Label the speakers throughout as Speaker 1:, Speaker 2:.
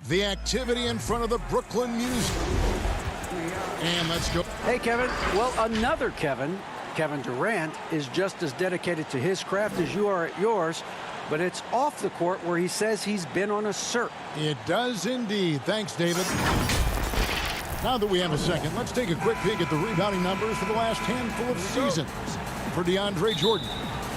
Speaker 1: The activity in front of the Brooklyn Music. And let's go.
Speaker 2: Hey, Kevin. Well, another Kevin, Kevin Durant, is just as dedicated to his craft as you are at yours, but it's off the court where he says he's been on a search.
Speaker 1: It does indeed. Thanks, David. Now that we have a second, let's take a quick peek at the rebounding numbers for the last handful of seasons for DeAndre Jordan.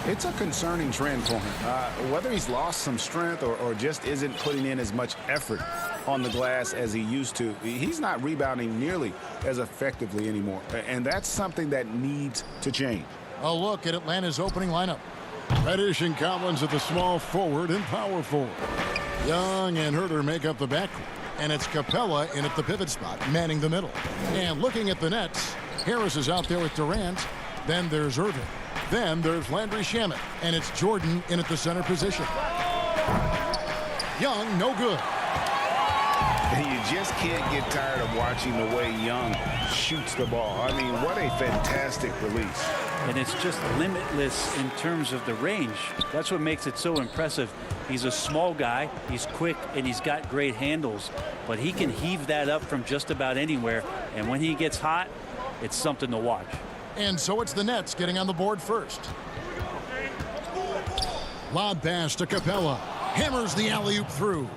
Speaker 3: It's a concerning trend for him. Whether he's lost some strength or just isn't putting in as much effort on the glass as he used to, he's not rebounding nearly as effectively anymore. And that's something that needs to change.
Speaker 1: A look at Atlanta's opening lineup. Reddish and Collins at the small forward and power forward. Young and Herter make up the backcourt. And it's Capella in at the pivot spot, manning the middle. And looking at the Nets, Harris is out there with Durant. Then there's Irving. Then there's Landry Shamet. And it's Jordan in at the center position. Young, no good.
Speaker 3: You just can't get tired of watching the way Young shoots the ball. I mean, what a fantastic release.
Speaker 4: And it's just limitless in terms of the range. That's what makes it so impressive. He's a small guy, he's quick, and he's got great handles. But he can heave that up from just about anywhere. And when he gets hot, it's something to watch.
Speaker 1: And so it's the Nets getting on the board first. Lob pass to Capella. Hammers the alley-oop through.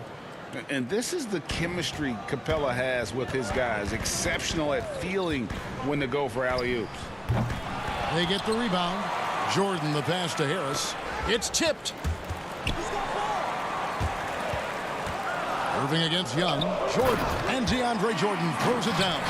Speaker 3: And this is the chemistry Capella has with his guys. Exceptional at feeling when to go for alley-oops.
Speaker 1: They get the rebound. Jordan the pass to Harris. It's tipped. Irving against Young. Jordan and DeAndre Jordan throws it down.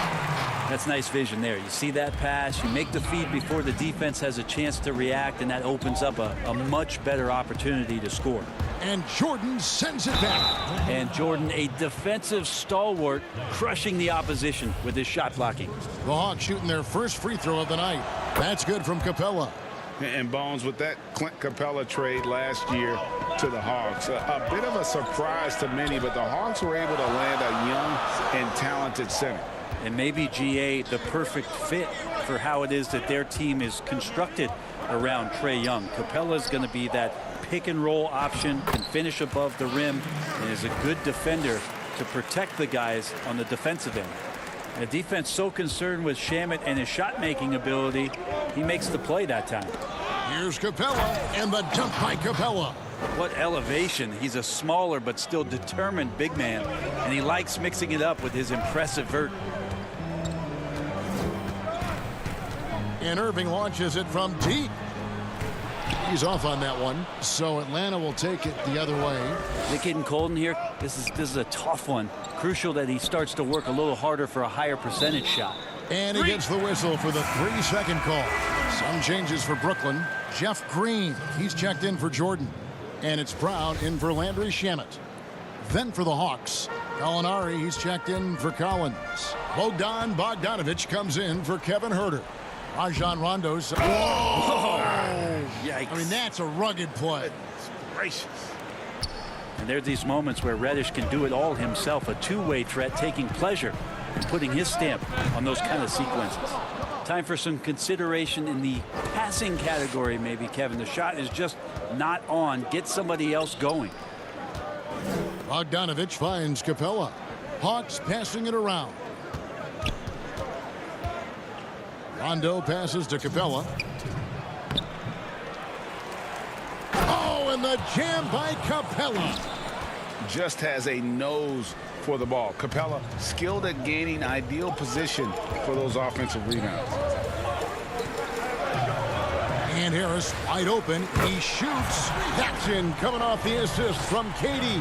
Speaker 4: That's nice vision there. You see that pass, you make the feed before the defense has a chance to react, and that opens up a much better opportunity to score.
Speaker 1: And Jordan sends it back.
Speaker 4: And Jordan, a defensive stalwart, crushing the opposition with his shot blocking.
Speaker 1: The Hawks shooting their first free throw of the night. That's good from Capella.
Speaker 3: And Bones, with that Clint Capella trade last year to the Hawks, a bit of a surprise to many, but the Hawks were able to land a young and talented center.
Speaker 4: And maybe GA the perfect fit for how it is that their team is constructed around Trae Young. Capella's going to be that pick and roll option, can finish above the rim, and is a good defender to protect the guys on the defensive end. The defense so concerned with Shamet and his shot-making ability, he makes the play that time.
Speaker 1: Here's Capella, and the dunk by Capella.
Speaker 4: What elevation. He's a smaller but still determined big man, and he likes mixing it up with his impressive vert.
Speaker 1: And Irving launches it from deep. He's off on that one, so Atlanta will take it the other way.
Speaker 4: Nick getting cold in here. This is a tough one. Crucial that he starts to work a little harder for a higher percentage shot.
Speaker 1: And he gets the whistle for the 3-second call. Some changes for Brooklyn. Jeff Green, he's checked in for Jordan. And it's Brown in for Landry Shamet. Then for the Hawks, Gallinari, he's checked in for Collins. Bogdan Bogdanovic comes in for Kevin Herter. Rajon Rondo's. Whoa!
Speaker 4: Oh, yikes.
Speaker 1: I mean, that's a rugged play.
Speaker 3: Gracious.
Speaker 4: And there's these moments where Reddish can do it all himself, a two-way threat, taking pleasure in putting his stamp on those kind of sequences. Time for some consideration in the passing category, maybe, Kevin. The shot is just not on. Get somebody else going.
Speaker 1: Bogdanovic finds Capella. Hawks passing it around. Rondo passes to Capella. Oh, and the jam by Capella.
Speaker 3: Just has a nose for the ball. Capella skilled at gaining ideal position for those offensive rebounds.
Speaker 1: And Harris wide open. He shoots. That's in, coming off the assist from KD.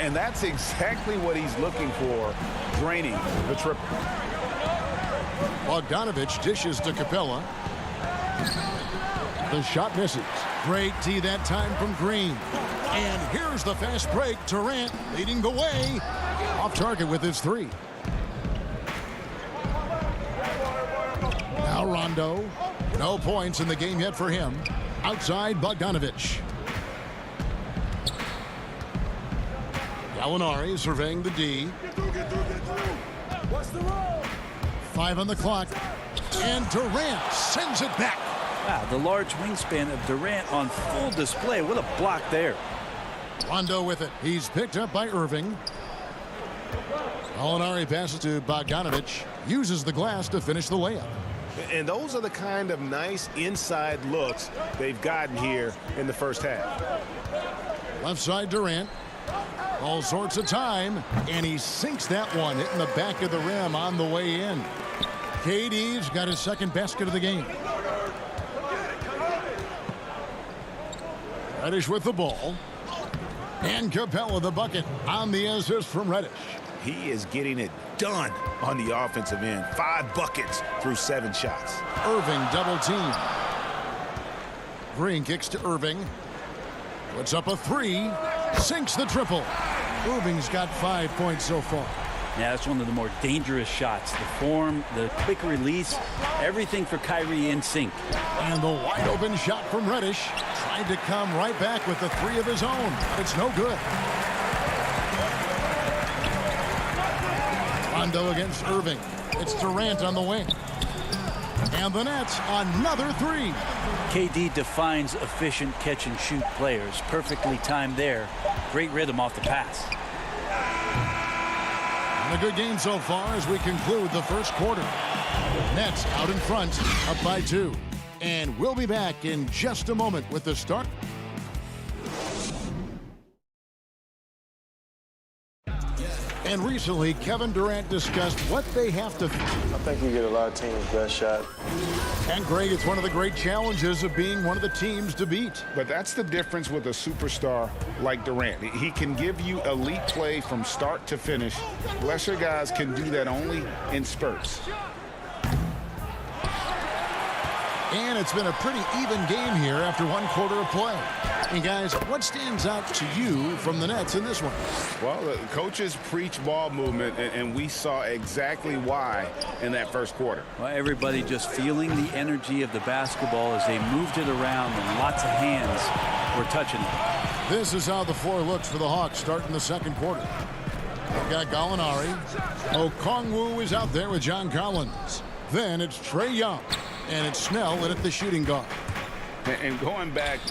Speaker 3: And that's exactly what he's looking for, draining the triple.
Speaker 1: Bogdanovic dishes to Capella. The shot misses. Great D that time from Green. And here's the fast break. Durant leading the way. Off target with his three. Now Rondo. No points in the game yet for him. Outside Bogdanovic. Gallinari surveying the D.
Speaker 5: What's the roll?
Speaker 1: 5 on the clock. And Durant sends it back.
Speaker 4: Wow, the large wingspan of Durant on full display. What a block there.
Speaker 1: Rondo with it. He's picked up by Irving. Molinari passes to Bogdanovich. Uses the glass to finish the layup.
Speaker 3: And those are the kind of nice inside looks they've gotten here in the first half.
Speaker 1: Left side Durant. All sorts of time. And he sinks that one, hitting the back of the rim on the way in. KD's got his second basket of the game. Reddish with the ball. And Capella the bucket on the assist from Reddish.
Speaker 3: He is getting it done on the offensive end. 5 buckets through 7 shots.
Speaker 1: Irving double team. Green kicks to Irving. Puts up a 3. Sinks the triple. Irving's got 5 points so far.
Speaker 4: Yeah, that's one of the more dangerous shots. The form, the quick release, everything for Kyrie in sync.
Speaker 1: And the wide open shot from Reddish. Tried to come right back with the 3 of his own. But it's no good. Rondo against Irving. It's Durant on the wing. And the Nets, another 3.
Speaker 4: KD defines efficient catch-and-shoot players. Perfectly timed there. Great rhythm off the pass.
Speaker 1: And a good game so far as we conclude the first quarter. Nets out in front, up by 2. And we'll be back in just a moment with the start. And recently, Kevin Durant discussed what they have to.
Speaker 5: I think you get a lot of teams' best shot.
Speaker 1: And Greg, it's one of the great challenges of being one of the teams to beat.
Speaker 3: But that's the difference with a superstar like Durant. He can give you elite play from start to finish. Lesser guys can do that only in spurts.
Speaker 1: And it's been a pretty even game here after 1 quarter of play. And guys, what stands out to you from the Nets in this one?
Speaker 3: Well, the coaches preach ball movement, and we saw exactly why in that first quarter.
Speaker 4: Well, everybody just feeling the energy of the basketball as they moved it around, and lots of hands were touching it.
Speaker 1: This is how the floor looks for the Hawks starting the second quarter. We've got Gallinari. Okongwu is out there with John Collins. Then it's Trae Young. And it's Snell in at the shooting guard.
Speaker 3: And going back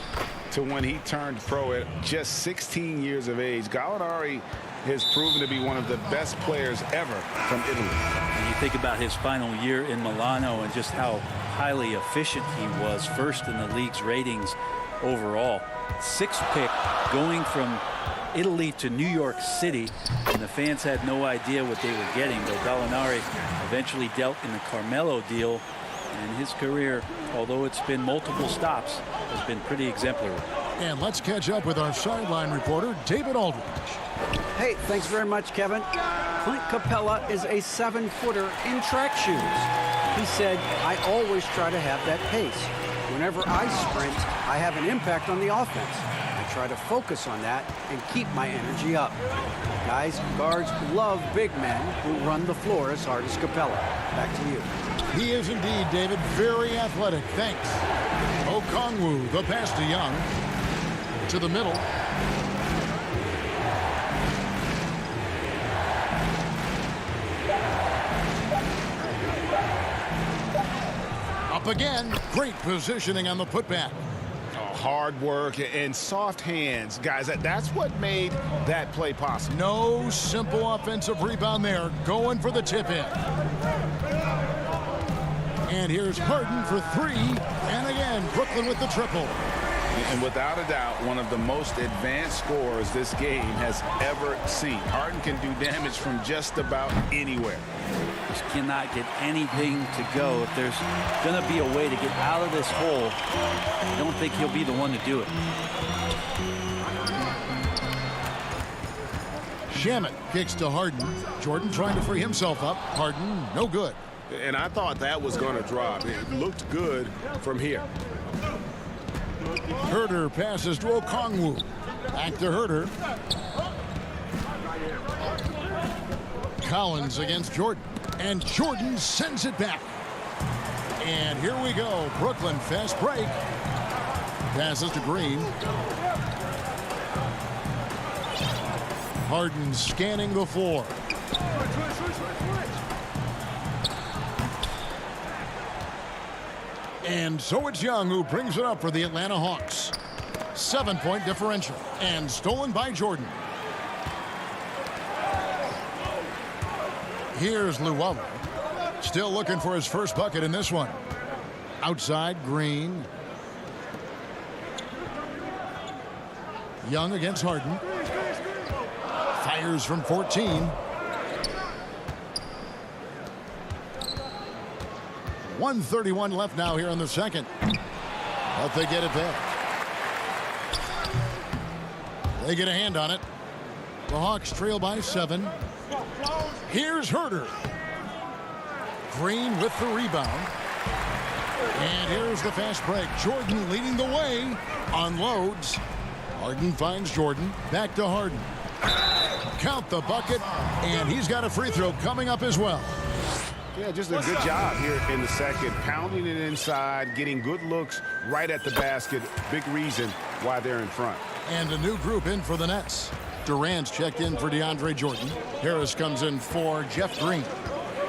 Speaker 3: to when he turned pro at just 16 years of age, Gallinari has proven to be one of the best players ever from Italy.
Speaker 4: And you think about his final year in Milano and just how highly efficient he was, first in the league's ratings overall. 6th pick going from Italy to New York City, and the fans had no idea what they were getting, though Gallinari eventually dealt in the Carmelo deal. And his career, although it's been multiple stops, has been pretty exemplary.
Speaker 1: And let's catch up with our sideline reporter, David Aldridge.
Speaker 2: Hey, thanks very much, Kevin. Clint Capella is a 7-footer in track shoes. He said, I always try to have that pace. Whenever I sprint, I have an impact on the offense. I try to focus on that and keep my energy up. Guys, guards love big men who run the floor as hard as Capella. Back to you.
Speaker 1: He is indeed, David, very athletic. Thanks. Okongwu, the pass to Young. To the middle. Up again. Great positioning on the putback.
Speaker 3: Hard work and soft hands. Guys, that's what made that play possible.
Speaker 1: No simple offensive rebound there. Going for the tip-in. And here's Harden for 3. And again, Brooklyn with the triple.
Speaker 3: And without a doubt, one of the most advanced scorers this game has ever seen. Harden can do damage from just about anywhere.
Speaker 4: Just cannot get anything to go. If there's going to be a way to get out of this hole, I don't think he'll be the one to do it.
Speaker 1: Shamet kicks to Harden. Jordan trying to free himself up. Harden, no good.
Speaker 3: And I thought that was going to drop. It looked good from here.
Speaker 1: Herter passes to Okongwu. Back to Herter. Collins against Jordan. And Jordan sends it back. And here we go. Brooklyn fast break. Passes to Green. Harden scanning the floor. And so it's Young who brings it up for the Atlanta Hawks. 7-point differential. And stolen by Jordan. Here's Luwawu. Still looking for his first bucket in this one. Outside, Green. Young against Harden. Fires from 14. .131 left now here in the second. But they get it back. They get a hand on it. The Hawks trail by 7. Here's Herter. Green with the rebound. And here's the fast break. Jordan leading the way. Unloads. Harden finds Jordan. Back to Harden. Count the bucket. And he's got a free throw coming up as well.
Speaker 3: Yeah, just a good job here in the second. Pounding it inside, getting good looks right at the basket. Big reason why they're in front.
Speaker 1: And a new group in for the Nets. Durant's checked in for DeAndre Jordan. Harris comes in for Jeff Green.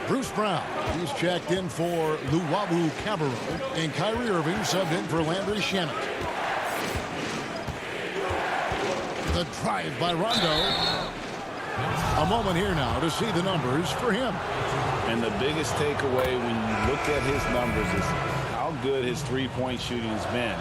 Speaker 1: Bruce Brown, he's checked in for Luwawu Cabarrot. And Kyrie Irving subbed in for Landry Shamet. The drive by Rondo. A moment here now to see the numbers for him.
Speaker 3: And the biggest takeaway when you look at his numbers is how good his three-point shooting has been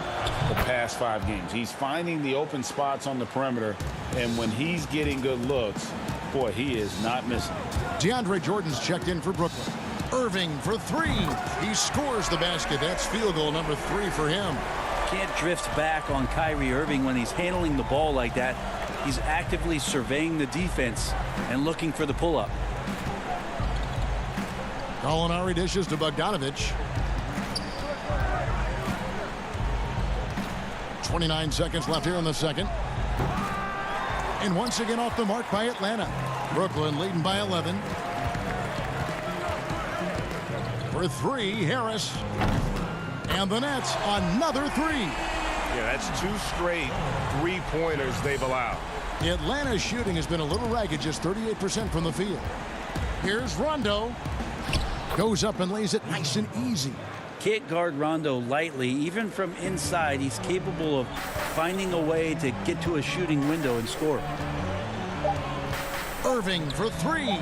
Speaker 3: the past 5 games. He's finding the open spots on the perimeter, and when he's getting good looks, boy, he is not missing.
Speaker 1: DeAndre Jordan's checked in for Brooklyn. Irving for 3. He scores the basket. That's field goal number 3 for him.
Speaker 4: Can't drift back on Kyrie Irving when he's handling the ball like that. He's actively surveying the defense and looking for the pull-up.
Speaker 1: Gallinari dishes to Bogdanovich. 29 seconds left here in the second. And once again off the mark by Atlanta. Brooklyn leading by 11. For 3, Harris. And the Nets, another 3.
Speaker 6: Yeah, that's 2 straight three-pointers they've allowed.
Speaker 1: Atlanta's shooting has been a little ragged, just 38% from the field. Here's Rondo. Goes up and lays it nice and easy.
Speaker 4: Can't guard Rondo lightly. Even from inside, he's capable of finding a way to get to a shooting window and score.
Speaker 1: Irving for 3.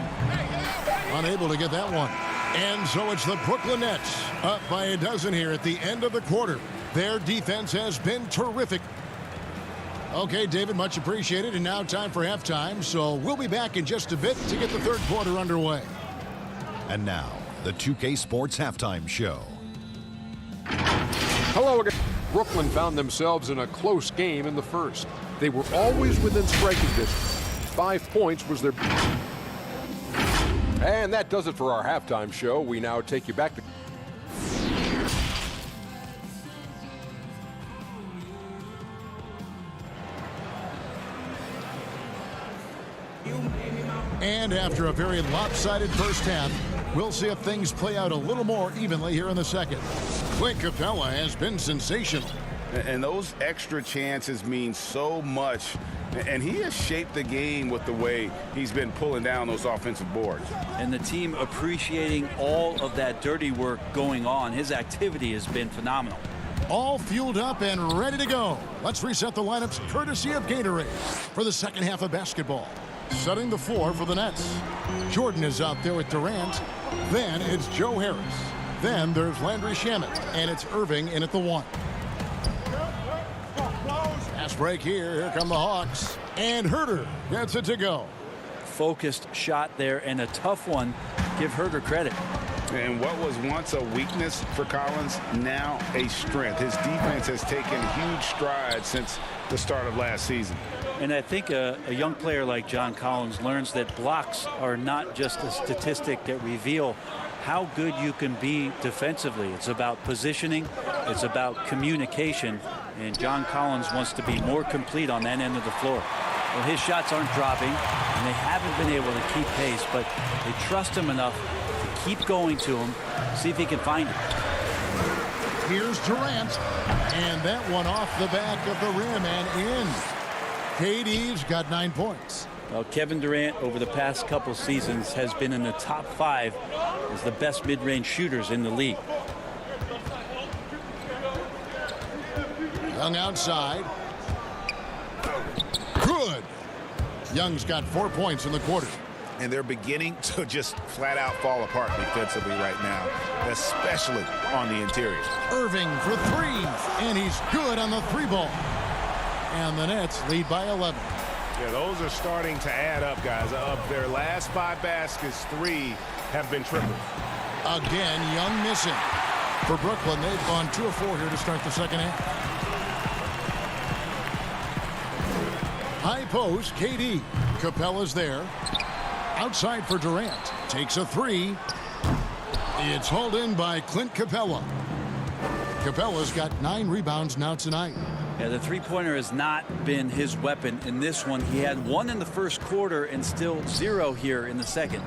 Speaker 1: Unable to get that one. And so it's the Brooklyn Nets up by a dozen here at the end of the quarter. Their defense has been terrific. Okay, David, much appreciated. And now time for halftime. So we'll be back in just a bit to get the third quarter underway.
Speaker 7: And now, the 2K Sports Halftime Show.
Speaker 8: Hello again. Brooklyn found themselves in a close game in the first. They were always within striking distance. 5 points was their... And that does it for our halftime show. We now take you back to...
Speaker 1: And after a very lopsided first half, we'll see if things play out a little more evenly here in the second. Clint Capella has been sensational.
Speaker 3: And those extra chances mean so much. And he has shaped the game with the way he's been pulling down those offensive boards.
Speaker 4: And the team appreciating all of that dirty work going on. His activity has been phenomenal.
Speaker 1: All fueled up and ready to go. Let's reset the lineups courtesy of Gatorade for the second half of basketball. Setting the floor for the Nets. Jordan is out there with Durant. Then it's Joe Harris. Then there's Landry Shamet. And it's Irving in at the 1. Pass break here. Here come the Hawks. And Herter gets it to go.
Speaker 4: Focused shot there and a tough one. Give Herter credit.
Speaker 3: And what was once a weakness for Collins, now a strength. His defense has taken huge strides since the start of last season.
Speaker 4: And I think a young player like John Collins learns that blocks are not just a statistic that reveal how good you can be defensively. It's about positioning. It's about communication. And John Collins wants to be more complete on that end of the floor. Well, his shots aren't dropping, and they haven't been able to keep pace, but they trust him enough to keep going to him, see if he can find it.
Speaker 1: Here's Durant. And that one off the back of the rim and in. KD's got 9 points.
Speaker 4: Well, Kevin Durant over the past couple seasons has been in the top 5 as the best mid-range shooters in the league.
Speaker 1: Young outside. Good. Young's got 4 points in the quarter.
Speaker 3: And they're beginning to just flat out fall apart defensively right now, especially on the interior.
Speaker 1: Irving for three, and he's good on the three ball. And the Nets lead by 11.
Speaker 6: Yeah, those are starting to add up, guys. Of their last 5 baskets, 3 have been triples.
Speaker 1: Again, Young missing. For Brooklyn, they've gone 2 of 4 here to start the second half. High post, KD. Capella's there. Outside for Durant. Takes a 3. It's hauled in by Clint Capella. Capella's got 9 rebounds now tonight.
Speaker 4: Yeah, the three-pointer has not been his weapon in this one. He had 1 in the first quarter and still 0 here in the second.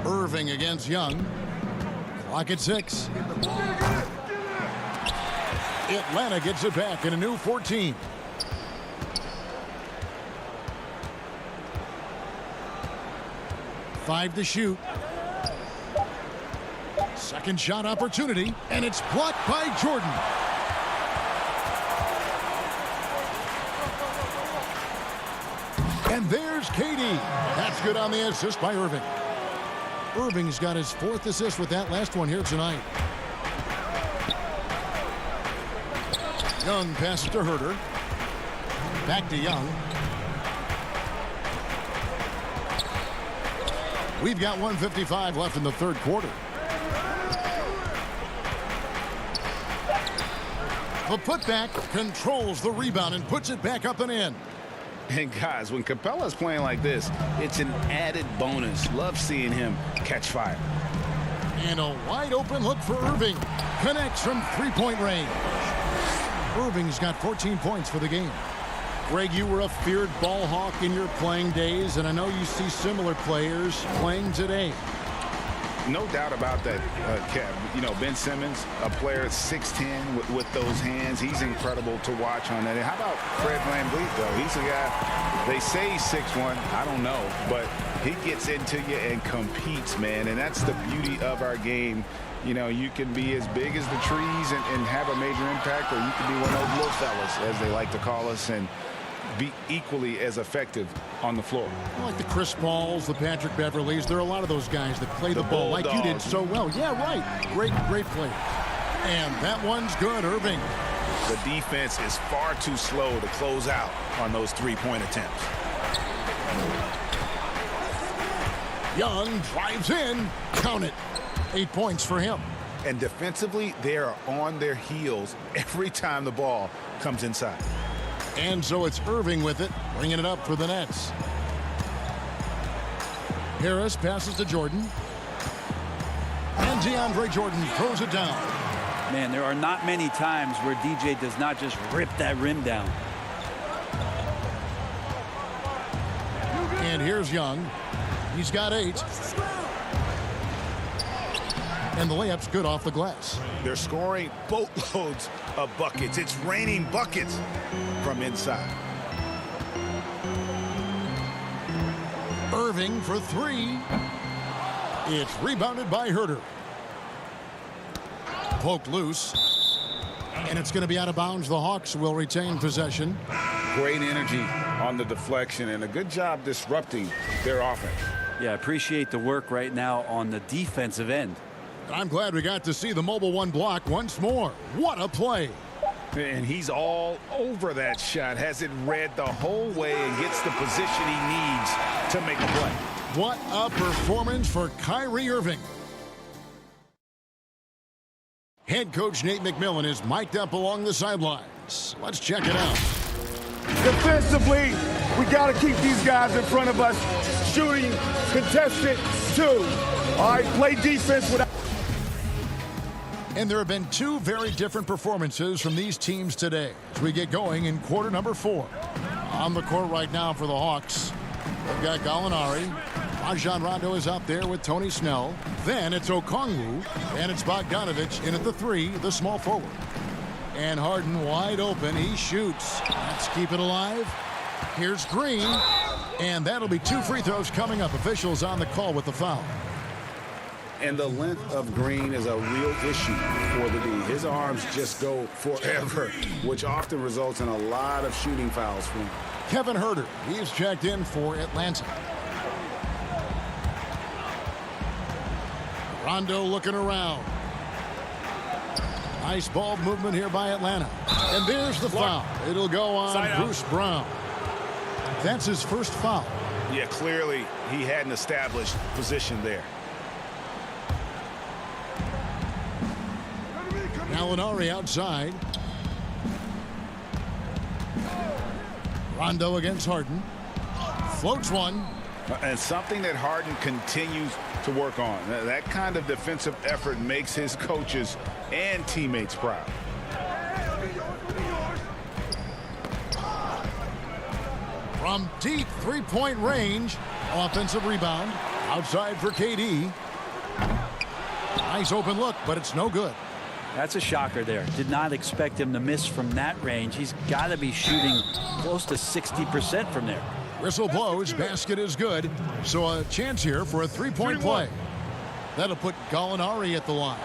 Speaker 1: Irving against Young. Clock at 6. Atlanta gets it back in a new 14. Five to shoot. Second shot opportunity, and it's blocked by Jordan. And there's KD. That's good on the assist by Irving. Irving's got his 4th assist with that last one here tonight. Young passes to Herter. Back to Young. We've got 1:55 left in the third quarter. The putback controls the rebound and puts it back up and in.
Speaker 3: And guys, when Capella's playing like this, it's an added bonus. Love seeing him catch fire.
Speaker 1: And a wide open look for Irving. Connects from three-point range. Irving's got 14 points for the game. Greg, you were a feared ball hawk in your playing days, and I know you see similar players playing today.
Speaker 3: No doubt about that, Kev. You know, Ben Simmons, a player at 6'10" with those hands. He's incredible to watch on that. And how about Fred VanVleet, though? He's a guy, they say he's 6'1". I don't know. But he gets into you and competes, man. And that's the beauty of our game. You know, you can be as big as the trees and have a major impact, or you can be one of those little fellas, as they like to call us, and be equally as effective on the floor.
Speaker 1: Like the Chris Pauls, the Patrick Beverleys, there are a lot of those guys that play the ball like you did so well. Yeah, right. Great play. And that one's good, Irving.
Speaker 3: The defense is far too slow to close out on those three-point attempts.
Speaker 1: Young drives in. Count it. 8 points for him.
Speaker 3: And defensively, they are on their heels every time the ball comes inside.
Speaker 1: And so it's Irving with it, bringing it up for the Nets. Harris passes to Jordan. And DeAndre Jordan throws it down.
Speaker 4: Man, there are not many times where DJ does not just rip that rim down.
Speaker 1: And here's Young. He's got 8. And the layup's good off the glass.
Speaker 3: They're scoring boatloads of buckets. It's raining buckets from inside.
Speaker 1: Irving for 3. It's rebounded by Herter. Poked loose. And it's going to be out of bounds. The Hawks will retain possession.
Speaker 3: Great energy on the deflection and a good job disrupting their offense.
Speaker 4: Yeah, appreciate the work right now on the defensive end.
Speaker 1: I'm glad we got to see the mobile one block once more. What a play.
Speaker 3: And he's all over that shot. Has it read the whole way and gets the position he needs to make a play.
Speaker 1: What a performance for Kyrie Irving. Head coach Nate McMillan is mic'd up along the sidelines. Let's check it out.
Speaker 6: Defensively, we got to keep these guys in front of us. Shooting, contested, 2. All right, play defense without.
Speaker 1: And there have been 2 very different performances from these teams today as we get going in quarter number 4. On the court right now for the Hawks, they've got Gallinari. Rajon Rondo is out there with Tony Snell. Then it's Okongwu, and it's Bogdanovic in at the 3, the small forward. And Harden wide open. He shoots. Let's keep it alive. Here's Green. And that'll be 2 free throws coming up. Officials on the call with the foul.
Speaker 3: And the length of Green is a real issue for the D. His arms just go forever, which often results in a lot of shooting fouls for him.
Speaker 1: Kevin Herter, he's checked in for Atlanta. Rondo looking around. Nice ball movement here by Atlanta. And there's the foul. It'll go on Bruce Brown. That's his first foul.
Speaker 3: Yeah, clearly he hadn't established position there.
Speaker 1: Gallinari outside. Rondo against Harden. Floats one.
Speaker 3: And something that Harden continues to work on. That kind of defensive effort makes his coaches and teammates proud.
Speaker 1: From deep three-point range. Offensive rebound. Outside for KD. Nice open look, but it's no good.
Speaker 4: That's a shocker there. Did not expect him to miss from that range. He's got to be shooting close to 60% from there.
Speaker 1: Whistle blows. Basket is good. So a chance here for a three-point play. That'll put Gallinari at the line.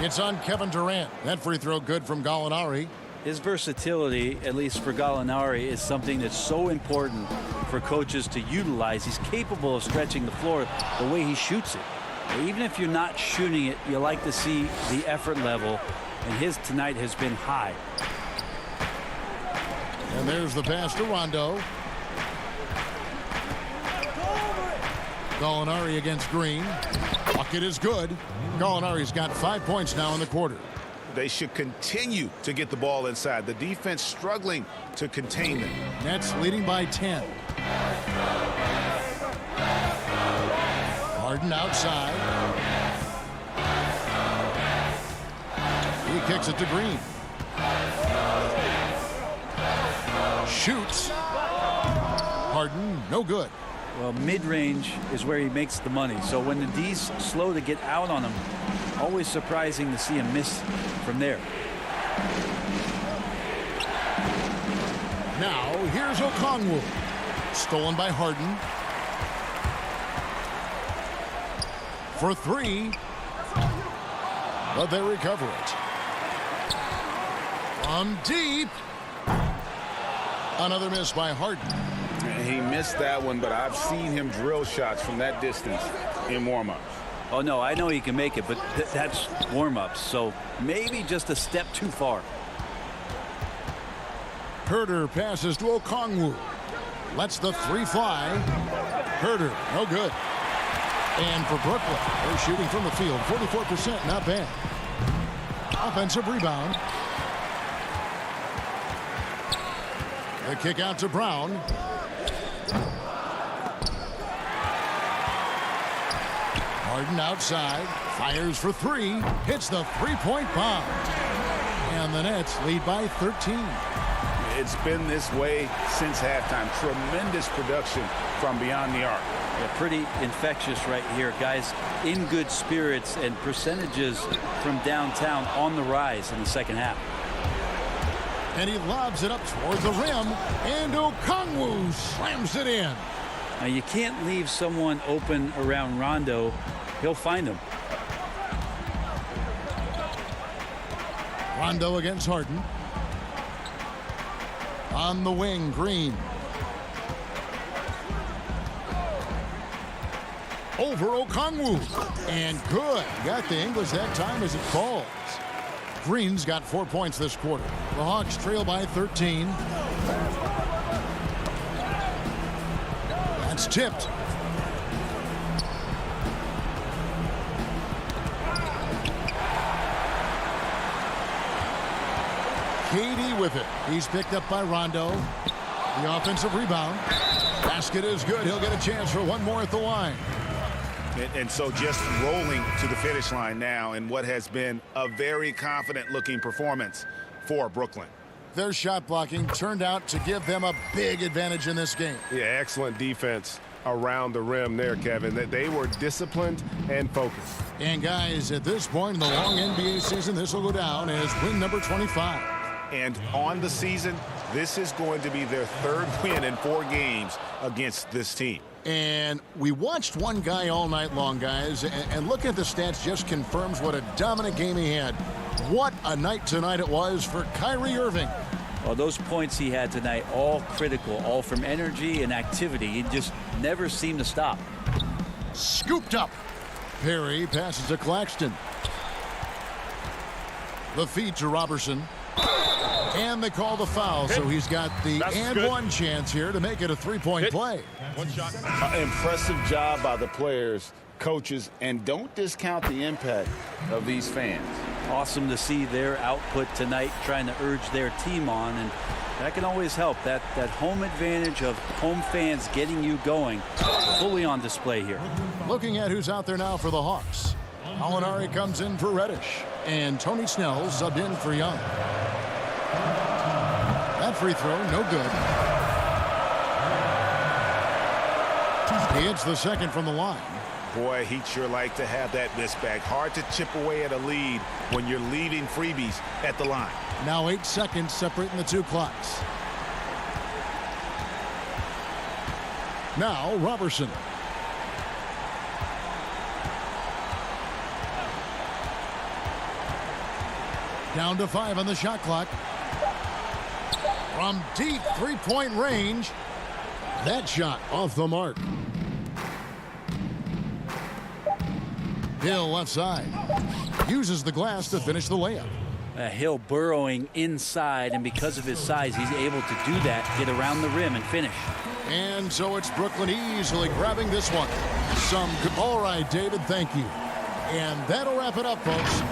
Speaker 1: It's on Kevin Durant. That free throw good from Gallinari.
Speaker 4: His versatility, at least for Gallinari, is something that's so important for coaches to utilize. He's capable of stretching the floor the way he shoots it. Even if you're not shooting it, you like to see the effort level, and his tonight has been high.
Speaker 1: And there's the pass to Rondo. Gallinari against Green. Bucket is good. Gallinari's got 5 points now in the quarter.
Speaker 3: They should continue to get the ball inside. The defense struggling to contain them.
Speaker 1: Nets leading by 10. Harden outside. He kicks it to Green. Shoots. Harden, no good.
Speaker 4: Well, mid-range is where he makes the money. So when the D's slow to get out on him, always surprising to see him miss from there.
Speaker 1: Now, here's Okongwu. Stolen by Harden. For three. But they recover it. From deep. Another miss by Harden.
Speaker 3: He missed that one, but I've seen him drill shots from that distance in warm-ups.
Speaker 4: Oh, no, I know he can make it, but that's warm-ups. So maybe just a step too far.
Speaker 1: Herter passes to Okongwu. Lets the three fly. Herter, no good. And for Brooklyn, they're shooting from the field. 44%, not bad. Offensive rebound. The kick out to Brown. Harden outside. Fires for three. Hits the three-point bomb. And the Nets lead by 13.
Speaker 3: It's been this way since halftime. Tremendous production from beyond the arc.
Speaker 4: Yeah, pretty infectious right here. Guys in good spirits, and percentages from downtown on the rise in the second half.
Speaker 1: And he lobs it up toward the rim. And Okongwu slams it in.
Speaker 4: Now, you can't leave someone open around Rondo. He'll find him.
Speaker 1: Rondo against Harden. On the wing, Green. Over Okongwu. And good. Got the English that time as it falls. Green's got 4 points this quarter. The Hawks trail by 13. That's tipped. KD with it. He's picked up by Rondo. The offensive rebound. Basket is good. He'll get a chance for one more at the line.
Speaker 3: And so just rolling to the finish line now in what has been a very confident-looking performance for Brooklyn.
Speaker 1: Their shot blocking turned out to give them a big advantage in this game.
Speaker 6: Yeah, excellent defense around the rim there, Kevin. They were disciplined and focused.
Speaker 1: And guys, at this point in the long NBA season, this will go down as win number 25.
Speaker 3: And on the season, this is going to be their third win in 4 games against this team.
Speaker 1: And we watched one guy all night long, guys, and looking at the stats just confirms what a dominant game he had. What a night tonight it was for Kyrie Irving.
Speaker 4: Well, those points he had tonight, all critical, all from energy and activity. He just never seemed to stop.
Speaker 1: Scooped up. Perry passes to Claxton. The feed to Robertson. And they call the foul, so he's got the and-one chance here to make it a three-point play.
Speaker 3: One shot. Impressive job by the players, coaches, and don't discount the impact of these fans.
Speaker 4: Awesome to see their output tonight, trying to urge their team on, and that can always help. That home advantage of home fans getting you going, fully on display here.
Speaker 1: Looking at who's out there now for the Hawks. Molinari comes in for Reddish, and Tony Snell subbed in for Young. That free throw, no good. He hits the second from the line.
Speaker 3: Boy, he'd sure like to have that miss back. Hard to chip away at a lead when you're leaving freebies at the line.
Speaker 1: Now 8 seconds separating the two clocks. Now Robertson. Down to 5 on the shot clock. From deep three-point range. That shot off the mark. Hill left side. Uses the glass to finish the layup.
Speaker 4: Hill burrowing inside, and because of his size, he's able to do that, get around the rim and finish.
Speaker 1: And so it's Brooklyn easily grabbing this one. All right, David, thank you. And that'll wrap it up, folks.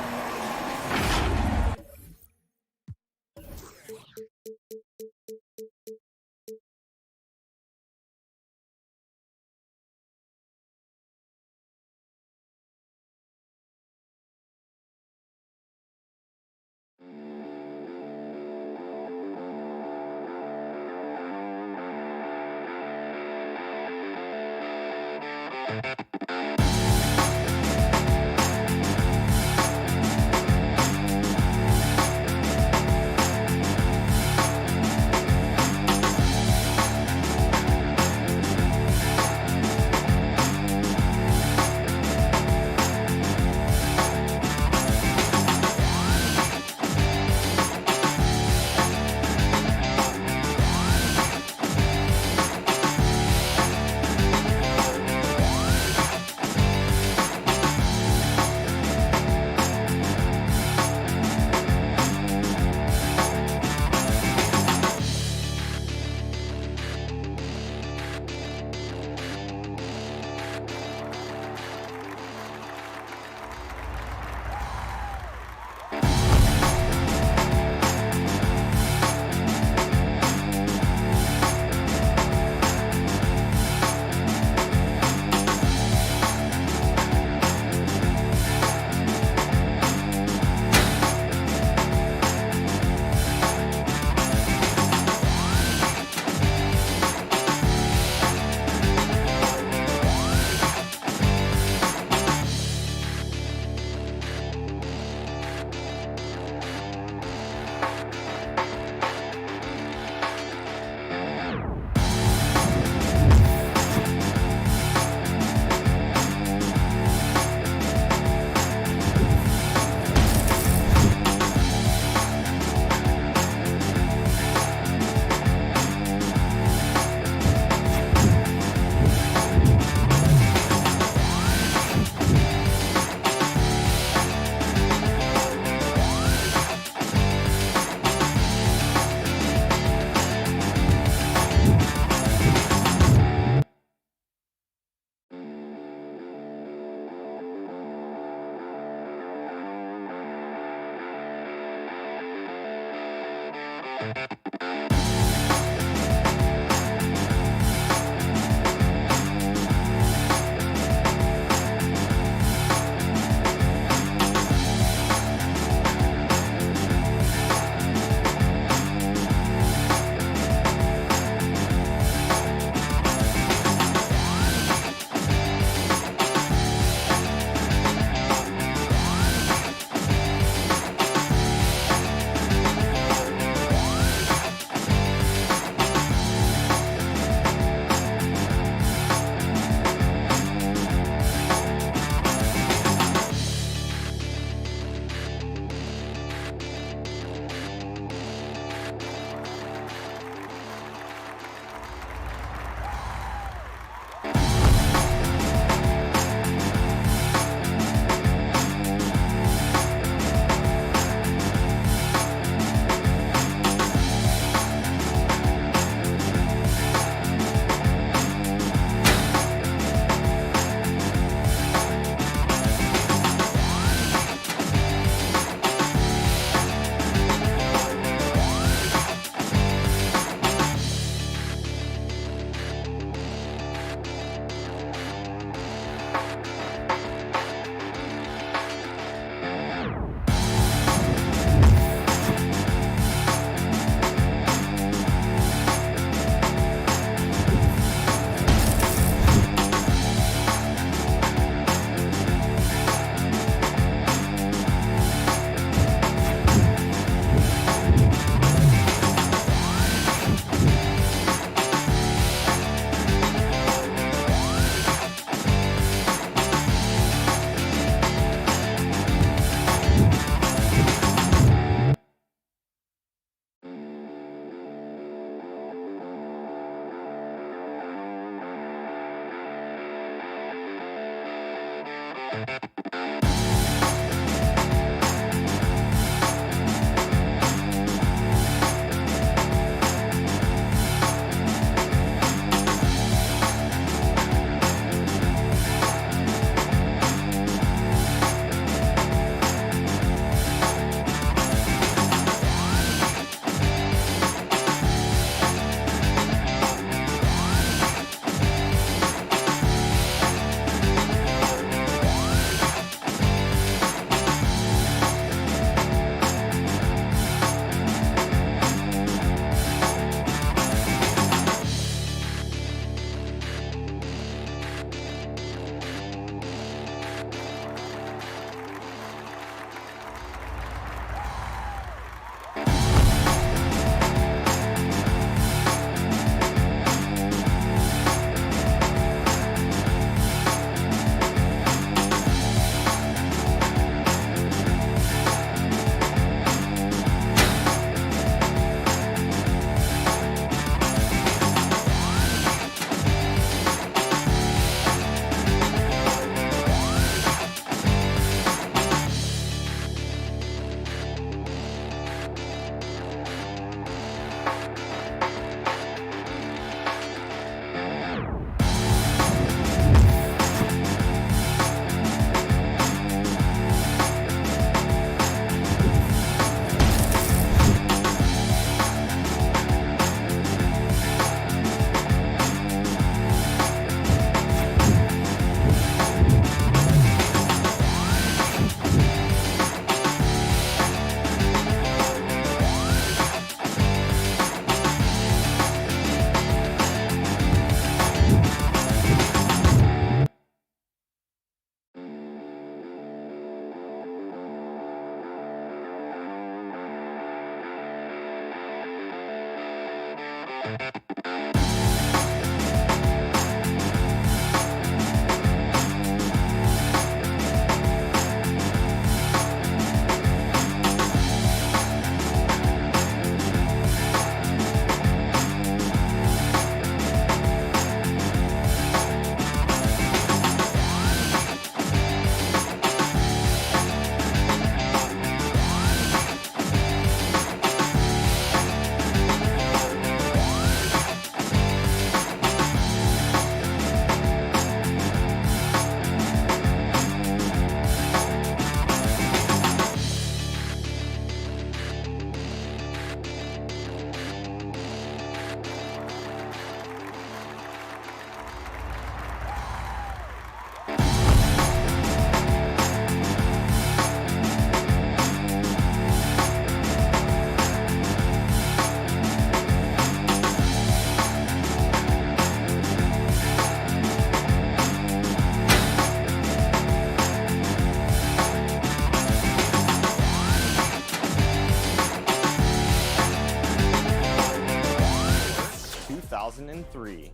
Speaker 9: 2003.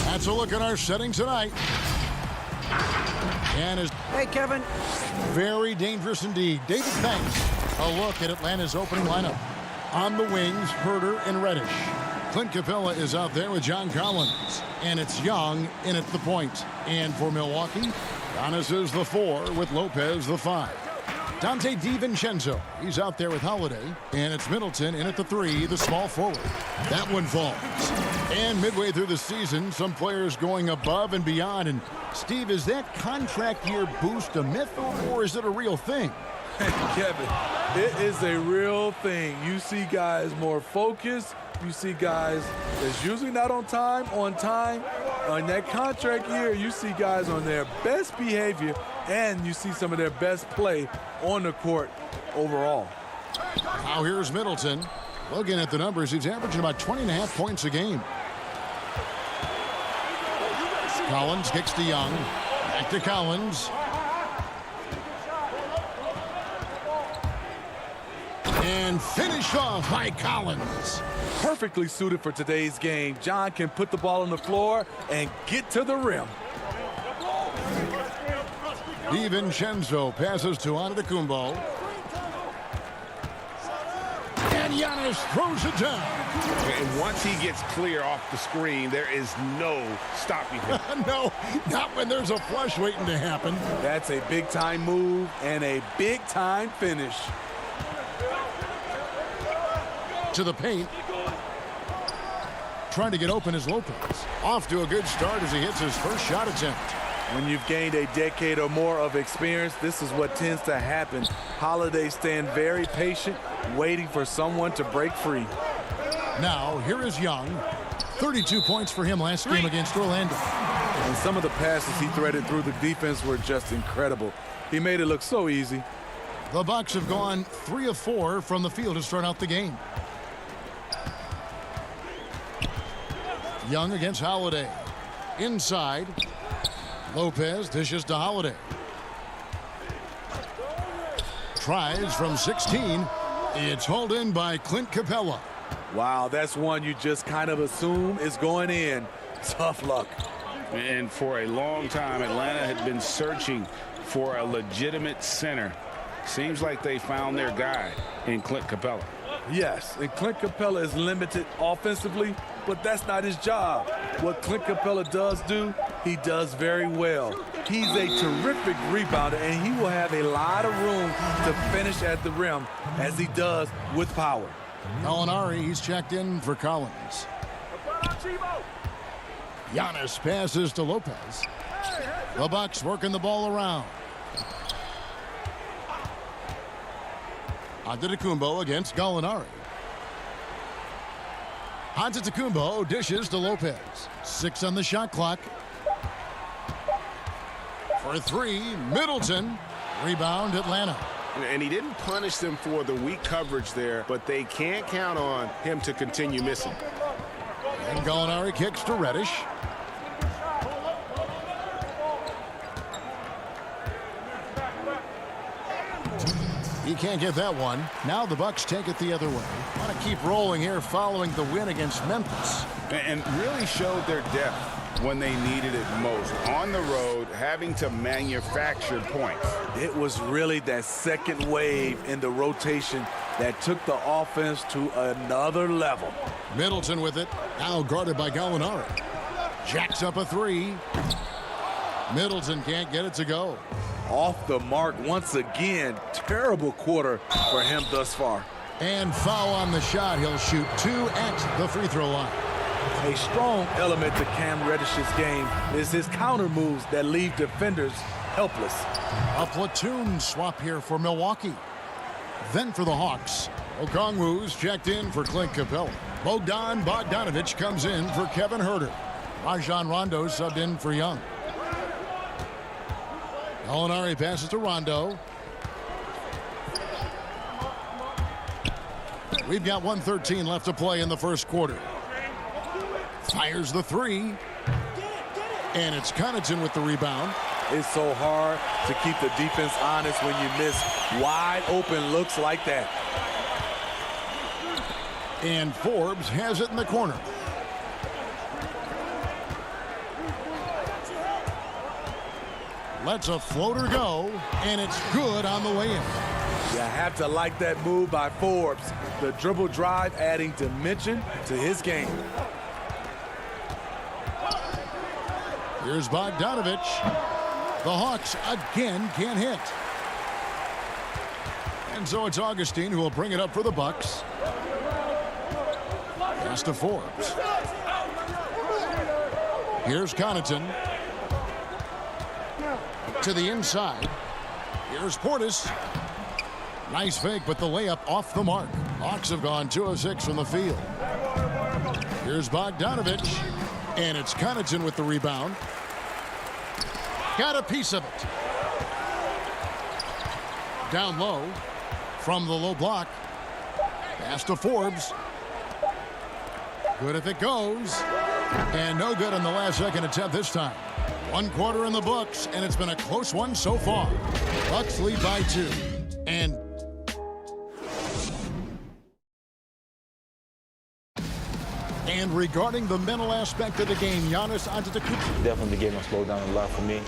Speaker 1: That's a look at our setting tonight. And is
Speaker 2: Hey, Kevin.
Speaker 1: very dangerous indeed. David Banks, a look at Atlanta's opening lineup. On the wings, Herder and Reddish. Clint Capella is out there with John Collins. And it's Young in at the point. And for Milwaukee, Giannis is the 4 with Lopez the 5. Dante DiVincenzo, he's out there with Holiday. And it's Middleton in at the 3, the small forward. That one falls. And midway through the season, some players going above and beyond. And Steve, is that contract year boost a myth or is it a real thing?
Speaker 10: Kevin, it is a real thing. You see guys more focused. You see guys that's usually not on time. On that contract year, you see guys on their best behavior, and you see some of their best play on the court overall.
Speaker 1: Now here's Middleton. Looking at the numbers, he's averaging about 20.5 points a game. Collins kicks to Young. Back to Collins. And finished off by Collins.
Speaker 10: Perfectly suited for today's game. John can put the ball on the floor and get to the rim.
Speaker 1: DiVincenzo passes to Antetokounmpo. And Giannis throws it down.
Speaker 6: And once he gets clear off the screen, there is no stopping him.
Speaker 1: No, not when there's a flush waiting to happen.
Speaker 10: That's a big-time move and a big-time finish.
Speaker 1: To the paint. Trying to get open is Lopez. Off to a good start as he hits his first shot attempt.
Speaker 10: When you've gained a decade or more of experience, this is what tends to happen. Holiday stand very patient, waiting for someone to break free.
Speaker 1: Now, here is Young. 32 points for him last game against Orlando.
Speaker 10: And some of the passes he threaded through the defense were just incredible. He made it look so easy.
Speaker 1: The Bucks have gone 3 of 4 from the field to start out the game. Young against Holiday. Inside. Lopez dishes to Holiday. Tries from 16. It's hauled in by Clint Capella.
Speaker 10: Wow, that's one you just kind of assume is going in. Tough luck.
Speaker 3: And for a long time, Atlanta had been searching for a legitimate center. Seems like they found their guy in Clint Capella.
Speaker 10: Yes, and Clint Capella is limited offensively, but that's not his job. What Clint Capella does do, he does very well. He's a terrific rebounder, and he will have a lot of room to finish at the rim, as he does with power.
Speaker 1: Gallinari, he's checked in for Collins. Giannis passes to Lopez. The Bucks working the ball around. Antetokounmpo against Gallinari. Antetokounmpo dishes to Lopez. 6 on the shot clock. For 3, Middleton. Rebound, Atlanta.
Speaker 3: And he didn't punish them for the weak coverage there, but they can't count on him to continue missing.
Speaker 1: And Gallinari kicks to Reddish. He can't get that one. Now the Bucks take it the other way. Want to keep rolling here following the win against Memphis.
Speaker 3: And really showed their depth when they needed it most. On the road, having to manufacture points.
Speaker 10: It was really that second wave in the rotation that took the offense to another level.
Speaker 1: Middleton with it. Now guarded by Gallinari. Jacks up a three. Middleton can't get it to go.
Speaker 10: Off the mark once again. Terrible quarter for him thus far.
Speaker 1: And foul on the shot. He'll shoot 2 at the free throw line.
Speaker 10: A strong element to Cam Reddish's game is his counter moves that leave defenders helpless.
Speaker 1: A platoon swap here for Milwaukee. Then for the Hawks, Okongwu's checked in for Clint Capella. Bogdan Bogdanovic comes in for Kevin Huerter. Rajon Rondo subbed in for Young. Gallinari passes to Rondo. We've got 1:13 left to play in the first quarter. Fires the three. And it's Connaughton with the rebound.
Speaker 10: It's so hard to keep the defense honest when you miss wide open looks like that.
Speaker 1: And Forbes has it in the corner. Lets a floater go, and it's good on the way in.
Speaker 10: You have to like that move by Forbes. The dribble drive adding dimension to his game.
Speaker 1: Here's Bogdanovic. The Hawks again can't hit. And so it's Augustine who will bring it up for the Bucks. Pass to Forbes. Here's Connaughton. To the inside. Here's Portis. Nice fake, but the layup off the mark. Hawks have gone 2 of 6 from the field. Here's Bogdanovic. And it's Connaughton with the rebound. Got a piece of it. Down low. From the low block. Pass to Forbes. Good if it goes. And no good on the last second attempt this time. 1 quarter in the books, and it's been a close one so far. Bucks lead by 2. And regarding the mental aspect of the game, Giannis Antetokounmpo.
Speaker 5: Definitely the game has slowed down a lot for me.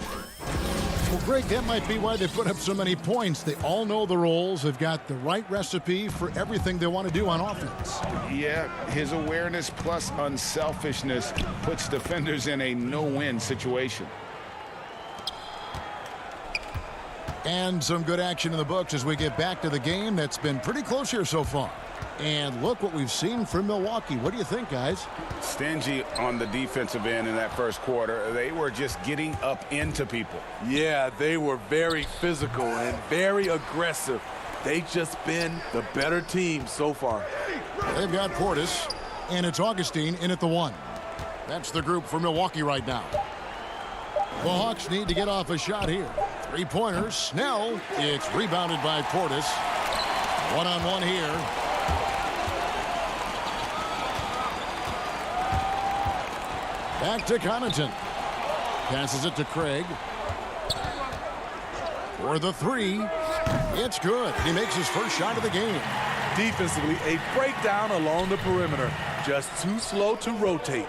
Speaker 1: Well, Greg, that might be why they put up so many points. They all know the roles. They've got the right recipe for everything they want to do on offense.
Speaker 3: Yeah, his awareness plus unselfishness puts defenders in a no-win situation.
Speaker 1: And some good action in the books as we get back to the game that's been pretty close here so far. And look what we've seen from Milwaukee. What do you think, guys?
Speaker 3: Stingy on the defensive end in that first quarter. They were just getting up into people.
Speaker 10: Yeah, they were very physical and very aggressive. They've just been the better team so far.
Speaker 1: They've got Portis, and it's Augustine in at the 1. That's the group for Milwaukee right now. The Hawks need to get off a shot here. 3-pointer, Snell. It's rebounded by Portis. 1-on-1 here. Back to Connaughton. Passes it to Craig. For the 3. It's good. He makes his first shot of the game.
Speaker 10: Defensively, a breakdown along the perimeter. Just too slow to rotate.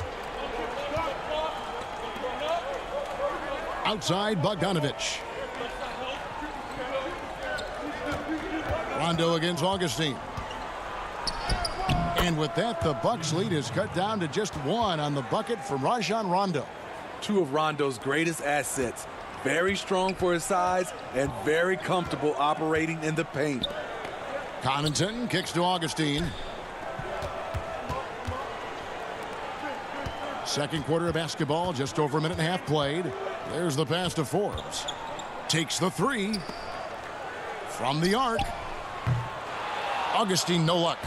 Speaker 1: Outside, Bogdanovic. Rondo against Augustine. And with that, the Bucks lead is cut down to just 1 on the bucket from Rajon Rondo.
Speaker 10: 2 of Rondo's greatest assets. Very strong for his size and very comfortable operating in the paint.
Speaker 1: Connaughton kicks to Augustine. Second quarter of basketball, just over a minute and a half played. There's the pass to Forbes. Takes the 3. From the arc. Augustine, no luck.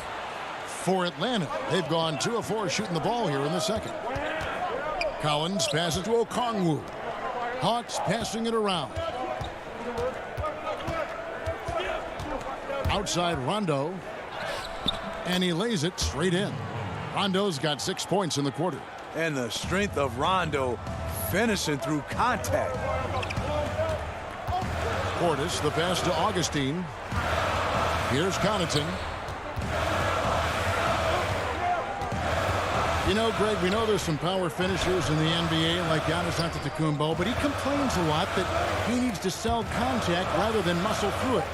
Speaker 1: For Atlanta, they've gone 2 of 4 shooting the ball here in the second. Collins passes to Okongwu. Hawks passing it around. Outside Rondo. And he lays it straight in. Rondo's got 6 points in the quarter.
Speaker 10: And the strength of Rondo finishing through contact.
Speaker 1: Portis, the pass to Augustine. Here's Connaughton. You know, Greg, we know there's some power finishers in the NBA like Giannis Antetokounmpo, but he complains a lot that he needs to sell contact rather than muscle through it.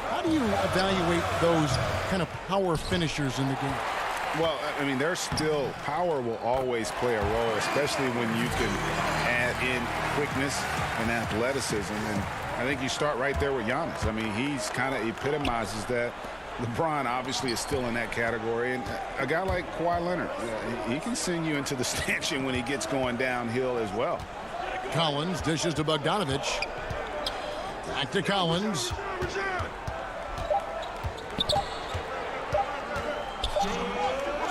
Speaker 1: How do you evaluate those kind of power finishers in the game?
Speaker 3: Well, I mean, there's still power will always play a role, especially when you can add in quickness and athleticism. And I think you start right there with Giannis. I mean, he's kind of epitomizes that. LeBron obviously is still in that category. And a guy like Kawhi Leonard, he can send you into the stanchion when he gets going downhill as well.
Speaker 1: Collins dishes to Bogdanovich. Back to Collins.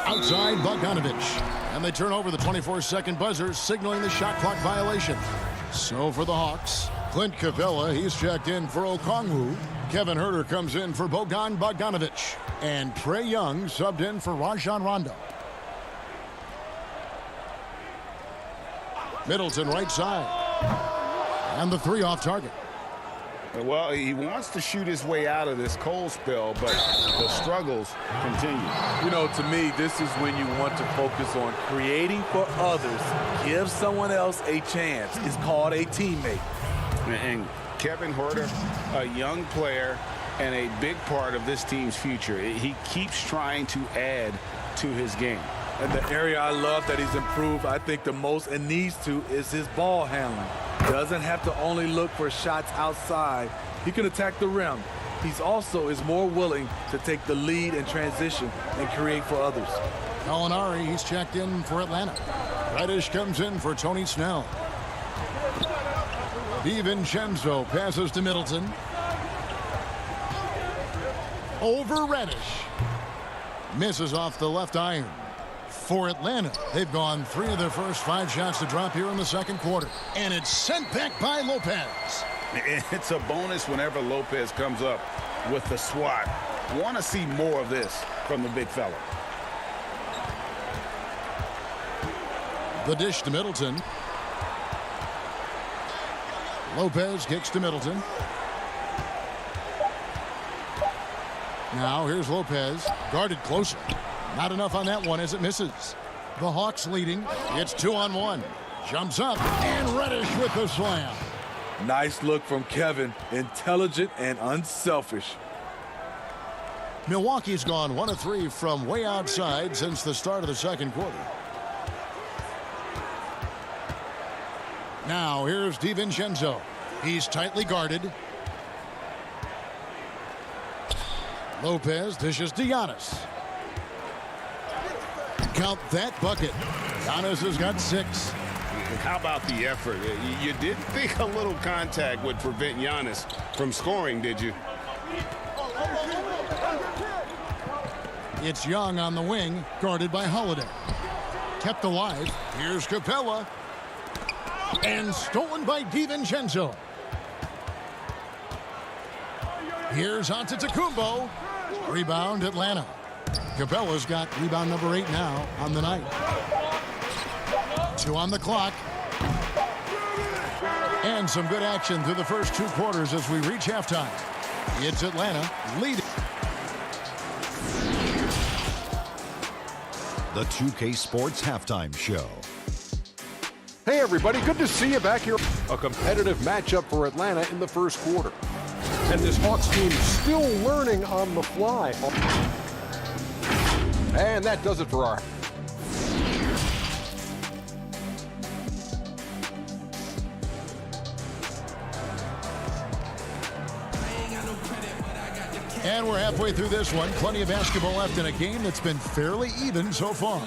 Speaker 1: Outside Bogdanovich. And they turn over the 24-second buzzer, signaling the shot clock violation. So for the Hawks, Clint Capella, he's checked in for Okongwu. Kevin Huerter comes in for Bojan Bogdanovich. And Trae Young subbed in for Rajon Rondo. Middleton right side. And the three off target.
Speaker 3: Well, he wants to shoot his way out of this cold spell, but the struggles continue.
Speaker 10: You know, to me, this is when you want to focus on creating for others. Give someone else a chance. It's called a teammate.
Speaker 3: And Kevin Huerter, a young player and a big part of this team's future. He keeps trying to add to his game.
Speaker 10: And the area I love that he's improved, I think the most and needs to, is his ball handling. Doesn't have to only look for shots outside. He can attack the rim. He's also is more willing to take the lead in transition and create for others.
Speaker 1: Gallinari, he's checked in for Atlanta. Reddish comes in for Tony Snell. DiVincenzo passes to Middleton. Over Reddish. Misses off the left iron. For Atlanta, they've gone 3 of their first 5 shots to drop here in the second quarter. And it's sent back by Lopez.
Speaker 3: It's a bonus whenever Lopez comes up with the swat. Want to see more of this from the big fella.
Speaker 1: The dish to Middleton. Lopez kicks to Middleton. Now here's Lopez, guarded closer. Not enough on that one as it misses. The Hawks leading. It's 2-on-1. Jumps up, and Reddish with the slam.
Speaker 10: Nice look from Kevin. Intelligent and unselfish.
Speaker 1: Milwaukee's gone 1 of 3 from way outside since the start of the second quarter. Now here's DiVincenzo. He's tightly guarded. Lopez dishes to Giannis. Count that bucket. Giannis has got 6.
Speaker 3: How about the effort? You didn't think a little contact would prevent Giannis from scoring, did you?
Speaker 1: It's Young on the wing, guarded by Holiday. Kept alive. Here's Capella. And stolen by DiVincenzo. Here's Antetokounmpo. Rebound Atlanta. Capella's got rebound number 8 now on the night. 2 on the clock. And some good action through the first 2 quarters as we reach halftime. It's Atlanta leading.
Speaker 7: The 2K Sports Halftime Show.
Speaker 8: Hey, everybody. Good to see you back here. A competitive matchup for Atlanta in the first quarter. And this Hawks team still learning on the fly. And that does it for our...
Speaker 1: And we're halfway through this one. Plenty of basketball left in a game that's been fairly even so far.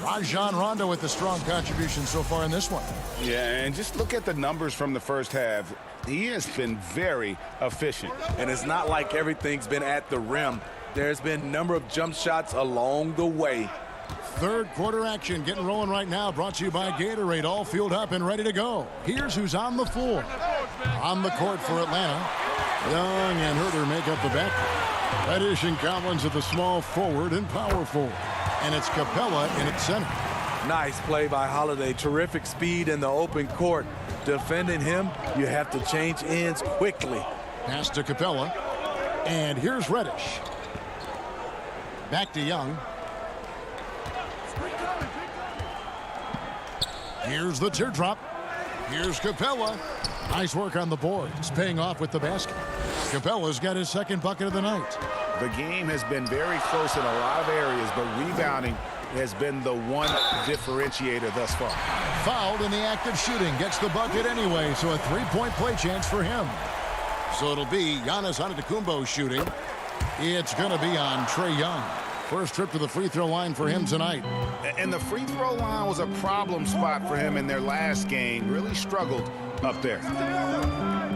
Speaker 1: Rajon Rondo with the strong contribution so far in this one.
Speaker 3: Yeah, and just look at the numbers from the first half. He has been very efficient.
Speaker 10: And it's not like everything's been at the rim. There's been a number of jump shots along the way.
Speaker 1: Third quarter action getting rolling right now. Brought to you by Gatorade. All fueled up and ready to go. Here's who's on the floor. On the court for Atlanta. Young and Huerter make up the backcourt. Reddish and Collins at the small forward and power forward. And it's Capella in at center.
Speaker 10: Nice play by Holiday. Terrific speed in the open court. Defending him, you have to change ends quickly.
Speaker 1: Pass to Capella. And here's Reddish. Back to Young. Here's the teardrop. Here's Capella. Nice work on the boards, paying off with the basket. Capella's got his second bucket of the night.
Speaker 3: The game has been very close in a lot of areas, but rebounding has been the one differentiator thus far.
Speaker 1: Fouled in the act of shooting. Gets the bucket anyway, so a three-point play chance for him. So it'll be Giannis Antetokounmpo shooting. It's going to be on Trae Young. First trip to the free throw line for him tonight.
Speaker 3: And the free throw line was a problem spot for him in their last game. Really struggled up there.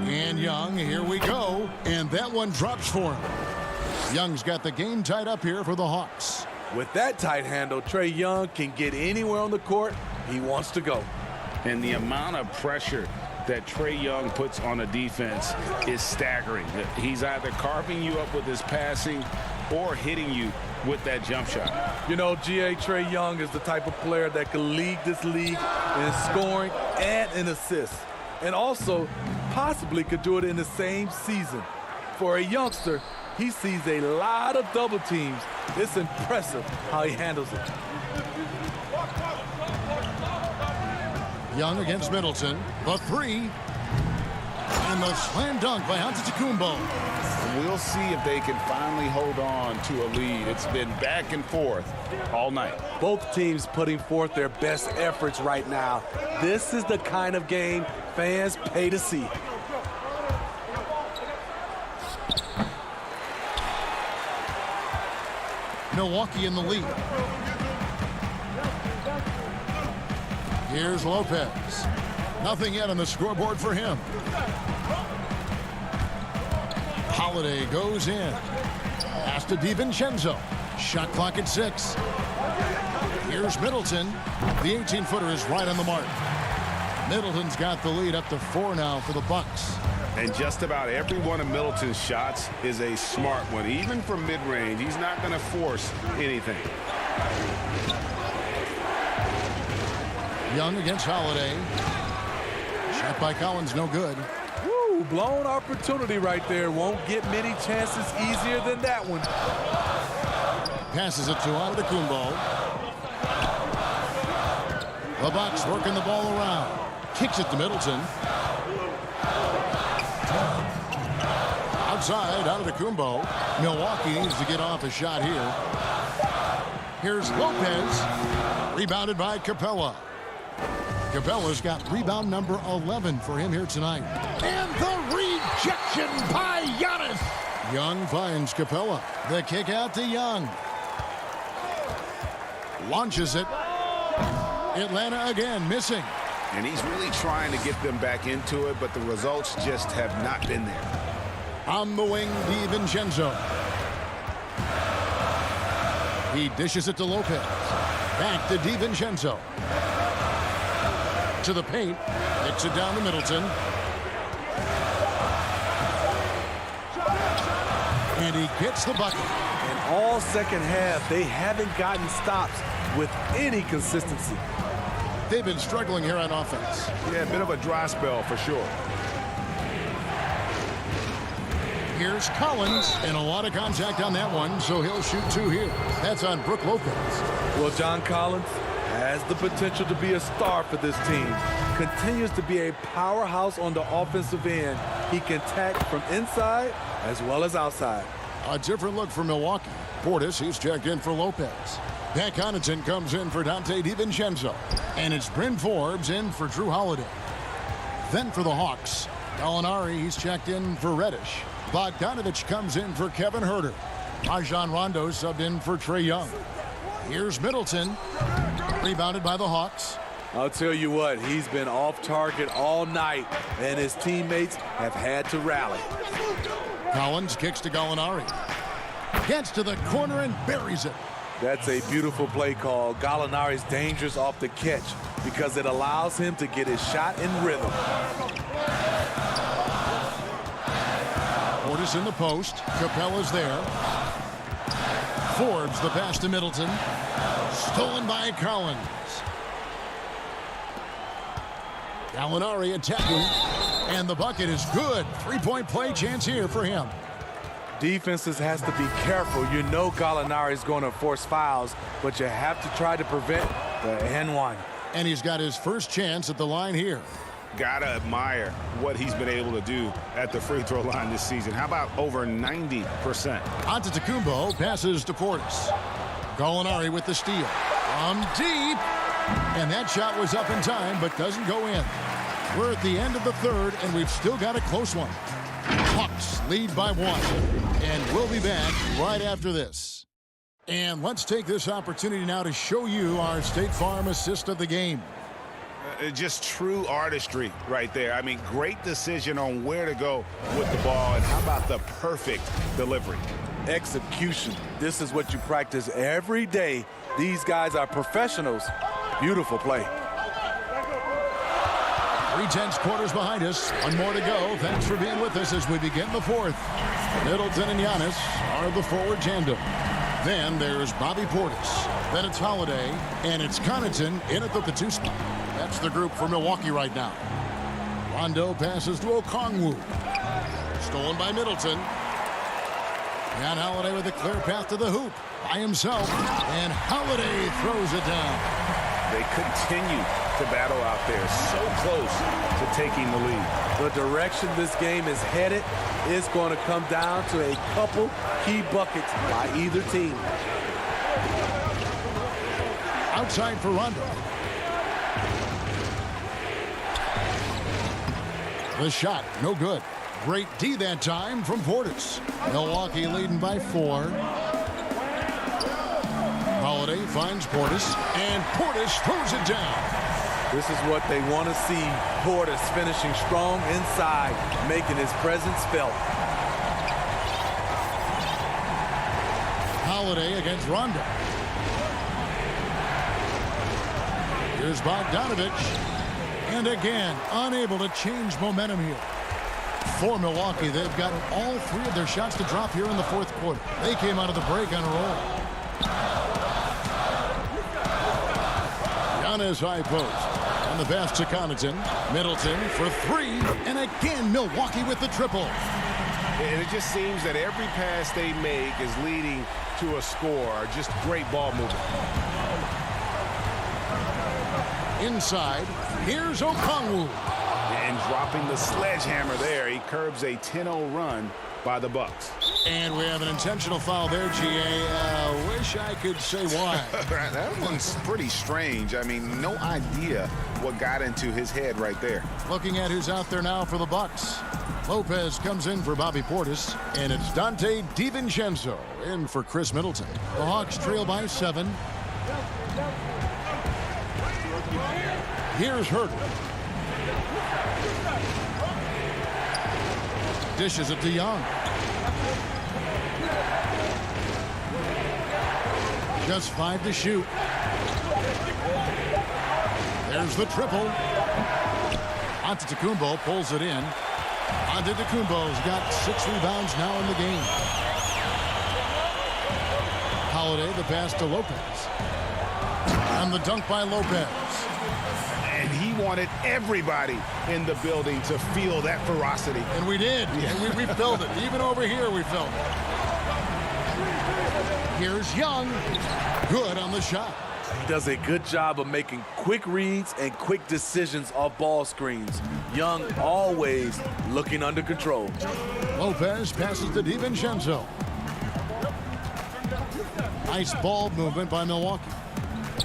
Speaker 1: And Young, here we go. And that one drops for him. Young's got the game tied up here for the Hawks.
Speaker 10: With that tight handle, Trae Young can get anywhere on the court he wants to go.
Speaker 3: And the amount of pressure that Trae Young puts on a defense is staggering. He's either carving you up with his passing or hitting you with that jump shot.
Speaker 10: You know, Trae Young is the type of player that can lead this league in scoring and in assists. And also possibly could do it in the same season. For a youngster, he sees a lot of double teams. It's impressive how he handles it.
Speaker 1: Young against Middleton. The three. And the slam dunk by Antetokounmpo.
Speaker 3: We'll see if they can finally hold on to a lead. It's been back and forth all night.
Speaker 10: Both teams putting forth their best efforts right now. This is the kind of game fans pay to see.
Speaker 1: Milwaukee in the lead. Here's Lopez. Nothing yet on the scoreboard for him. Holiday goes in. Pass to DiVincenzo. Shot clock at 6. Here's Middleton. The 18-footer is right on the mark. Middleton's got the lead up to 4 now for the Bucks.
Speaker 3: And just about every one of Middleton's shots is a smart one. Even from mid-range, he's not going to force anything.
Speaker 1: Young against Holiday. Shot by Collins, no good.
Speaker 10: Woo, blown opportunity right there. Won't get many chances easier than that one.
Speaker 1: Passes it to Antetokounmpo. The Bucks working the ball around. Kicks it to Middleton. Outside, Antetokounmpo. Milwaukee needs to get off a shot here. Here's Lopez. Rebounded by Capella. Capella's got rebound number 11 for him here tonight. And the rejection by Giannis. Young finds Capella. The kick out to Young. Launches it. Atlanta again missing.
Speaker 3: And he's really trying to get them back into it, but the results just have not been there.
Speaker 1: On the wing, DiVincenzo. He dishes it to Lopez. Back to DiVincenzo. To the paint. Kicks it down to Middleton. And he gets the bucket.
Speaker 10: And all second half, they haven't gotten stops with any consistency.
Speaker 1: They've been struggling here on offense.
Speaker 3: Yeah, a bit of a dry spell for sure.
Speaker 1: Here's Collins, and a lot of contact on that one, so he'll shoot 2 here. That's on Brook Lopez.
Speaker 10: Well, John Collins has the potential to be a star for this team. Continues to be a powerhouse on the offensive end. He can attack from inside as well as outside.
Speaker 1: A different look for Milwaukee. Portis, he's checked in for Lopez. Pat Connaughton comes in for Dante DiVincenzo. And it's Bryn Forbes in for Drew Holiday. Then for the Hawks, Gallinari, he's checked in for Reddish. Bogdanovich comes in for Kevin Huerter. Rajon Rondo subbed in for Trae Young. Here's Middleton. Rebounded by the Hawks.
Speaker 10: I'll tell you what, he's been off target all night, and his teammates have had to rally.
Speaker 1: Collins kicks to Gallinari. Gets to the corner and buries it.
Speaker 10: That's a beautiful play call. Gallinari's dangerous off the catch because it allows him to get his shot in rhythm.
Speaker 1: Portis in the post. Capella's there. Forbes the pass to Middleton. Stolen by Collins. Gallinari attacking. And the bucket is good. 3-point play chance here for him.
Speaker 10: Defenses has to be careful. You know Gallinari is going to force fouls, but you have to try to prevent the N1.
Speaker 1: And he's got his first chance at the line here.
Speaker 3: Gotta admire what he's been able to do at the free throw line this season. How about over 90%?
Speaker 1: Antetokounmpo passes to Portis. Gallinari with the steal. From deep. And that shot was up in time, but doesn't go in. We're at the end of the third, and we've still got a close one. Hawks lead by 1. And we'll be back right after this. And let's take this opportunity now to show you our State Farm assist of the game.
Speaker 3: Just true artistry right there. I mean, great decision on where to go with the ball, and how about the perfect delivery?
Speaker 10: Execution. This is what you practice every day. These guys are professionals. Beautiful play.
Speaker 1: 3/10 quarters behind us. One more to go. Thanks for being with us as we begin the fourth. Middleton and Giannis are the forward tandem. Then there's Bobby Portis. Then it's Holiday. And it's Connaughton in at the 2 spot. That's the group for Milwaukee right now. Rondo passes to Okongwu. Stolen by Middleton. And Holiday with a clear path to the hoop by himself. And Holiday throws it down.
Speaker 3: They continue to battle out there, so close to taking the lead.
Speaker 10: The direction this game is headed is going to come down to a couple key buckets by either team.
Speaker 1: Outside for Rondo. The shot, no good. Great D that time from Portis. Milwaukee leading by 4. Holiday finds Portis, and Portis throws it down.
Speaker 10: This is what they want to see. Portis finishing strong inside, making his presence felt.
Speaker 1: Holiday against Rondo. Here's Bogdanovich. And again, unable to change momentum here. For Milwaukee, they've gotten all 3 of their shots to drop here in the fourth quarter. They came out of the break on a roll. Giannis high post. And the pass to Connaughton. Middleton for 3. And again, Milwaukee with the triple.
Speaker 3: And it just seems that every pass they make is leading to a score. Just great ball movement.
Speaker 1: Inside, here's Okongwu.
Speaker 3: And dropping the sledgehammer there, he curbs a 10-0 run by the Bucks.
Speaker 1: And we have an intentional foul there, GA. Wish I could say why.
Speaker 3: That one's pretty strange. I mean, no idea what got into his head right there.
Speaker 1: Looking at who's out there now for the Bucks. Lopez comes in for Bobby Portis, and it's Dante DiVincenzo in for Chris Middleton. The Hawks trail by 7. Here's Herter. Dishes it to Young. Just 5 to shoot. There's the triple. Antetokounmpo pulls it in. Antetokounmpo's got 6 rebounds now in the game. Holiday, the pass to Lopez. And the dunk by Lopez.
Speaker 3: And he wanted everybody in the building to feel that ferocity.
Speaker 1: And we did. And we felt it. Even over here, we felt it. Here's Young. Good on the shot.
Speaker 10: He does a good job of making quick reads and quick decisions off ball screens. Young always looking under control.
Speaker 1: Lopez passes to DiVincenzo. Nice ball movement by Milwaukee.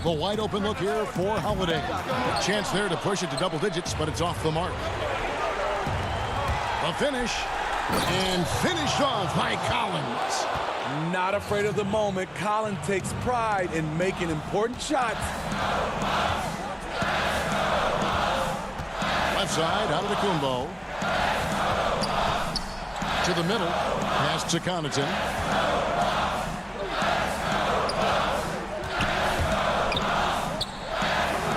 Speaker 1: The wide open look here for Holiday. A chance there to push it to double digits, but it's off the mark. The finish. And finished off by Collins.
Speaker 10: Not afraid of the moment. Collins takes pride in making important shots.
Speaker 1: Left side, Antetokounmpo. To the middle. Pass to Connaughton.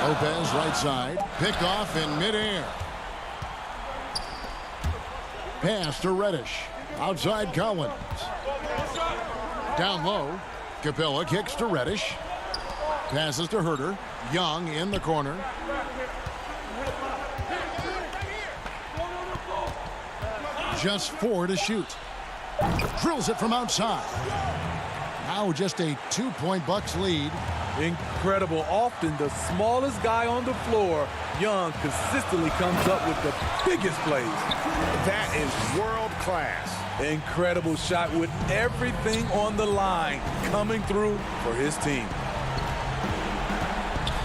Speaker 1: Lopez right side. Picked off in midair. Pass to Reddish. Outside Collins. Down low. Capella kicks to Reddish. Passes to Herter. Young in the corner. Just 4 to shoot. Drills it from outside. Now just a 2-point Bucks lead.
Speaker 10: Incredible. Often the smallest guy on the floor, Young, consistently comes up with the biggest plays.
Speaker 3: That is world class.
Speaker 10: Incredible shot with everything on the line coming through for his team.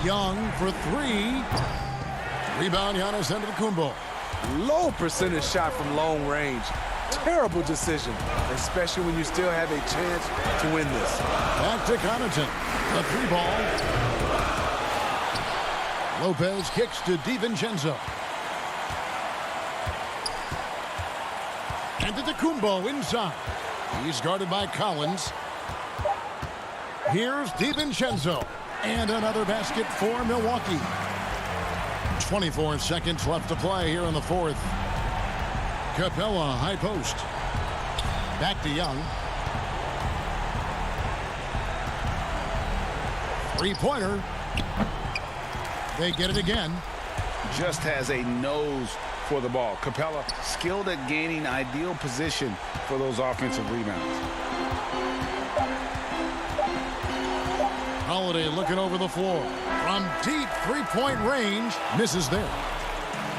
Speaker 1: Young for 3. Rebound, Giannis Antetokounmpo.
Speaker 10: Low percentage shot from long range. Terrible decision, especially when you still have a chance to win this.
Speaker 1: Back to Connaughton. The 3-ball. Lopez kicks to DiVincenzo. Antetokounmpo inside. He's guarded by Collins. Here's DiVincenzo. And another basket for Milwaukee. 24 seconds left to play here in the fourth. Capella, high post. Back to Young. 3-pointer. They get it again.
Speaker 3: Just has a nose for the ball. Capella skilled at gaining ideal position for those offensive rebounds.
Speaker 1: Holiday looking over the floor. From deep 3-point range. Misses there.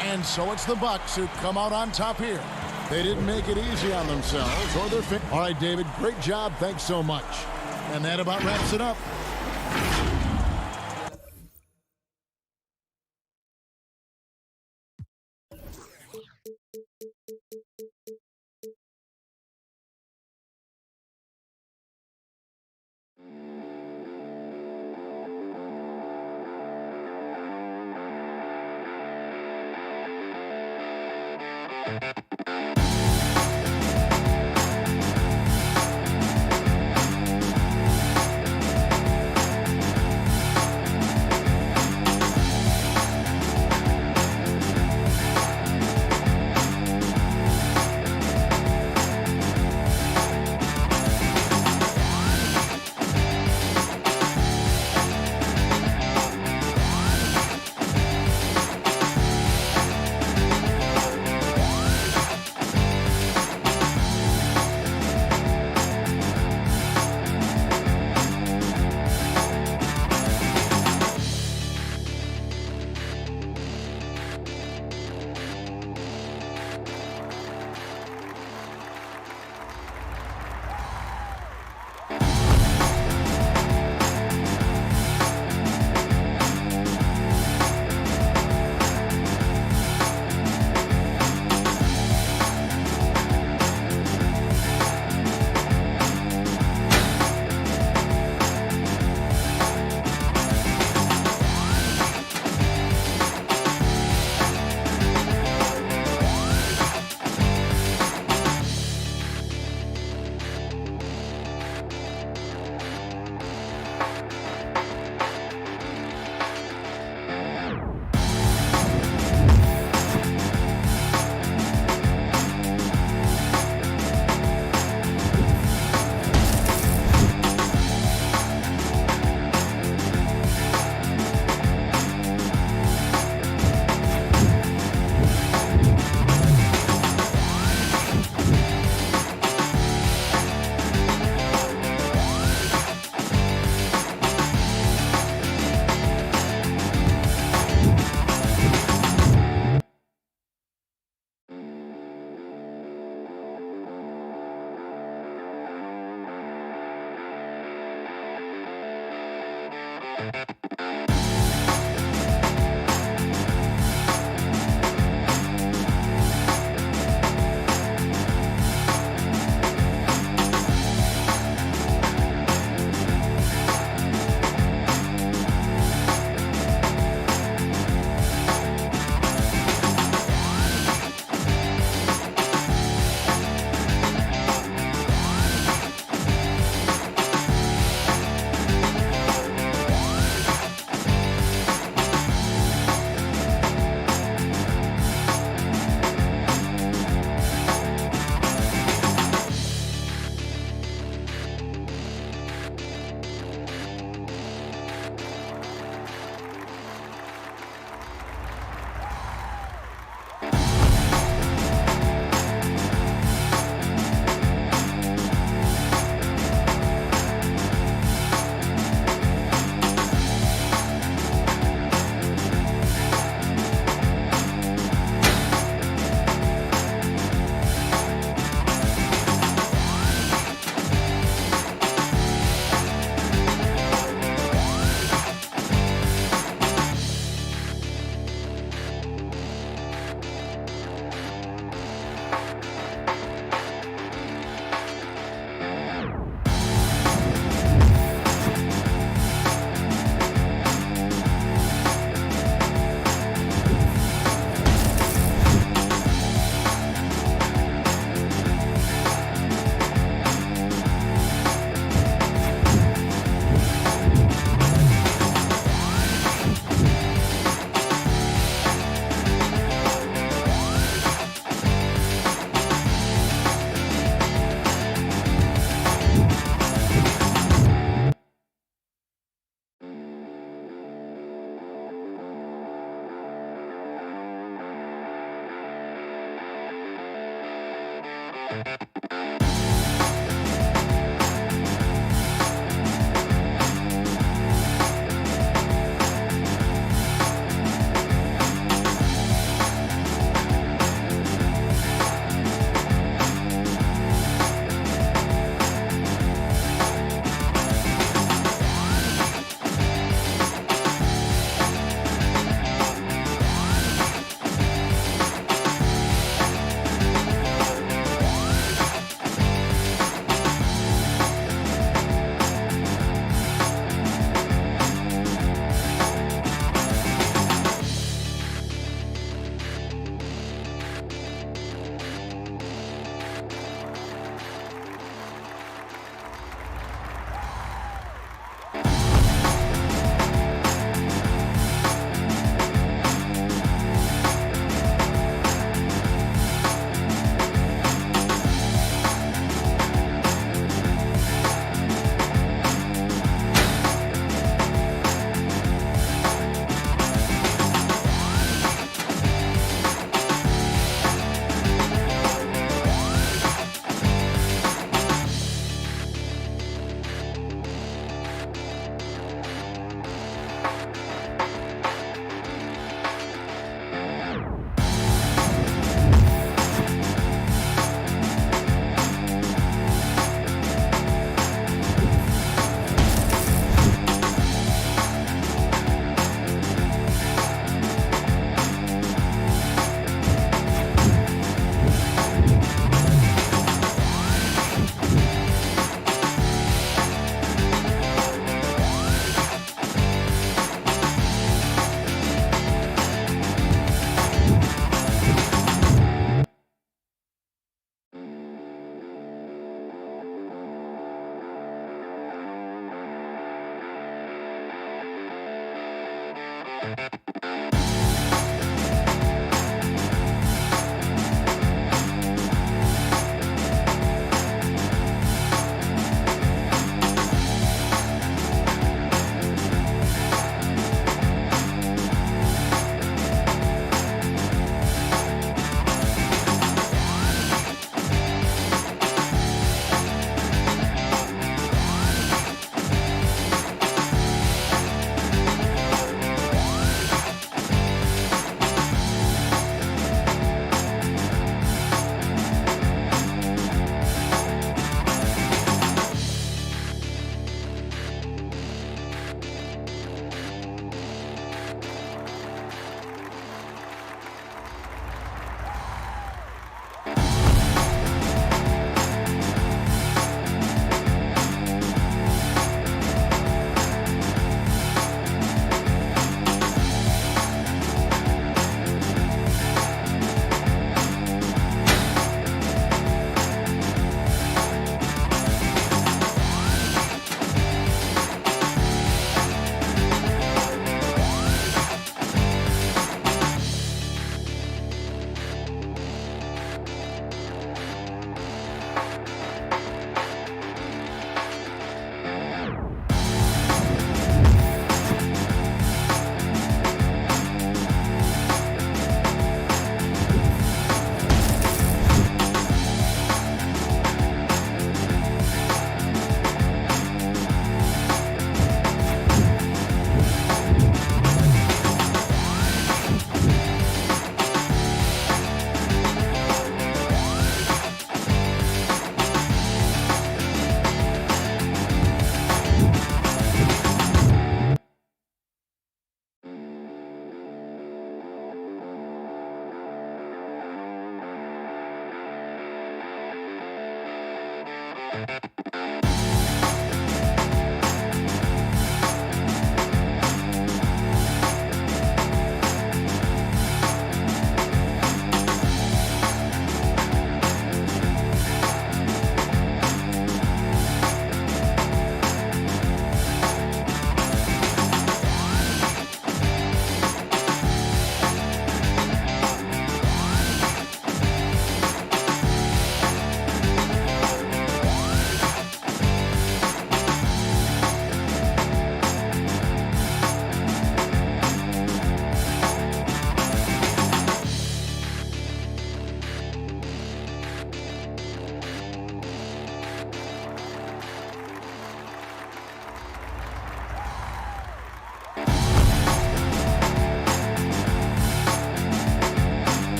Speaker 1: And so it's the Bucks who come out on top here. They didn't make it easy on themselves or their fit. All right, David, great job. Thanks so much. And that about wraps it up.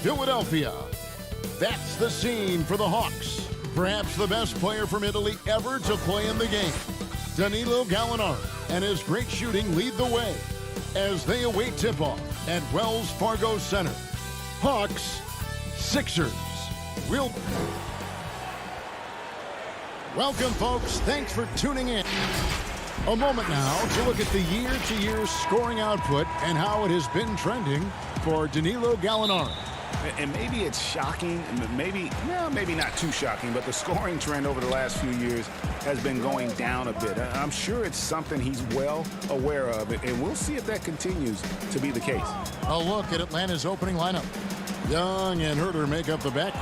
Speaker 1: Philadelphia. That's the scene for the Hawks. Perhaps the best player from Italy ever to play in the game. Danilo Gallinari and his great shooting lead the way as they await tip-off at Wells Fargo Center. Hawks, Sixers. Welcome, folks. Thanks for tuning in. A moment now to look at the year-to-year scoring output and how it has been trending for Danilo Gallinari.
Speaker 3: And maybe it's shocking, maybe not too shocking, but the scoring trend over the last few years has been going down a bit. I'm sure it's something he's well aware of, and we'll see if that continues to be the case.
Speaker 1: A look at Atlanta's opening lineup. Young and Herter make up the back.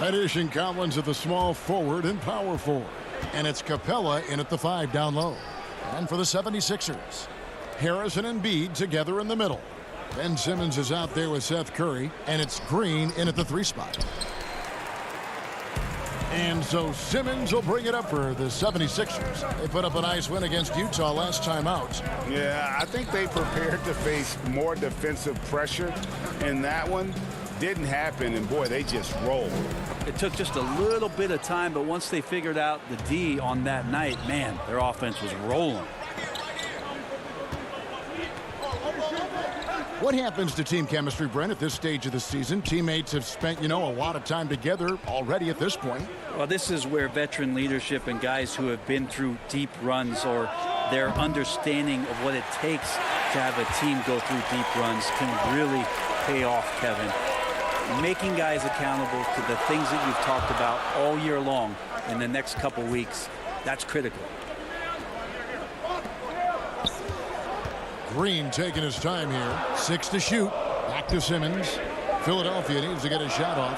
Speaker 1: Reddish and Collins at the small forward and power forward. And it's Capella in at the 5 down low. And for the 76ers, Harrison and Embiid together in the middle. Ben Simmons is out there with Seth Curry, and it's Green in at the 3 spot. And so Simmons will bring it up for the 76ers. They put up a nice win against Utah last time out.
Speaker 3: Yeah, I think they prepared to face more defensive pressure, and that one didn't happen, and boy, they just rolled.
Speaker 4: It took just a little bit of time, but once they figured out the D on that night, man, their offense was rolling.
Speaker 1: What happens to team chemistry, Brent, at this stage of the season? Teammates have spent, a lot of time together already at this point.
Speaker 4: Well, this is where veteran leadership and guys who have been through deep runs or their understanding of what it takes to have a team go through deep runs can really pay off, Kevin. Making guys accountable to the things that you've talked about all year long in the next couple weeks, that's critical.
Speaker 1: Green taking his time here. 6 to shoot. Back to Simmons. Philadelphia needs to get a shot off.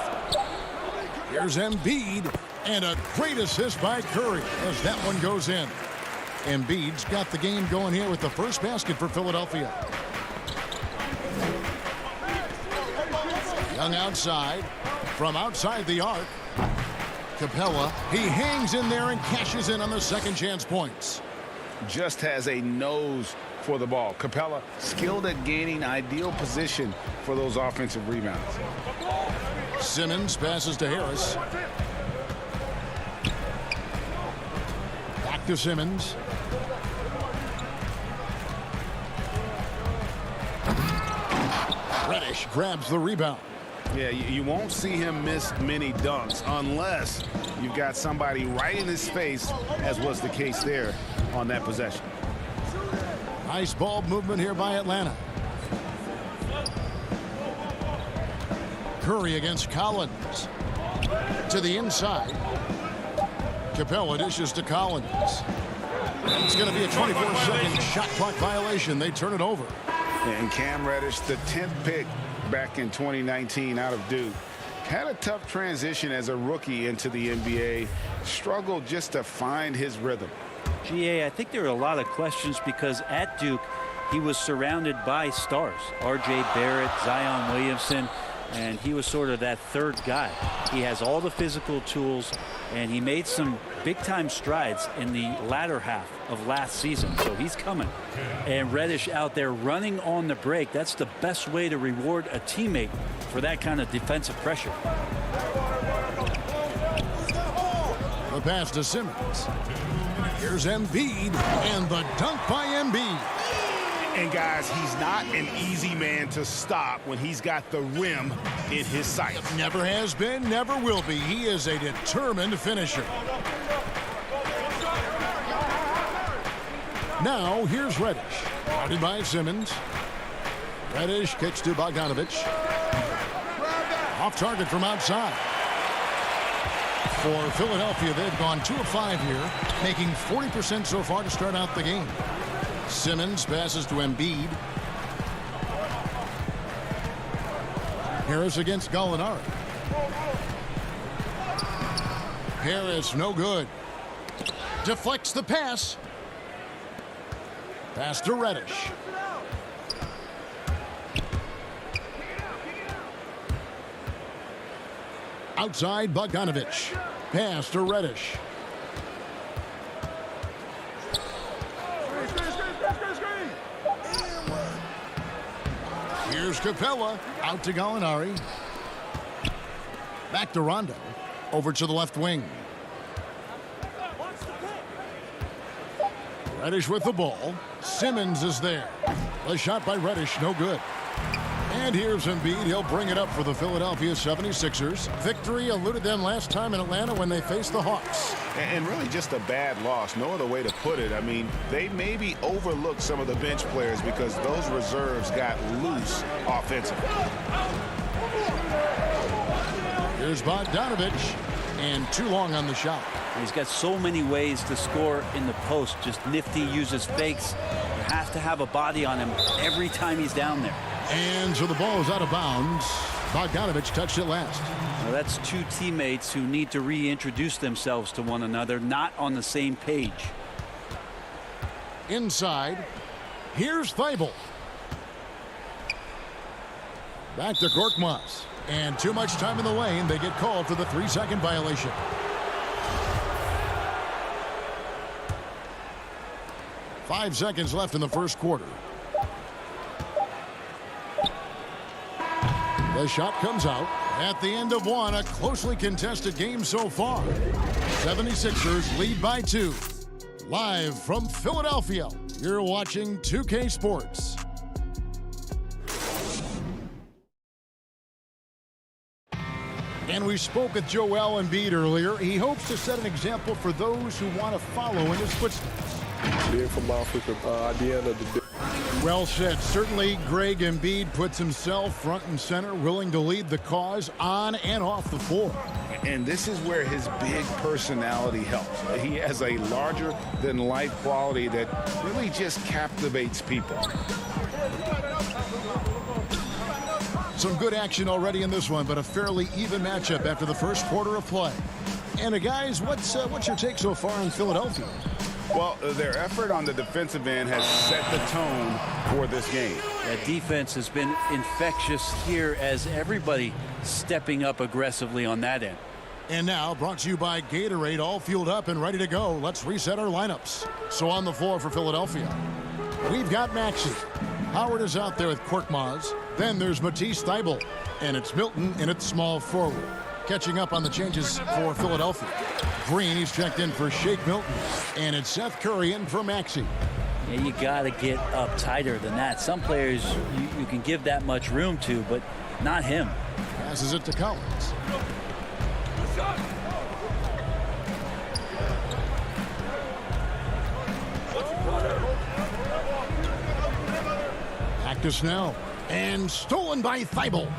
Speaker 1: Here's Embiid. And a great assist by Curry as that one goes in. Embiid's got the game going here with the first basket for Philadelphia. Young outside. From outside the arc. Capella. He hangs in there and cashes in on the second chance points.
Speaker 3: Just has a nose for the ball. Capella skilled at gaining ideal position for those offensive rebounds.
Speaker 1: Simmons passes to Harris. Back to Simmons. Reddish grabs the rebound.
Speaker 3: Yeah, you won't see him miss many dunks unless you've got somebody right in his face, as was the case there on that possession.
Speaker 1: Nice ball movement here by Atlanta. Curry against Collins. To the inside. Capella dishes to Collins. It's going to be a 24-second shot clock violation. They turn it over.
Speaker 3: And Cam Reddish, the 10th pick back in 2019 out of Duke, had a tough transition as a rookie into the NBA. Struggled just to find his rhythm.
Speaker 4: GA, I think there are a lot of questions because at Duke, he was surrounded by stars. R.J. Barrett, Zion Williamson, and he was sort of that third guy. He has all the physical tools, and he made some big-time strides in the latter half of last season, so he's coming. And Reddish out there running on the break, that's the best way to reward a teammate for that kind of defensive pressure.
Speaker 1: The pass to Simmons. Here's Embiid, and the dunk by Embiid.
Speaker 3: And guys, he's not an easy man to stop when he's got the rim in his sights.
Speaker 1: Never has been, never will be. He is a determined finisher. Now, here's Reddish. Guarded by Simmons. Reddish kicks to Bogdanovich. Off target from outside. For Philadelphia, they've gone 2 of 5 here, making 40% so far to start out the game. Simmons passes to Embiid. Harris against Gallinari. Harris, no good. Deflects the pass. Pass to Reddish. Outside, Bogdanovich. Pass to Reddish. Here's Capella. Out to Gallinari. Back to Rondo. Over to the left wing. Reddish with the ball. Simmons is there. The shot by Reddish, no good. And here's Embiid. He'll bring it up for the Philadelphia 76ers. Victory eluded them last time in Atlanta when they faced the Hawks.
Speaker 3: And really just a bad loss. No other way to put it. I mean, they maybe overlooked some of the bench players because those reserves got loose offensively.
Speaker 1: Here's Bogdanovich. And too long on the shot.
Speaker 4: He's got so many ways to score in the post. Just nifty, uses fakes. You have to have a body on him every time he's down there.
Speaker 1: And so the ball is out of bounds. Bogdanovich touched it last.
Speaker 4: Well, that's two teammates who need to reintroduce themselves to one another, not on the same page.
Speaker 1: Inside, here's Thibault. Back to Korkmaz. And too much time in the lane. They get called for the 3-second violation. Five seconds left in the first quarter. The shot comes out. At the end of one, a closely contested game so far. 76ers lead by 2. Live from Philadelphia, you're watching 2K Sports. And we spoke with Joel Embiid earlier. He hopes to set an example for those who want to follow in his footsteps.
Speaker 6: Being from Africa, at the end of the day.
Speaker 1: Well said. Certainly, Greg Embiid puts himself front and center, willing to lead the cause on and off the floor.
Speaker 3: And this is where his big personality helps. He has a larger-than-life quality that really just captivates people.
Speaker 1: Some good action already in this one, but a fairly even matchup after the first quarter of play. And guys, what's your take so far in Philadelphia?
Speaker 3: Well, their effort on the defensive end has set the tone for this game.
Speaker 4: That defense has been infectious here as everybody stepping up aggressively on that end.
Speaker 1: And now, brought to you by Gatorade, all fueled up and ready to go. Let's reset our lineups. So on the floor for Philadelphia, we've got Maxey. Howard is out there with Korkmaz. Then there's Matisse Thybulle. And it's Milton in its small forward. Catching up on the changes for Philadelphia. Green, he's checked in for Shake Milton. And it's Seth Curry in for Maxey.
Speaker 4: Yeah, you got to get up tighter than that. Some players you can give that much room to, but not him.
Speaker 1: Passes it to Collins. Back to Snell. And stolen by Thybulle.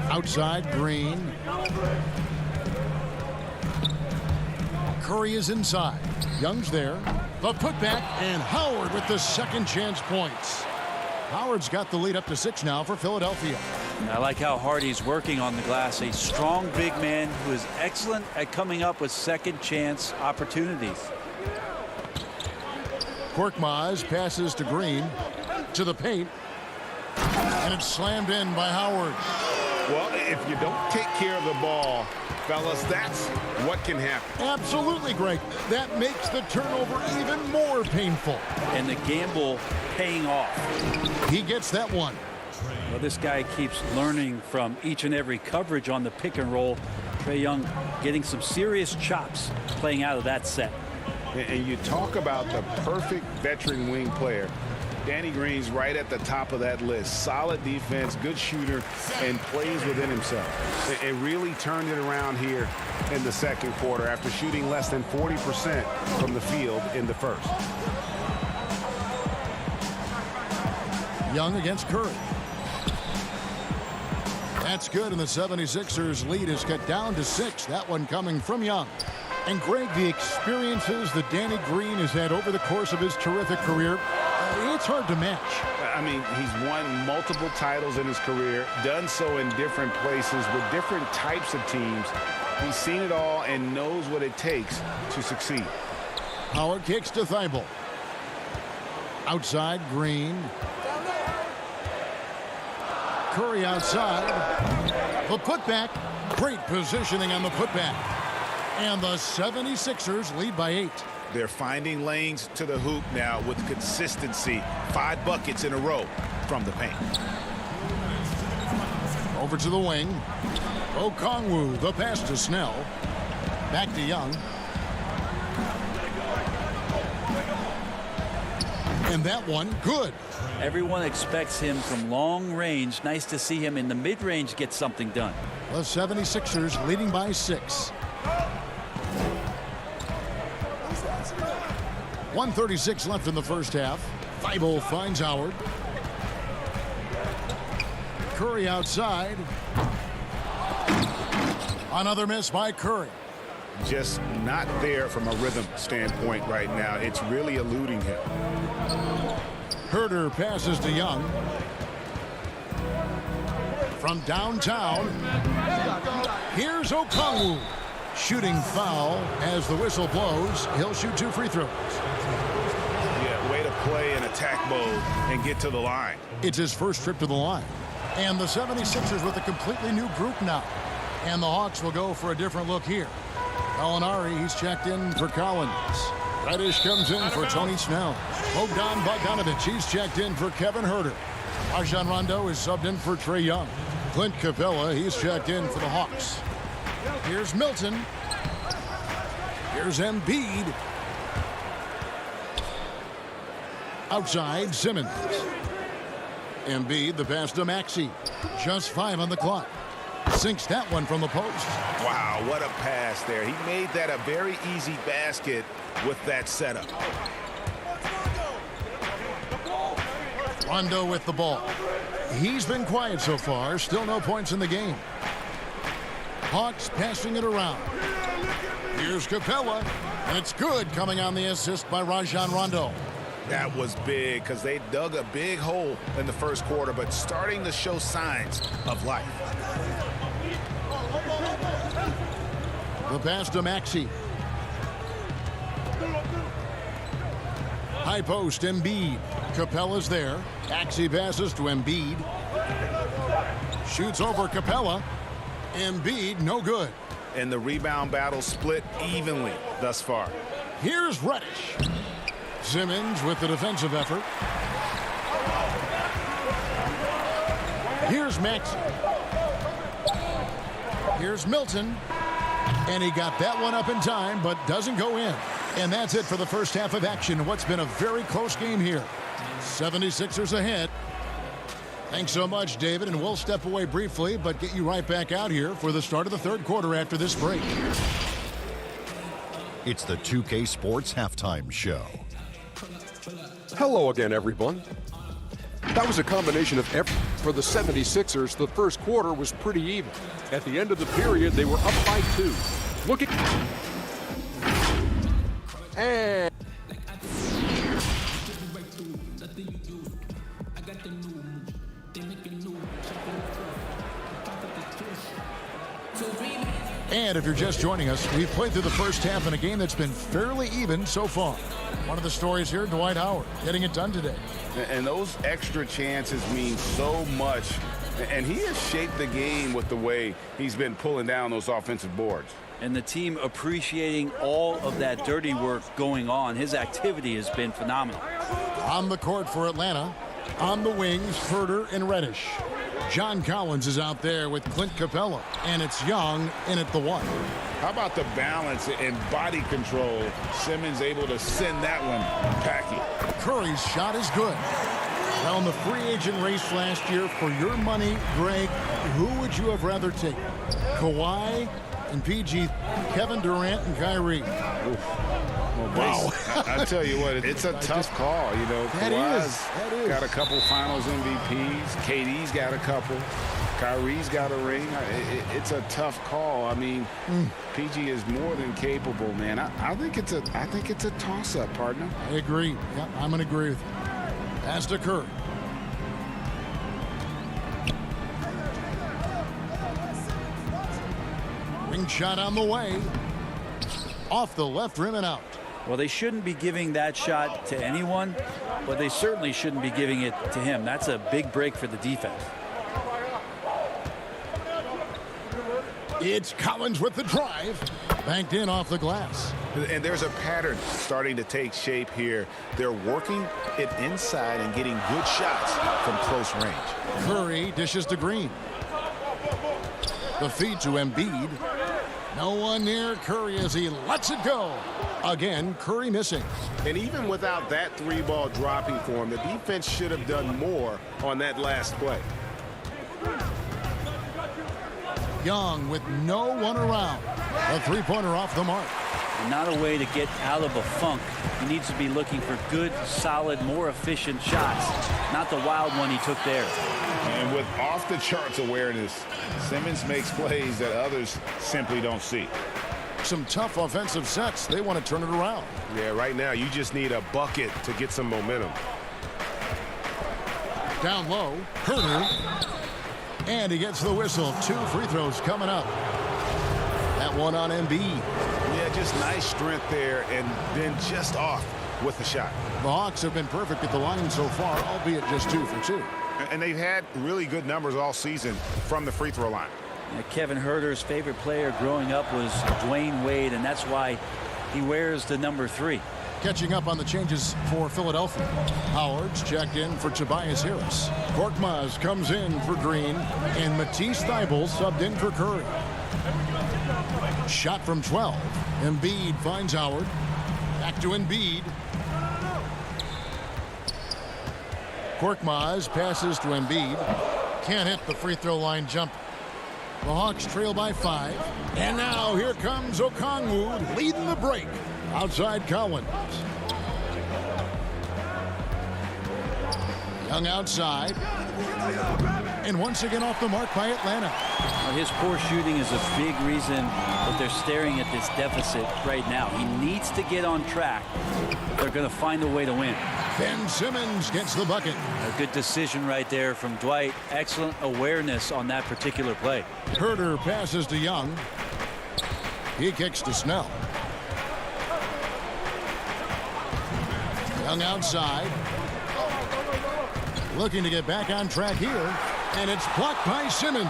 Speaker 1: Outside, Green. Curry is inside. Young's there. The putback, and Howard with the second chance points. Howard's got the lead up to 6 now for Philadelphia.
Speaker 4: I like how hard he's working on the glass. A strong big man who is excellent at coming up with second chance opportunities.
Speaker 1: Korkmaz passes to Green. To the paint. And it's slammed in by Howard.
Speaker 3: Well, if you don't take care of the ball, fellas, that's what can happen.
Speaker 1: Absolutely, Greg. That makes the turnover even more painful.
Speaker 4: And the gamble paying off.
Speaker 1: He gets that one.
Speaker 4: Well, this guy keeps learning from each and every coverage on the pick and roll. Trae Young getting some serious chops playing out of that set.
Speaker 3: And you talk about the perfect veteran wing player. Danny Green's right at the top of that list. Solid defense, good shooter, and plays within himself. It really turned it around here in the second quarter after shooting less than 40% from the field in the first.
Speaker 1: Young against Curry. That's good, and the 76ers lead is cut down to 6. That one coming from Young. And Greg, the experiences that Danny Green has had over the course of his terrific career, it's hard to match.
Speaker 3: I mean, he's won multiple titles in his career, done so in different places with different types of teams. He's seen it all and knows what it takes to succeed.
Speaker 1: Howard kicks to Thybulle. Outside, Green. Curry outside. The putback. Great positioning on the putback. And the 76ers lead by 8.
Speaker 3: They're finding lanes to the hoop now with consistency. 5 buckets in a row from the paint.
Speaker 1: Over to the wing. Okongwu, the pass to Snell. Back to Young. And that one, good.
Speaker 4: Everyone expects him from long range. Nice to see him in the mid-range get something done.
Speaker 1: The 76ers leading by 6. 1:36 left in the first half. Thibault finds Howard. Curry outside. Another miss by Curry.
Speaker 3: Just not there from a rhythm standpoint right now. It's really eluding him.
Speaker 1: Herder passes to Young. From downtown, here's Okongwu. Shooting foul as the whistle blows. He'll shoot 2 free throws.
Speaker 3: Yeah, way to play in attack mode and get to the line.
Speaker 1: It's his first trip to the line. And the 76ers with a completely new group now. And the Hawks will go for a different look here. Gallinari, he's checked in for Collins. Reddish comes in for Tony Snell. Bogdan Bogdanovic, he's checked in for Kevin Herter. Rajon Rondo is subbed in for Trae Young. Clint Capella, he's checked in for the Hawks. Here's Milton. Here's Embiid. Outside, Simmons. Embiid, the pass to Maxey. Just 5 on the clock. Sinks that one from the post.
Speaker 3: Wow, what a pass there. He made that a very easy basket with that setup.
Speaker 1: Rondo with the ball. He's been quiet so far. Still no points in the game. Hawks passing it around. Here's Capella. And it's good, coming on the assist by Rajon Rondo.
Speaker 3: That was big because they dug a big hole in the first quarter, but starting to show signs of life.
Speaker 1: The pass to Maxey. High post, Embiid. Capella's there. Maxey passes to Embiid. Shoots over Capella. Embiid, no good.
Speaker 3: And the rebound battle split evenly thus far.
Speaker 1: Here's Reddish. Simmons with the defensive effort. Here's Maxey. Here's Milton. And he got that one up in time, but doesn't go in. And that's it for the first half of action. What's been a very close game here. 76ers ahead. Thanks so much, David, and we'll step away briefly, but get you right back out here for the start of the third quarter after this break.
Speaker 7: It's the 2K Sports Halftime Show.
Speaker 8: Hello again, everyone. That was a combination of effort. For the 76ers, the first quarter was pretty even. At the end of the period, they were up by 2. Looking. And
Speaker 1: And if you're just joining us, we've played through the first half in a game that's been fairly even so far. One of the stories here, Dwight Howard getting it done today.
Speaker 3: And those extra chances mean so much. And he has shaped the game with the way he's been pulling down those offensive boards.
Speaker 4: And the team appreciating all of that dirty work going on. His activity has been phenomenal.
Speaker 1: On the court for Atlanta, on the wings, Herter and Reddish. John Collins is out there with Clint Capella, and it's Young in at the 1.
Speaker 3: How about the balance and body control? Simmons able to send that one packing.
Speaker 1: Curry's shot is good. Well, in the free agent race last year, for your money, Greg, who would you have rather taken? Kawhi and PG, Kevin Durant and Kyrie.
Speaker 3: Wow. I tell you what, it's a tough call. You know, Kawhi's got a couple finals MVPs. KD's got a couple. Kyrie's got a ring. It's a tough call. I mean, PG is more than capable, man. I think it's a toss-up, partner.
Speaker 1: I agree. Yeah, I'm going to agree with you. Pass to Curry. Ring shot on the way. Off the left rim and out.
Speaker 4: Well, they shouldn't be giving that shot to anyone, but they certainly shouldn't be giving it to him. That's a big break for the defense.
Speaker 1: It's Collins with the drive. Banked in off the glass.
Speaker 3: And there's a pattern starting to take shape here. They're working it inside and getting good shots from close range.
Speaker 1: Curry dishes to Green. The feed to Embiid. No one near Curry as he lets it go. Again, Curry missing.
Speaker 3: And even without that three ball dropping for him, the defense should have done more on that last play.
Speaker 1: Young with no one around. A three-pointer off the mark.
Speaker 4: Not a way to get out of a funk. He needs to be looking for good, solid, more efficient shots. Not the wild one he took there.
Speaker 3: And with off-the-charts awareness, Simmons makes plays that others simply don't see.
Speaker 1: Some tough offensive sets. They want to turn it around.
Speaker 3: Yeah, right now you just need a bucket to get some momentum.
Speaker 1: Down low, Herter. And he gets the whistle. 2 free throws coming up. That one on Embiid.
Speaker 3: Yeah, just nice strength there and then just off with the shot.
Speaker 1: The Hawks have been perfect at the line so far, albeit just 2 for 2.
Speaker 3: And they've had really good numbers all season from the free throw line.
Speaker 4: Kevin Herter's favorite player growing up was Dwayne Wade, and that's why he wears the number 3.
Speaker 1: Catching up on the changes for Philadelphia. Howard's checked in for Tobias Harris. Korkmaz comes in for Green, and Matisse Thybulle subbed in for Curry. Shot from 12. Embiid finds Howard. Back to Embiid. Korkmaz passes to Embiid. Can't hit the free throw line jump. The Hawks trail by 5. And now here comes Okongwu leading the break. Outside Collins. Young outside. And once again off the mark by Atlanta.
Speaker 4: Well, his poor shooting is a big reason that they're staring at this deficit right now. He needs to get on track. They're going to find a way to win.
Speaker 1: Ben Simmons gets the bucket.
Speaker 4: A good decision right there from Dwight. Excellent awareness on that particular play.
Speaker 1: Herter passes to Young. He kicks to Snell. Young outside. Looking to get back on track here. And it's blocked by Simmons.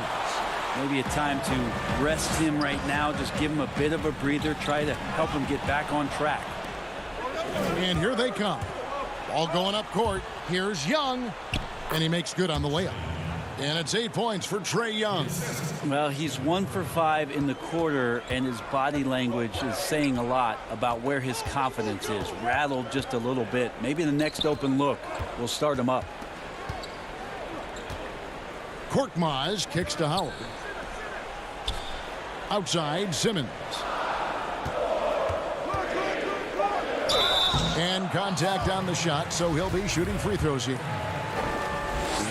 Speaker 4: Maybe a time to rest him right now. Just give him a bit of a breather. Try to help him get back on track.
Speaker 1: And here they come. Ball going up court. Here's Young. And he makes good on the layup. And it's 8 points for Trae Young.
Speaker 4: Well, he's 1 for 5 in the quarter, and his body language is saying a lot about where his confidence is. Rattled just a little bit. Maybe the next open look will start him up.
Speaker 1: Korkmaz kicks to Howard. Outside, Simmons. And contact on the shot, so he'll be shooting free throws here.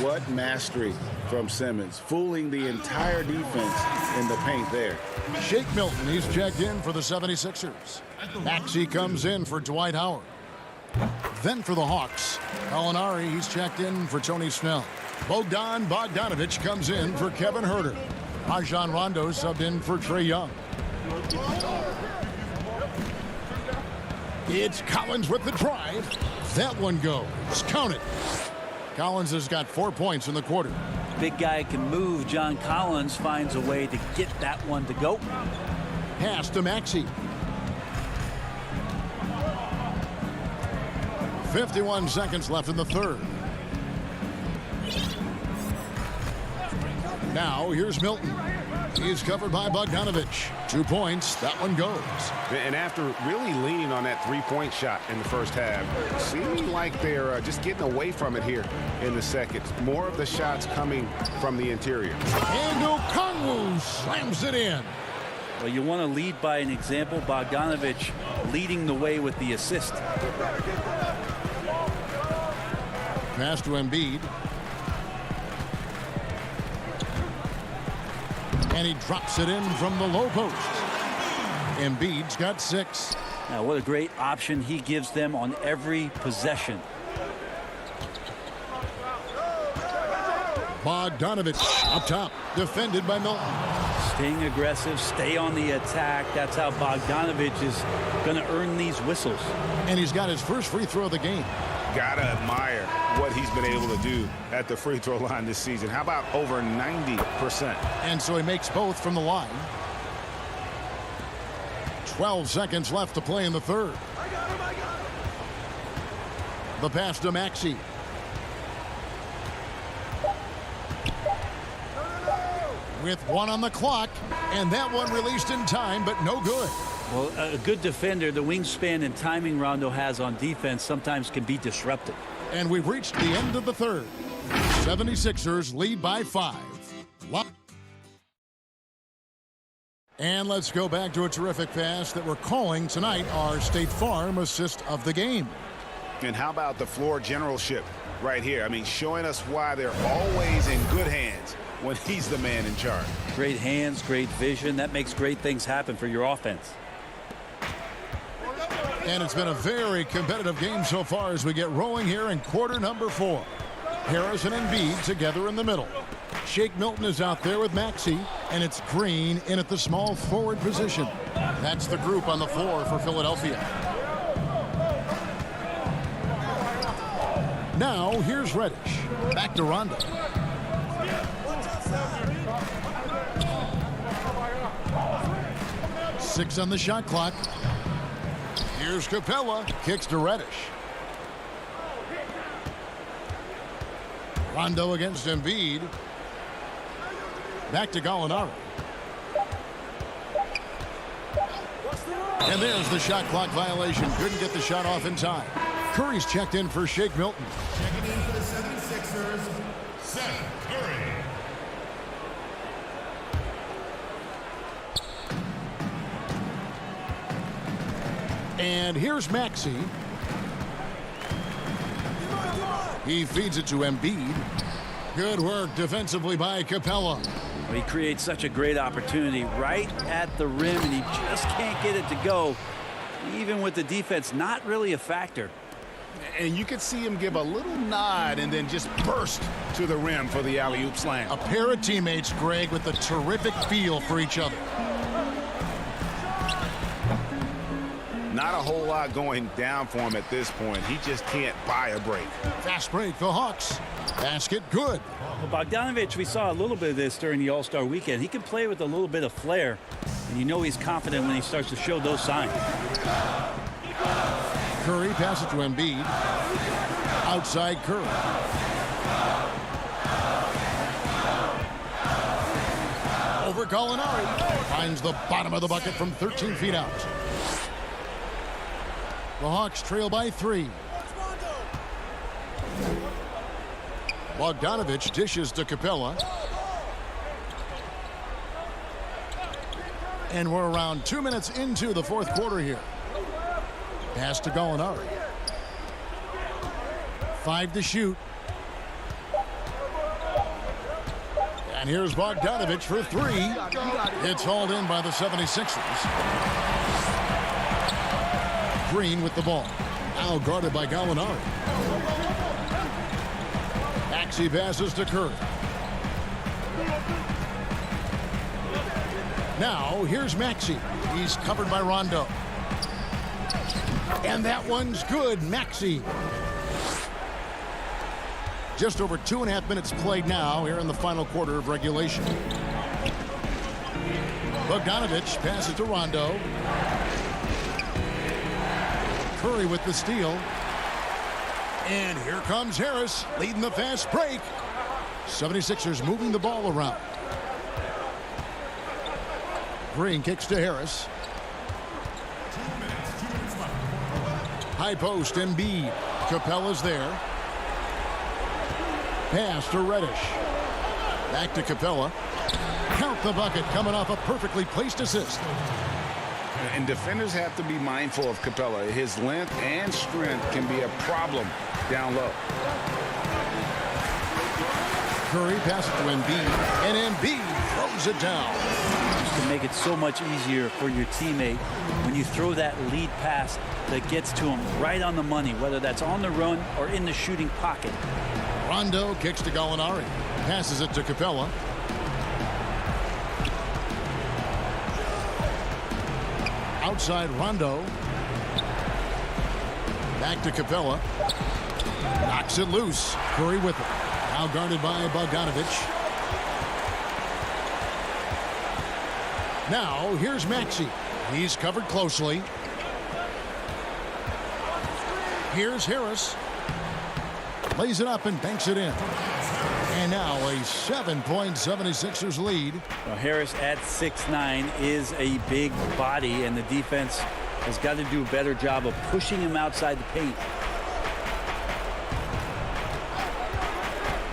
Speaker 3: What mastery from Simmons, fooling the entire defense in the paint there.
Speaker 1: Shake Milton, he's checked in for the 76ers. Maxey comes in for Dwight Howard. Then for the Hawks, Gallinari, he's checked in for Tony Snell. Bogdan Bogdanovic comes in for Kevin Herter. Rajon Rondo subbed in for Trae Young. It's Collins with the drive. That one goes. Count it. Collins has got 4 points in the quarter.
Speaker 4: Big guy can move. John Collins finds a way to get that one to go.
Speaker 1: Pass to Maxey. 51 seconds left in the third. Now here's Milton. He's covered by Bogdanovic. 2 points. That one goes.
Speaker 3: And after really leaning on that three-point shot in the first half, seeming like they're just getting away from it here in the second. More of the shots coming from the interior.
Speaker 1: And Okongwu slams it in.
Speaker 4: Well, you want to lead by an example. Bogdanovic leading the way with the assist.
Speaker 1: Pass to Embiid. And he drops it in from the low post. Embiid's got 6.
Speaker 4: Now, what a great option he gives them on every possession.
Speaker 1: Bogdanovic up top, defended by Milton.
Speaker 4: Staying aggressive, stay on the attack. That's how Bogdanovic is going to earn these whistles.
Speaker 1: And he's got his first free throw of the game.
Speaker 3: Gotta admire what he's been able to do at the free throw line this season. How about over 90%?
Speaker 1: And so he makes both from the line. 12 seconds left to play in the third. The pass to with 1 on the clock, and that one released in time, but no good.
Speaker 4: Well, a good defender, the wingspan and timing Rondo has on defense sometimes can be disruptive.
Speaker 1: And we've reached the end of the third. 76ers lead by 5. And let's go back to a terrific pass that we're calling tonight our State Farm assist of the game.
Speaker 3: And how about the floor generalship right here? I mean, showing us why they're always in good hands when he's the man in charge.
Speaker 4: Great hands, great vision. That makes great things happen for your offense.
Speaker 1: And it's been a very competitive game so far as we get rolling here in quarter number 4. Harris and Embiid together in the middle. Shake Milton is out there with Maxey, and it's Green in at the small forward position. That's the group on the floor for Philadelphia. Now here's Reddish. Back to Rondo. Six on the shot clock. Here's Capella. Kicks to Reddish. Rondo against Embiid. Back to Gallinari. And there's the shot clock violation. Couldn't get the shot off in time. Curry's checked in for Shake Milton.
Speaker 11: Checking in for the 76ers, Seth Curry.
Speaker 1: And here's Maxey. He feeds it to Embiid. Good work defensively by Capella.
Speaker 4: He creates such a great opportunity right at the rim, and he just can't get it to go, even with the defense not really a factor.
Speaker 3: And you could see him give a little nod and then just burst to the rim for the alley-oop slam.
Speaker 1: A pair of teammates, Greg, with a terrific feel for each other.
Speaker 3: Not a whole lot going down for him at this point. He just can't buy a break.
Speaker 1: Fast break, the Hawks. Basket good.
Speaker 4: Well, Bogdanovich, we saw a little bit of this during the All-Star weekend. He can play with a little bit of flair, and you know he's confident when he starts to show those signs.
Speaker 1: Curry passes to Embiid. Outside Curry. Over Gallinari. Finds the bottom of the bucket from 13 feet out. The Hawks trail by 3. Bogdanovich dishes to Capella. And we're around 2 minutes into the fourth quarter here. Pass to Gallinari. 5 to shoot. And here's Bogdanovich for 3. It's hauled in by the 76ers. Green with the ball. Now guarded by Gallinari. Maxey passes to Curry. Now here's Maxey. He's covered by Rondo. And that one's good. Maxey. Just over 2.5 minutes played now here in the final quarter of regulation. Bogdanovich passes to Rondo. Curry with the steal. And here comes Harris leading the fast break. 76ers moving the ball around. Green kicks to Harris. High post, Embiid. Capella's there. Pass to Reddish. Back to Capella. Count the bucket coming off a perfectly placed assist.
Speaker 3: And defenders have to be mindful of Capella. His length and strength can be a problem down low.
Speaker 1: Curry passes to Embiid, and Embiid throws it down.
Speaker 4: Just to make it so much easier for your teammate when you throw that lead pass that gets to him right on the money, whether that's on the run or in the shooting pocket.
Speaker 1: Rondo kicks to Gallinari. Passes it to Capella. Outside Rondo. Back to Capella. Knocks it loose. Curry with it. Now guarded by Bogdanovich. Now here's Maxey. He's covered closely. Here's Harris. Lays it up and banks it in. And now a 7-point 76ers lead.
Speaker 4: Now Harris at 6'9" is a big body, and the defense has got to do a better job of pushing him outside the paint.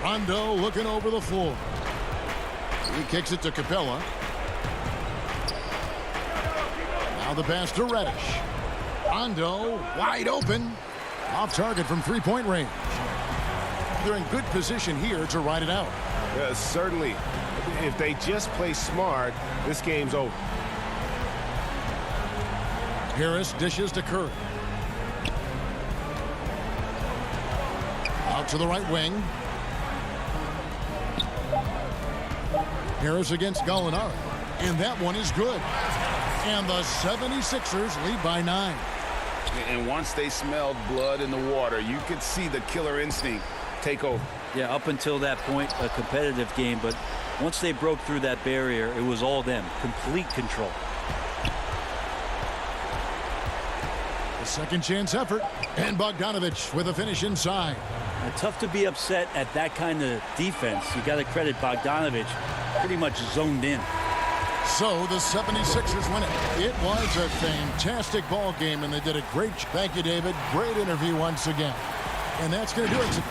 Speaker 1: Rondo looking over the floor. He kicks it to Capella. Now the pass to Reddish. Rondo wide open. Off target from three-point range. They're in good position here to ride it out.
Speaker 6: Certainly. If they just play smart, this game's over.
Speaker 1: Harris dishes to Curry. Out to the right wing. Harris against Gallinari. And that one is good. And the 76ers lead by 9.
Speaker 3: And once they smelled blood in the water, you could see the killer instinct take over.
Speaker 4: Yeah, up until that point, a competitive game, but once they broke through that barrier, it was all them. Complete control.
Speaker 1: The second chance effort. And Bogdanovich with a finish inside.
Speaker 4: Now, tough to be upset at that kind of defense. You got to credit Bogdanovich, pretty much zoned in.
Speaker 1: So the 76ers win it. It was a fantastic ball game, and they did a great job. Thank you, David. Great interview once again. And that's going to do it.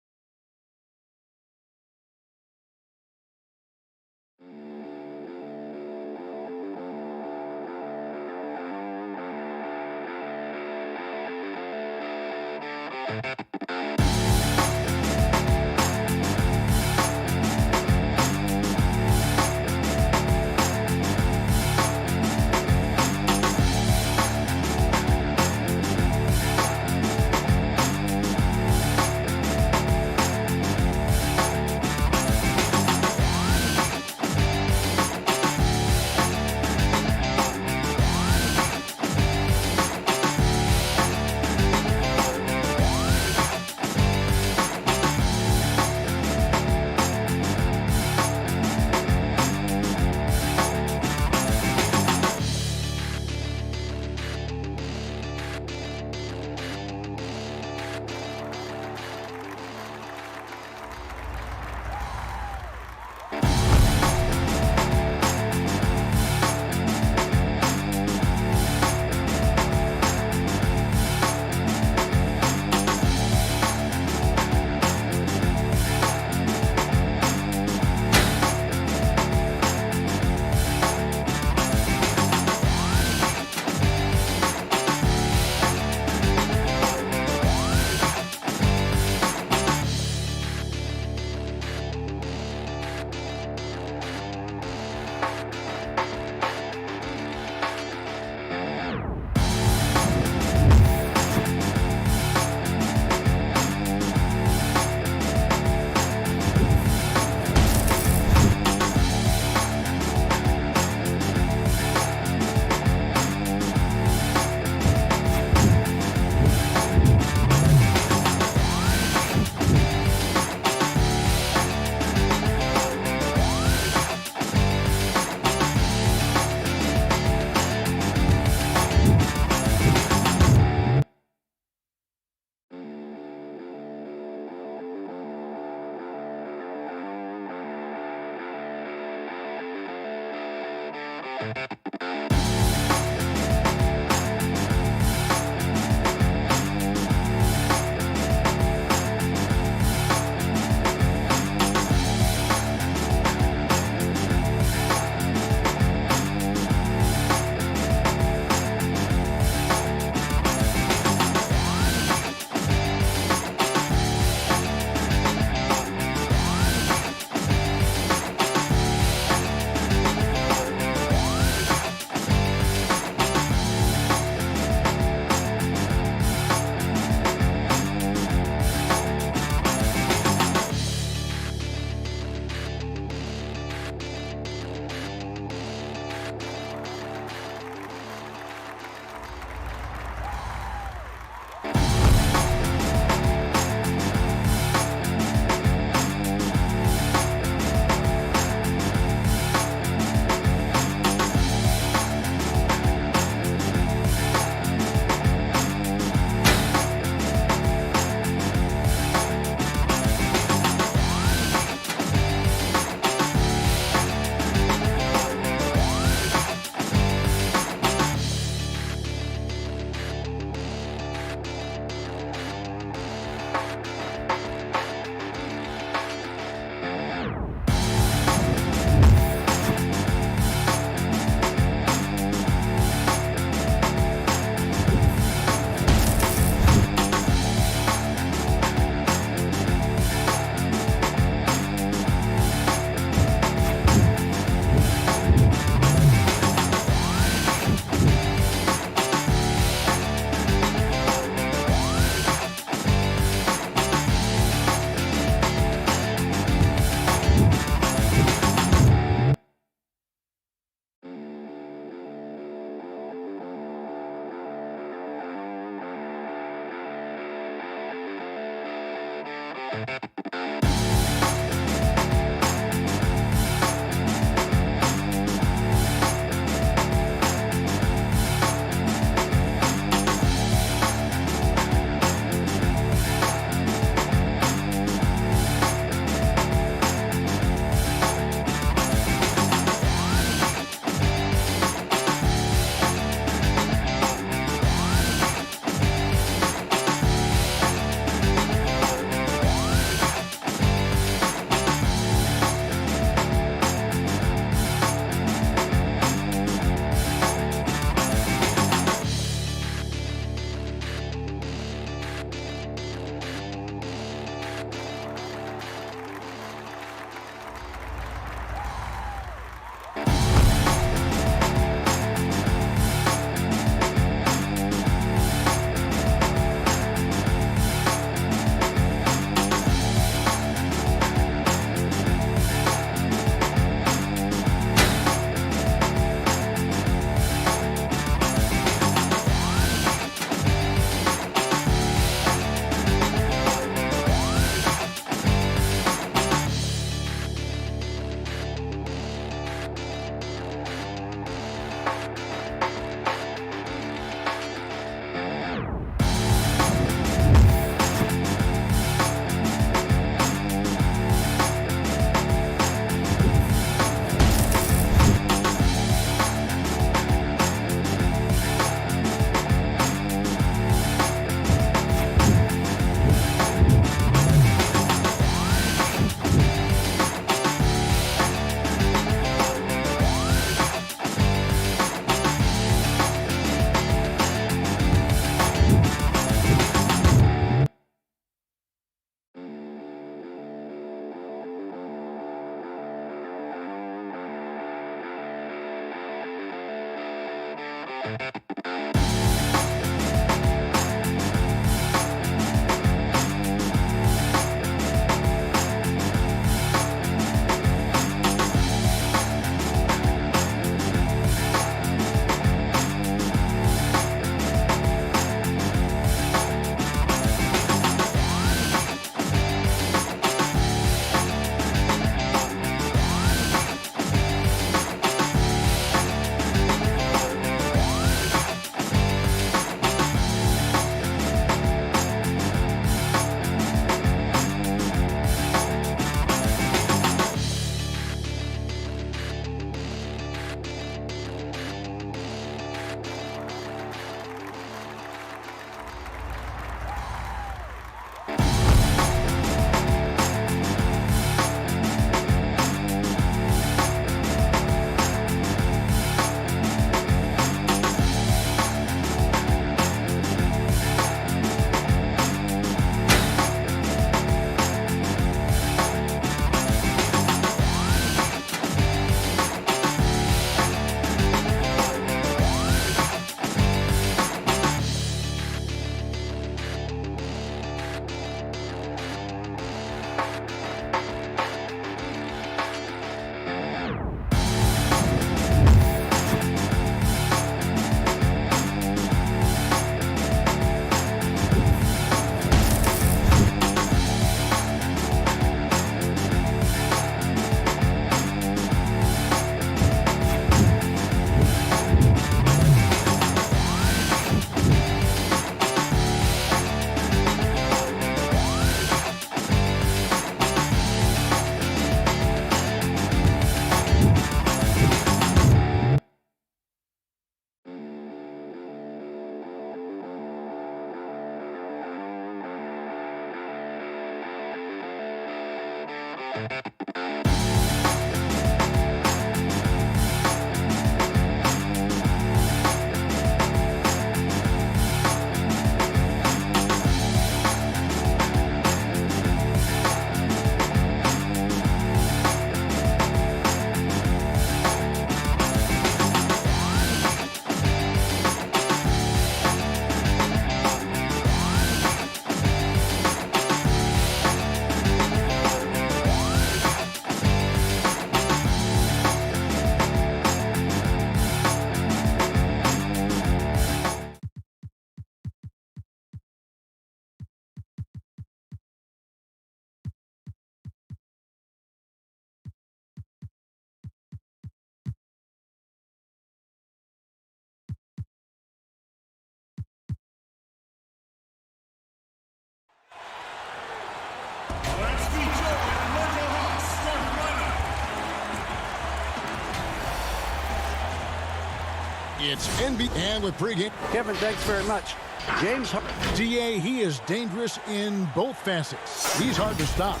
Speaker 1: It's NBA and with pregame.
Speaker 2: Kevin, thanks very much. James
Speaker 1: DA, he is dangerous in both facets. He's hard to stop.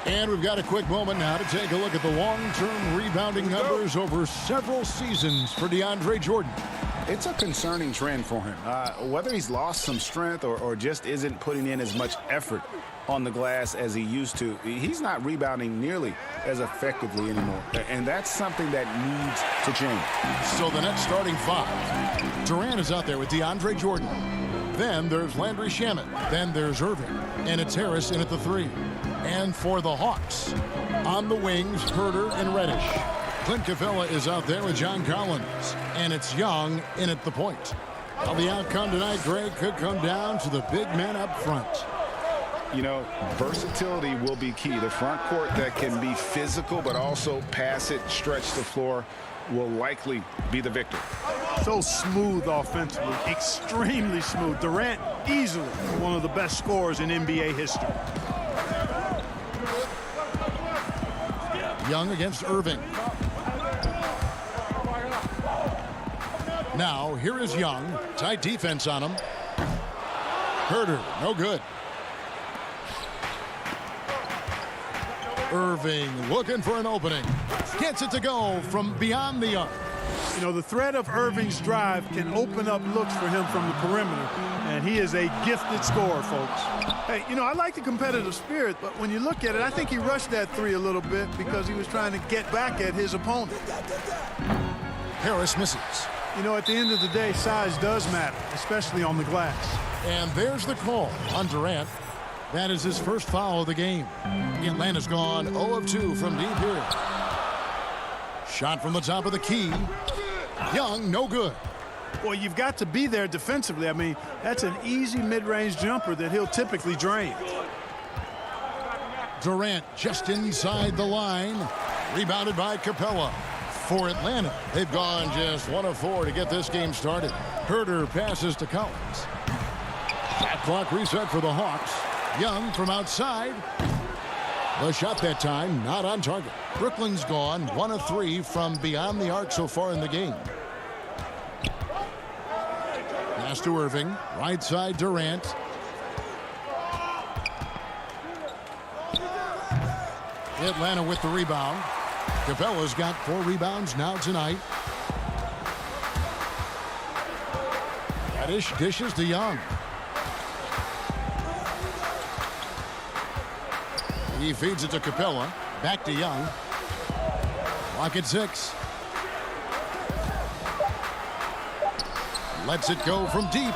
Speaker 1: And we've got a quick moment now to take a look at the long-term rebounding numbers over several seasons for DeAndre Jordan.
Speaker 3: It's a concerning trend for him. Whether he's lost some strength or just isn't putting in as much effort on the glass as he used to, he's not rebounding nearly as effectively anymore. And that's something that needs to change.
Speaker 1: So the next starting five. Durant is out there with DeAndre Jordan. Then there's Landry Shamet. Then there's Irving. And it's Harris in at the three. And for the Hawks, on the wings, Herter and Reddish. Clint Capella is out there with John Collins. And it's Young in at the point. Well, the outcome tonight, Greg, could come down to the big men up front.
Speaker 3: You know, versatility will be key. The front court that can be physical but also pass it, stretch the floor will likely be the victor.
Speaker 12: So smooth offensively, extremely smooth. Durant easily one of the best scorers in NBA history.
Speaker 1: Young against Irving. Now, here is Young. Tight defense on him. Herter, no good. Irving looking for an opening. Gets it to go from beyond the arc.
Speaker 12: You know, the threat of Irving's drive can open up looks for him from the perimeter, and he is a gifted scorer, folks. Hey, you know, I like the competitive spirit, but when you look at it, I think he rushed that three a little bit because he was trying to get back at his opponent.
Speaker 1: Harris misses.
Speaker 12: You know, at the end of the day, size does matter, especially on the glass.
Speaker 1: And there's the call on Durant. That is his first foul of the game. Atlanta's gone 0 of 2 from deep here. Shot from the top of the key. Young, no good.
Speaker 12: Well, you've got to be there defensively. I mean, that's an easy mid-range jumper that he'll typically drain.
Speaker 1: Durant just inside the line. Rebounded by Capella. For Atlanta, they've gone just 1 of 4 to get this game started. Herder passes to Collins. Shot clock reset for the Hawks. Young from outside. The shot that time not on target. Brooklyn's gone 1 of 3 from beyond the arc so far in the game. Pass to Irving. Right side Durant. Atlanta with the rebound. Capella's got 4 rebounds now tonight. Reddish dishes to Young. He feeds it to Capella. Back to Young. Clock at 6. Lets it go from deep.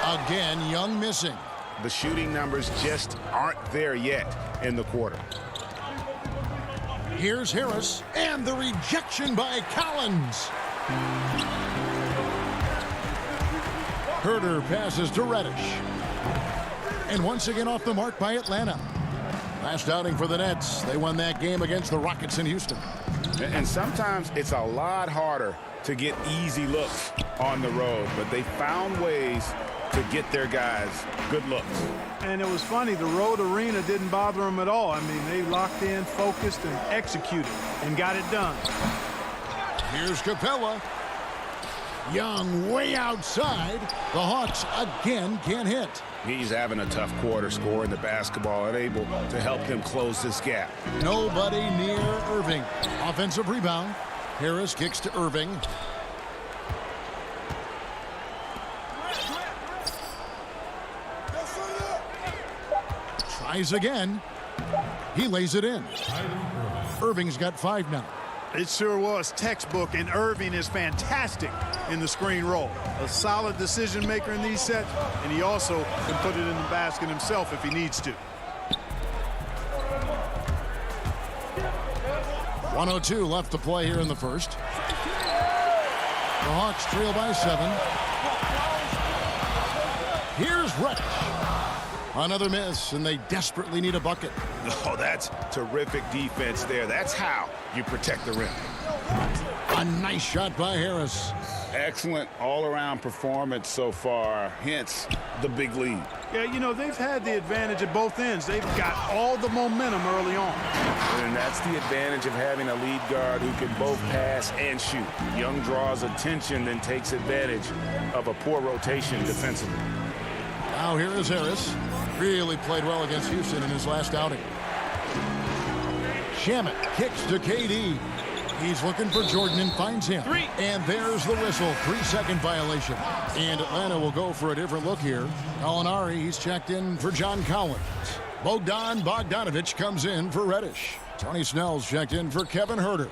Speaker 1: Again, Young missing.
Speaker 3: The shooting numbers just aren't there yet in the quarter.
Speaker 1: Here's Harris, and the rejection by Collins. Herder passes to Reddish. And once again off the mark by Atlanta. Last outing for the Nets. They won that game against the Rockets in Houston.
Speaker 3: And sometimes it's a lot harder to get easy looks on the road, but they found ways to get their guys good looks.
Speaker 12: And it was funny, the road arena didn't bother them at all. I mean, they locked in, focused, and executed, and got it done.
Speaker 1: Here's Capella. Young way outside. The Hawks again can't hit.
Speaker 3: He's having a tough quarter, scoring the basketball and able to help them close this gap.
Speaker 1: Nobody near Irving. Offensive rebound. Harris kicks to Irving. Tries again. He lays it in. Irving's got 5 now.
Speaker 12: It sure was textbook, and Irving is fantastic in the screen roll. A solid decision maker in these sets, and he also can put it in the basket himself if he needs to.
Speaker 1: 1:02 left to play here in the first. The Hawks trail by 7. Here's Reddish. Another miss, and they desperately need a bucket.
Speaker 3: Oh, that's terrific defense there. That's how you protect the rim.
Speaker 1: A nice shot by Harris.
Speaker 3: Excellent all-around performance so far, hence the big lead.
Speaker 12: Yeah, you know, they've had the advantage at both ends. They've got all the momentum early on.
Speaker 3: And that's the advantage of having a lead guard who can both pass and shoot. Young draws attention, then takes advantage of a poor rotation defensively.
Speaker 1: Now here is Harris. Really played well against Houston in his last outing. Shamet kicks to KD. He's looking for Jordan and finds him.
Speaker 4: 3.
Speaker 1: And there's the whistle. 3-second violation. And Atlanta will go for a different look here. Gallinari, he's checked in for John Collins. Bogdan Bogdanovic comes in for Reddish. Tony Snell's checked in for Kevin Herder.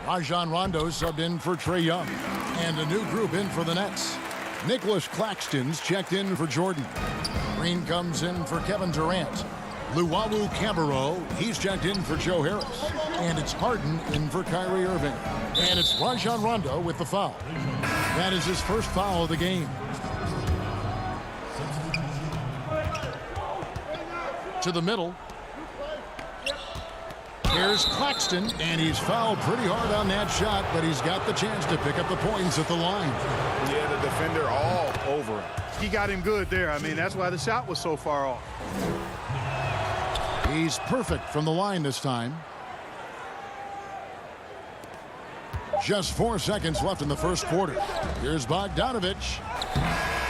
Speaker 1: Rajon Rondo subbed in for Trae Young. And a new group in for the Nets. Nicholas Claxton's checked in for Jordan. Green comes in for Kevin Durant. Luwawu Cabarro, he's checked in for Joe Harris. And it's Harden in for Kyrie Irving. And it's Rajon Rondo with the foul. That is his first foul of the game. To the middle. Here's Claxton, and he's fouled pretty hard on that shot, but he's got the chance to pick up the points at the line.
Speaker 3: Yeah, the defender all over him.
Speaker 12: He got him good there. I mean, that's why the shot was so far off.
Speaker 1: He's perfect from the line this time. Just 4 seconds left in the first quarter. Here's Bogdanovic.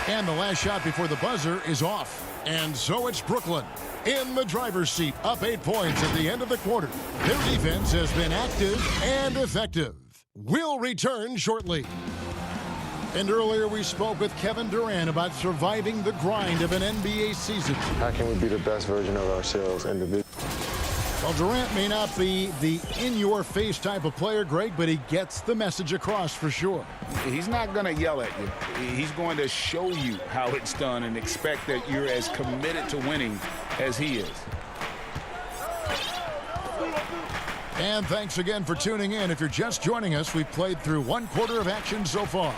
Speaker 1: And the last shot before the buzzer is off. And so it's Brooklyn in the driver's seat, up 8 points at the end of the quarter. Their defense has been active and effective. We'll return shortly. And earlier we spoke with Kevin Durant about surviving the grind of an NBA season.
Speaker 5: How can we be the best version of ourselves individually?
Speaker 1: Well, Durant may not be the in-your-face type of player, Greg, but he gets the message across for sure.
Speaker 3: He's not going to yell at you. He's going to show you how it's done and expect that you're as committed to winning as he is.
Speaker 1: And thanks again for tuning in. If you're just joining us, we've played through 1/4 of action so far.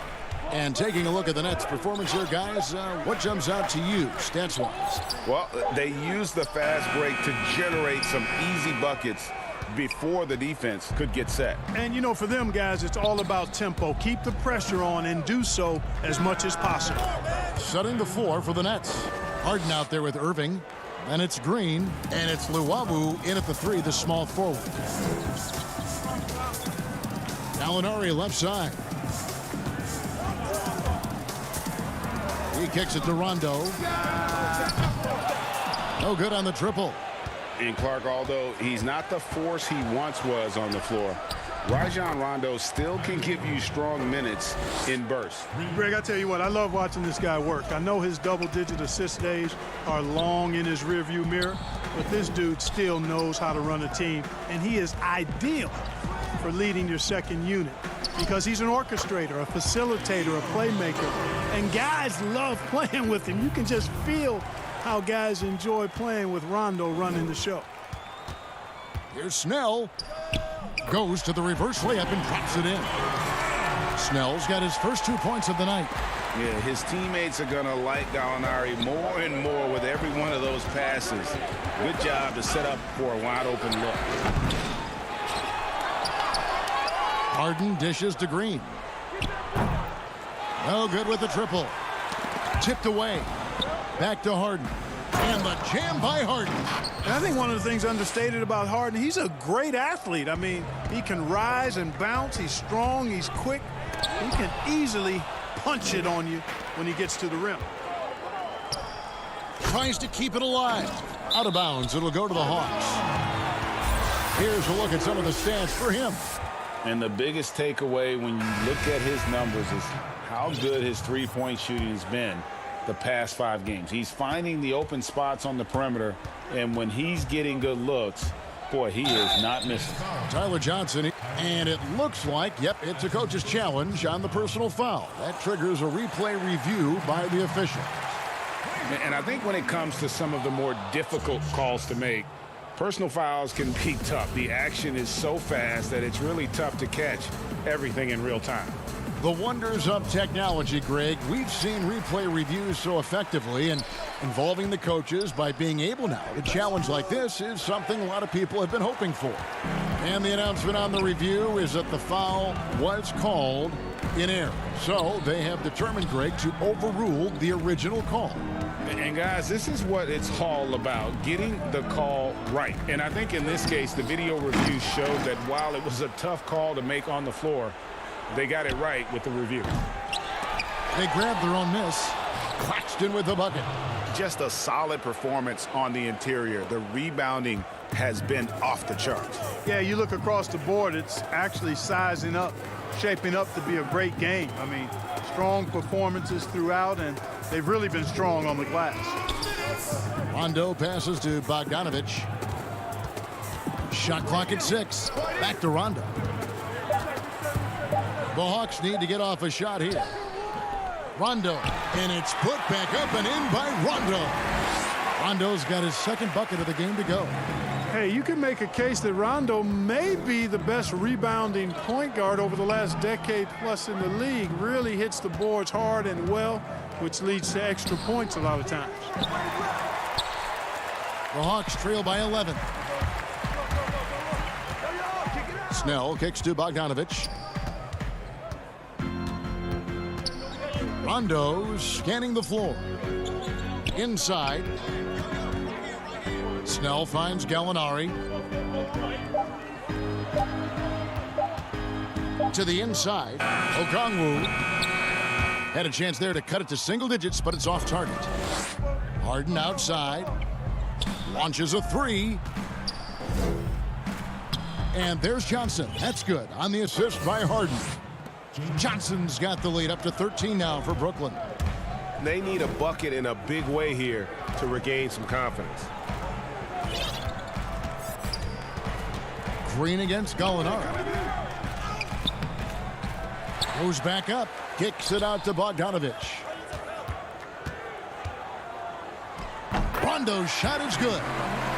Speaker 1: And taking a look at the Nets' performance here, guys, what jumps out to you, stats-wise?
Speaker 3: Well, they used the fast break to generate some easy buckets before the defense could get set.
Speaker 12: And, you know, for them, guys, it's all about tempo. Keep the pressure on and do so as much as possible.
Speaker 1: Setting the floor for the Nets. Harden out there with Irving. And it's Green. And it's Luwawu in at the 3, the small forward. Gallinari left side. He kicks it to Rondo. No good on the triple.
Speaker 3: And Clark, although he's not the force he once was on the floor, Rajon Rondo still can give you strong minutes in bursts.
Speaker 12: Greg, I tell you what, I love watching this guy work. I know his double-digit assist days are long in his rearview mirror, but this dude still knows how to run a team, and he is ideal for leading your second unit because he's an orchestrator, a facilitator, a playmaker, and guys love playing with him. You can just feel how guys enjoy playing with Rondo running the show.
Speaker 1: Here's Snell. Goes to the reverse layup and drops it in. Snell's got his first 2 points of the night.
Speaker 3: Yeah, his teammates are going to like Gallinari more and more with every one of those passes. Good job to set up for a wide-open look.
Speaker 1: Harden dishes to Green. No good with the triple. Tipped away. Back to Harden. And the jam by Harden.
Speaker 12: And I think one of the things understated about Harden, he's a great athlete. I mean, he can rise and bounce. He's strong. He's quick. He can easily punch it on you when he gets to the rim.
Speaker 1: Tries to keep it alive. Out of bounds. It'll go to the Hawks. Here's a look at some of the stats for him.
Speaker 3: And the biggest takeaway when you look at his numbers is how good his three-point shooting has been the past 5 games. He's finding the open spots on the perimeter, and when he's getting good looks, boy, he is not missing.
Speaker 1: Tyler Johnson, and it looks like, yep, it's a coach's challenge on the personal foul. That triggers a replay review by the official.
Speaker 3: And I think when it comes to some of the more difficult calls to make, personal fouls can be tough. The action is so fast that it's really tough to catch everything in real time.
Speaker 1: The wonders of technology, Greg. We've seen replay reviews so effectively, and involving the coaches by being able now to challenge like this is something a lot of people have been hoping for. And the announcement on the review is that the foul was called in error. So they have determined, Greg, to overrule the original call.
Speaker 3: And guys, this is what it's all about, getting the call right. And I think in this case, the video review showed that while it was a tough call to make on the floor, they got it right with the review.
Speaker 1: They grabbed their own miss. Claxton with the bucket.
Speaker 3: Just a solid performance on the interior. The rebounding has been off the charts.
Speaker 12: Yeah, you look across the board, it's actually sizing up, shaping up to be a great game. I mean, strong performances throughout, and they've really been strong on the glass.
Speaker 1: Rondo passes to Bogdanovich. Shot clock at 6. Back to Rondo. The Hawks need to get off a shot here. Rondo, and it's put back up and in by Rondo. Rondo's got his second bucket of the game to go.
Speaker 12: Hey, you can make a case that Rondo may be the best rebounding point guard over the last decade plus in the league. Really hits the boards hard and well, which leads to extra points a lot of times.
Speaker 1: The Hawks trail by 11. Snell kicks to Bogdanovich. Rondo scanning the floor. Inside. Snell finds Gallinari. To the inside. Okongwu had a chance there to cut it to single digits, but it's off target. Harden outside. Launches a 3. And there's Johnson. That's good on the assist by Harden. Johnson's got the lead up to 13 now for Brooklyn.
Speaker 6: They need a bucket in a big way here to regain some confidence.
Speaker 1: Green against Gallinari. Goes back up. Kicks it out to Bogdanovich. Rondo's shot is good.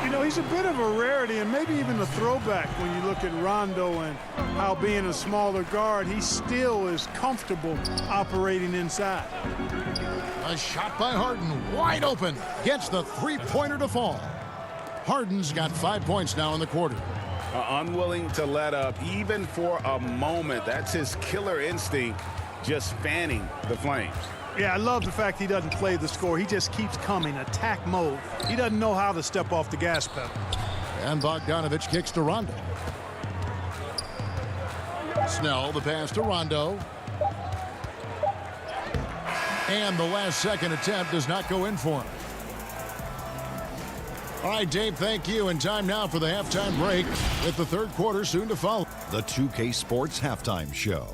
Speaker 12: You know, he's a bit of a rarity and maybe even a throwback when you look at Rondo and how being a smaller guard, he still is comfortable operating inside.
Speaker 1: A shot by Harden, wide open. Gets the three-pointer to fall. Harden's got 5 points now in the quarter.
Speaker 3: Unwilling to let up even for a moment. That's his killer instinct, just fanning the flames.
Speaker 12: Yeah, I love the fact he doesn't play the score. He just keeps coming, attack mode. He doesn't know how to step off the gas pedal.
Speaker 1: And Bogdanovich kicks to Rondo. Snell, the pass to Rondo. And the last second attempt does not go in for him. All right, Dave, thank you. And time now for the halftime break with the third quarter soon to follow.
Speaker 7: The 2K Sports Halftime Show.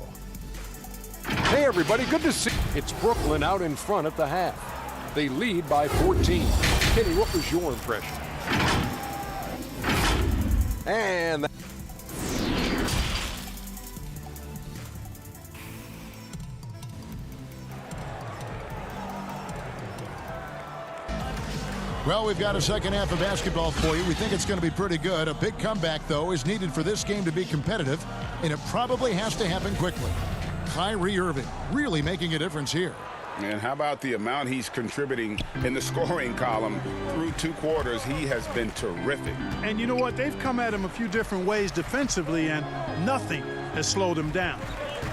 Speaker 8: Hey, everybody, good to see you. It's Brooklyn out in front at the half. They lead by 14. Kenny, what was your impression? And
Speaker 1: well, we've got a second half of basketball for you. We think it's going to be pretty good. A big comeback, though, is needed for this game to be competitive, and it probably has to happen quickly. Kyrie Irving really making a difference here.
Speaker 3: And how about the amount he's contributing in the scoring column through 2 quarters? He has been terrific.
Speaker 12: And you know what? They've come at him a few different ways defensively, and nothing has slowed him down.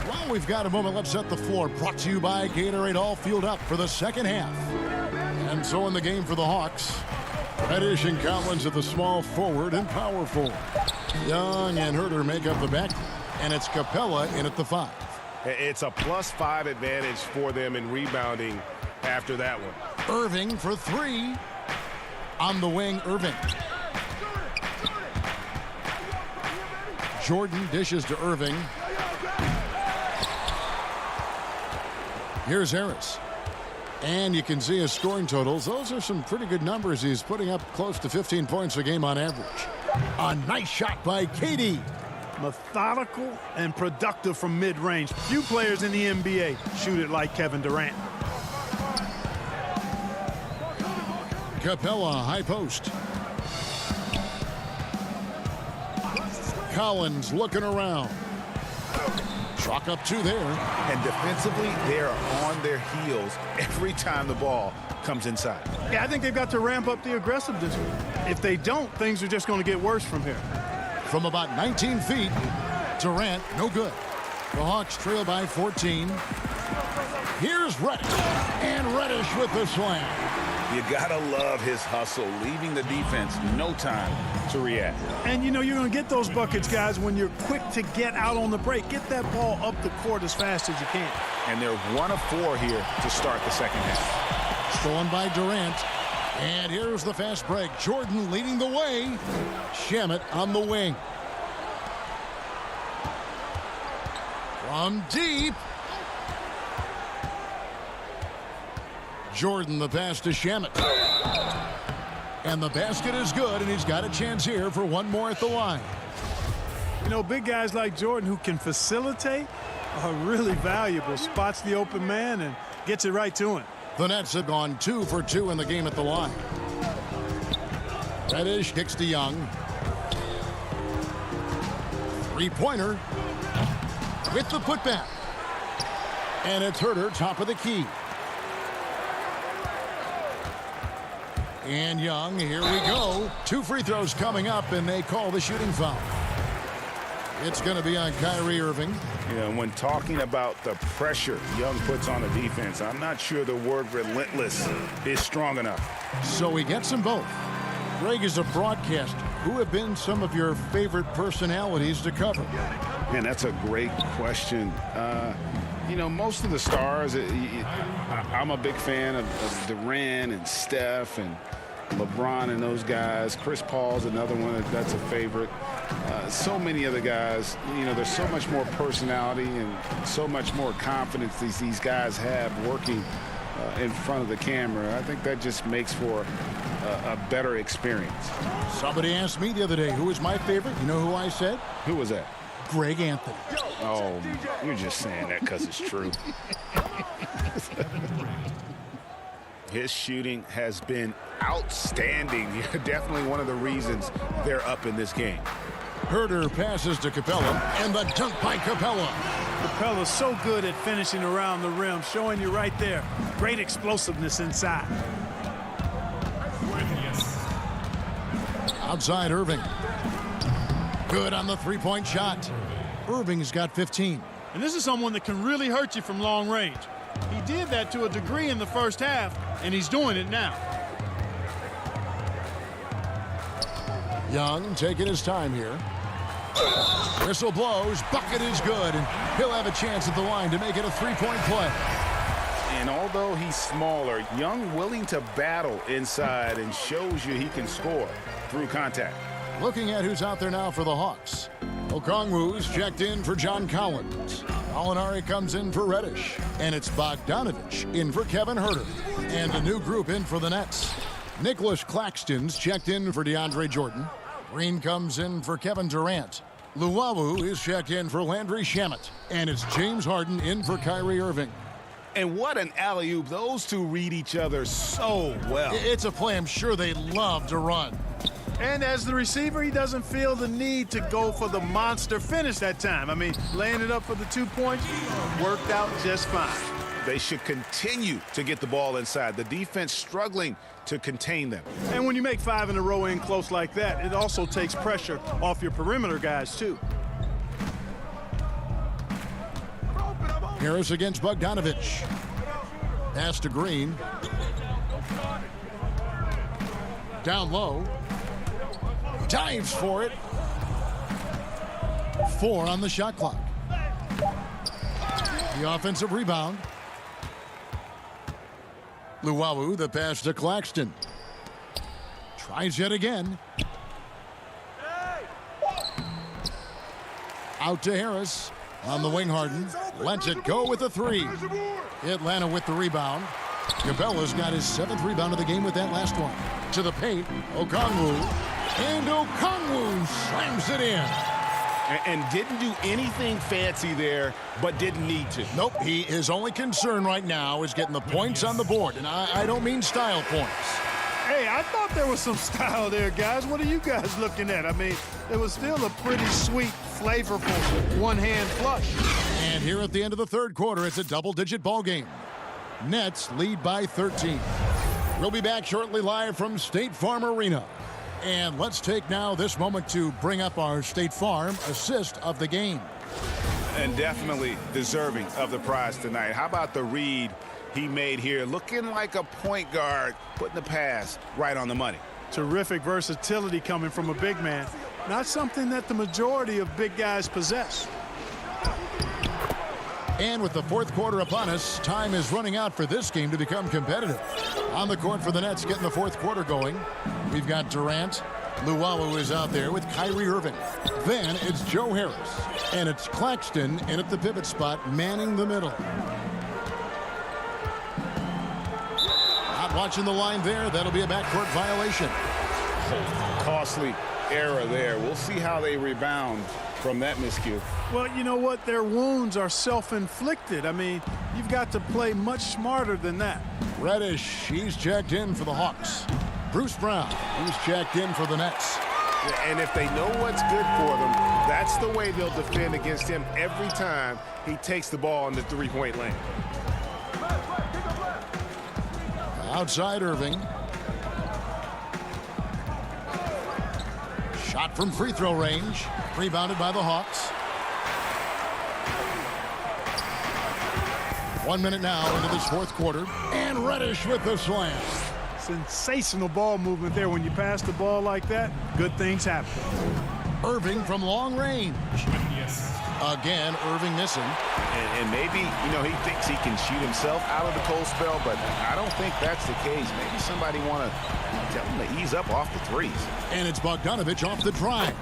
Speaker 1: Well, we've got a moment. Let's set the floor. Brought to you by Gatorade, all fueled up for the second half. And so in the game for the Hawks, Reddish and Collins at the small forward and power forward. Young and Herter make up the backcourt, and it's Capella in at the 5.
Speaker 3: It's a +5 advantage for them in rebounding after that one.
Speaker 1: Irving for 3. On the wing, Irving. Jordan dishes to Irving. Here's Harris. And you can see his scoring totals. Those are some pretty good numbers. He's putting up close to 15 points a game on average. A nice shot by KD.
Speaker 12: Methodical and productive from mid-range. Few players in the NBA shoot it like Kevin Durant.
Speaker 1: Capella, high post. Collins looking around. Chalk up 2 there.
Speaker 3: And defensively, they're on their heels every time the ball comes inside.
Speaker 12: Yeah, I think they've got to ramp up the aggressiveness. If they don't, things are just going to get worse from here.
Speaker 1: From about 19 feet, Durant, no good. The Hawks trail by 14. Here's Reddish. And Reddish with the slam.
Speaker 3: You gotta love his hustle, leaving the defense no time to react.
Speaker 12: And you know you're going to get those buckets, guys, when you're quick to get out on the break. Get that ball up the court as fast as you can.
Speaker 3: And they're 1 of 4 here to start the second half.
Speaker 1: Stolen by Durant. And here's the fast break. Jordan leading the way. Shamet on the wing. From deep. Jordan, the pass to Shamet. And the basket is good, and he's got a chance here for one more at the line.
Speaker 12: You know, big guys like Jordan who can facilitate are really valuable. Spots the open man and gets it right to him.
Speaker 1: The Nets have gone 2 for 2 in the game at the line. Reddish kicks to Young. Three-pointer with the putback. And it's Herter, top of the key. And Young, here we go. 2 free throws coming up, and they call the shooting foul. It's going to be on Kyrie Irving.
Speaker 3: You know, when talking about the pressure Young puts on the defense, I'm not sure the word relentless is strong enough.
Speaker 1: So he gets them both. Greg, is a broadcaster, who have been some of your favorite personalities to cover?
Speaker 3: Man, that's a great question. You know, most of the stars, I'm a big fan of Durant and Steph and LeBron and those guys. Chris Paul's another one that's a favorite. So many other guys, you know, there's so much more personality and so much more confidence these guys have working in front of the camera. I think that just makes for a better experience.
Speaker 1: Somebody asked me the other day, who is my favorite? You know who I said?
Speaker 3: Who was that?
Speaker 1: Greg Anthony.
Speaker 3: Oh, you're just saying that because it's true. His shooting has been outstanding. Definitely one of the reasons they're up in this game.
Speaker 1: Herder passes to Capella, and the dunk by Capella.
Speaker 12: Capella's so good at finishing around the rim, showing you right there. Great explosiveness inside.
Speaker 1: Outside Irving. Good on the three-point shot. Irving's got 15.
Speaker 12: And this is someone that can really hurt you from long range. He did that to a degree in the first half, and he's doing it now.
Speaker 1: Young taking his time here. Whistle blows, bucket is good, and he'll have a chance at the line to make it a three-point play.
Speaker 3: And although he's smaller, Young willing to battle inside and shows you he can score through contact.
Speaker 1: Looking at who's out there now for the Hawks. Okongwu's checked in for John Collins. Molinari comes in for Reddish. And it's Bogdanovich in for Kevin Herter. And a new group in for the Nets. Nicholas Claxton's checked in for DeAndre Jordan. Green comes in for Kevin Durant. Luwawu is checked in for Landry Shamet. And it's James Harden in for Kyrie Irving.
Speaker 3: And what an alley-oop. Those two read each other so well.
Speaker 1: It's a play I'm sure they love to run.
Speaker 12: And as the receiver, he doesn't feel the need to go for the monster finish that time. I mean, laying it up for the 2 points worked out just fine.
Speaker 3: They should continue to get the ball inside. The defense struggling to contain them.
Speaker 12: And when you make 5 in a row in close like that, it also takes pressure off your perimeter guys, too.
Speaker 1: Harris against Bogdanovich. Pass to Green. Down low. Dives for it. 4 on the shot clock. The offensive rebound. Luwawu, the pass to Claxton. Tries yet again. Out to Harris. On the wing, Harden. Lets it go with the 3. Atlanta with the rebound. Capella's got his 7th rebound of the game with that last one. To the paint. Okongwu. And Okongwu slams it in.
Speaker 3: And didn't do anything fancy there, but didn't need to.
Speaker 1: Nope, his only concern right now is getting the points on the board. And I don't mean style points.
Speaker 12: Hey, I thought there was some style there, guys. What are you guys looking at? I mean, it was still a pretty sweet, flavorful one-hand flush.
Speaker 1: And here at the end of the third quarter, it's a double-digit ball game. Nets lead by 13. We'll be back shortly live from State Farm Arena. And let's take now this moment to bring up our State Farm assist of the game.
Speaker 3: And definitely deserving of the prize tonight. How about the read he made here? Looking like a point guard, putting the pass right on the money.
Speaker 12: Terrific versatility coming from a big man. Not something that the majority of big guys possess.
Speaker 1: And with the fourth quarter upon us, time is running out for this game to become competitive. On the court for the Nets, getting the fourth quarter going. We've got Durant. Luwawu is out there with Kyrie Irving. Then it's Joe Harris. And it's Claxton in at the pivot spot, manning the middle. Not watching the line there. That'll be a backcourt violation.
Speaker 3: Costly error there. We'll see how they rebound from that miscue.
Speaker 12: Well, you know what? Their wounds are self-inflicted. I mean, you've got to play much smarter than that.
Speaker 1: Reddish, he's checked in for the Hawks. Bruce Brown, he's checked in for the Nets.
Speaker 3: And if they know what's good for them, that's the way they'll defend against him every time he takes the ball in the three-point lane.
Speaker 1: Outside Irving. Shot from free throw range. Rebounded by the Hawks. 1 minute now into this fourth quarter. And Reddish with the slam.
Speaker 12: Sensational ball movement there. When you pass the ball like that, good things happen.
Speaker 1: Irving from long range. Again, Irving missing.
Speaker 3: And maybe, he thinks he can shoot himself out of the cold spell, but I don't think that's the case. Maybe somebody want to tell him to ease up off the threes.
Speaker 1: And it's Bogdanovich off the drive.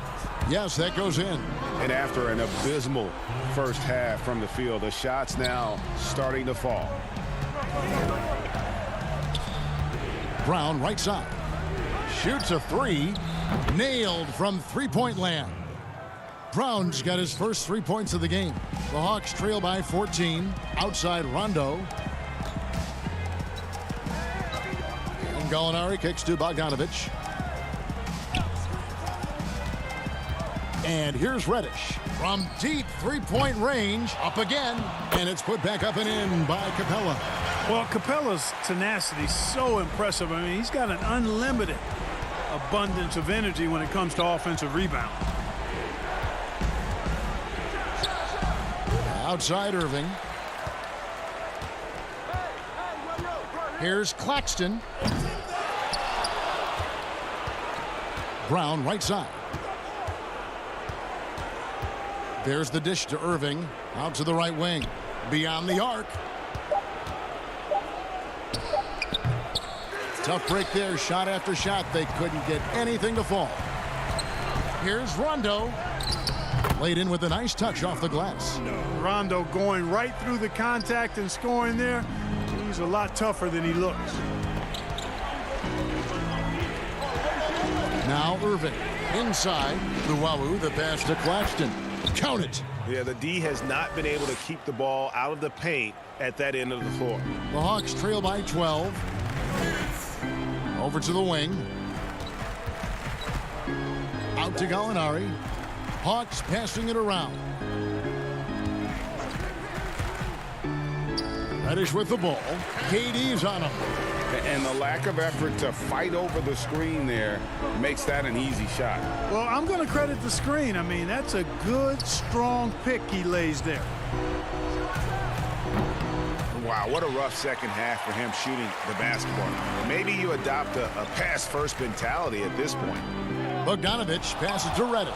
Speaker 1: Yes, that goes in.
Speaker 3: And after an abysmal first half from the field, the shots now starting to fall.
Speaker 1: Brown right side. Shoots a three. Nailed from three-point land. Brown's got his first 3 points of the game. The Hawks trail by 14. Outside Rondo. And Gallinari kicks to Bogdanovich. And here's Reddish. From deep three-point range, up again. And it's put back up and in by Capella.
Speaker 12: Well, Capella's tenacity is so impressive. I mean, he's got an unlimited abundance of energy when it comes to offensive rebound.
Speaker 1: Outside Irving. Here's Claxton. Brown right side. There's the dish to Irving. Out to the right wing. Beyond the arc. Tough break there. Shot after shot. They couldn't get anything to fall. Here's Rondo. Laid in with a nice touch off the glass.
Speaker 12: Rondo going right through the contact and scoring there. He's a lot tougher than he looks.
Speaker 1: Now Irving. Inside. Luwawu, the pass to Claxton. Count it.
Speaker 3: Yeah, the D has not been able to keep the ball out of the paint at that end of the floor.
Speaker 1: The Hawks trail by 12. Over to the wing. Out to Gallinari. Hawks passing it around. Reddish with the ball. KD's on him.
Speaker 3: And the lack of effort to fight over the screen there makes that an easy shot.
Speaker 12: Well, I'm going to credit the screen. I mean, that's a good, strong pick he lays there.
Speaker 3: Wow, what a rough second half for him shooting the basketball. Maybe you adopt a pass-first mentality at this point.
Speaker 1: Bogdanovich passes to Reddish.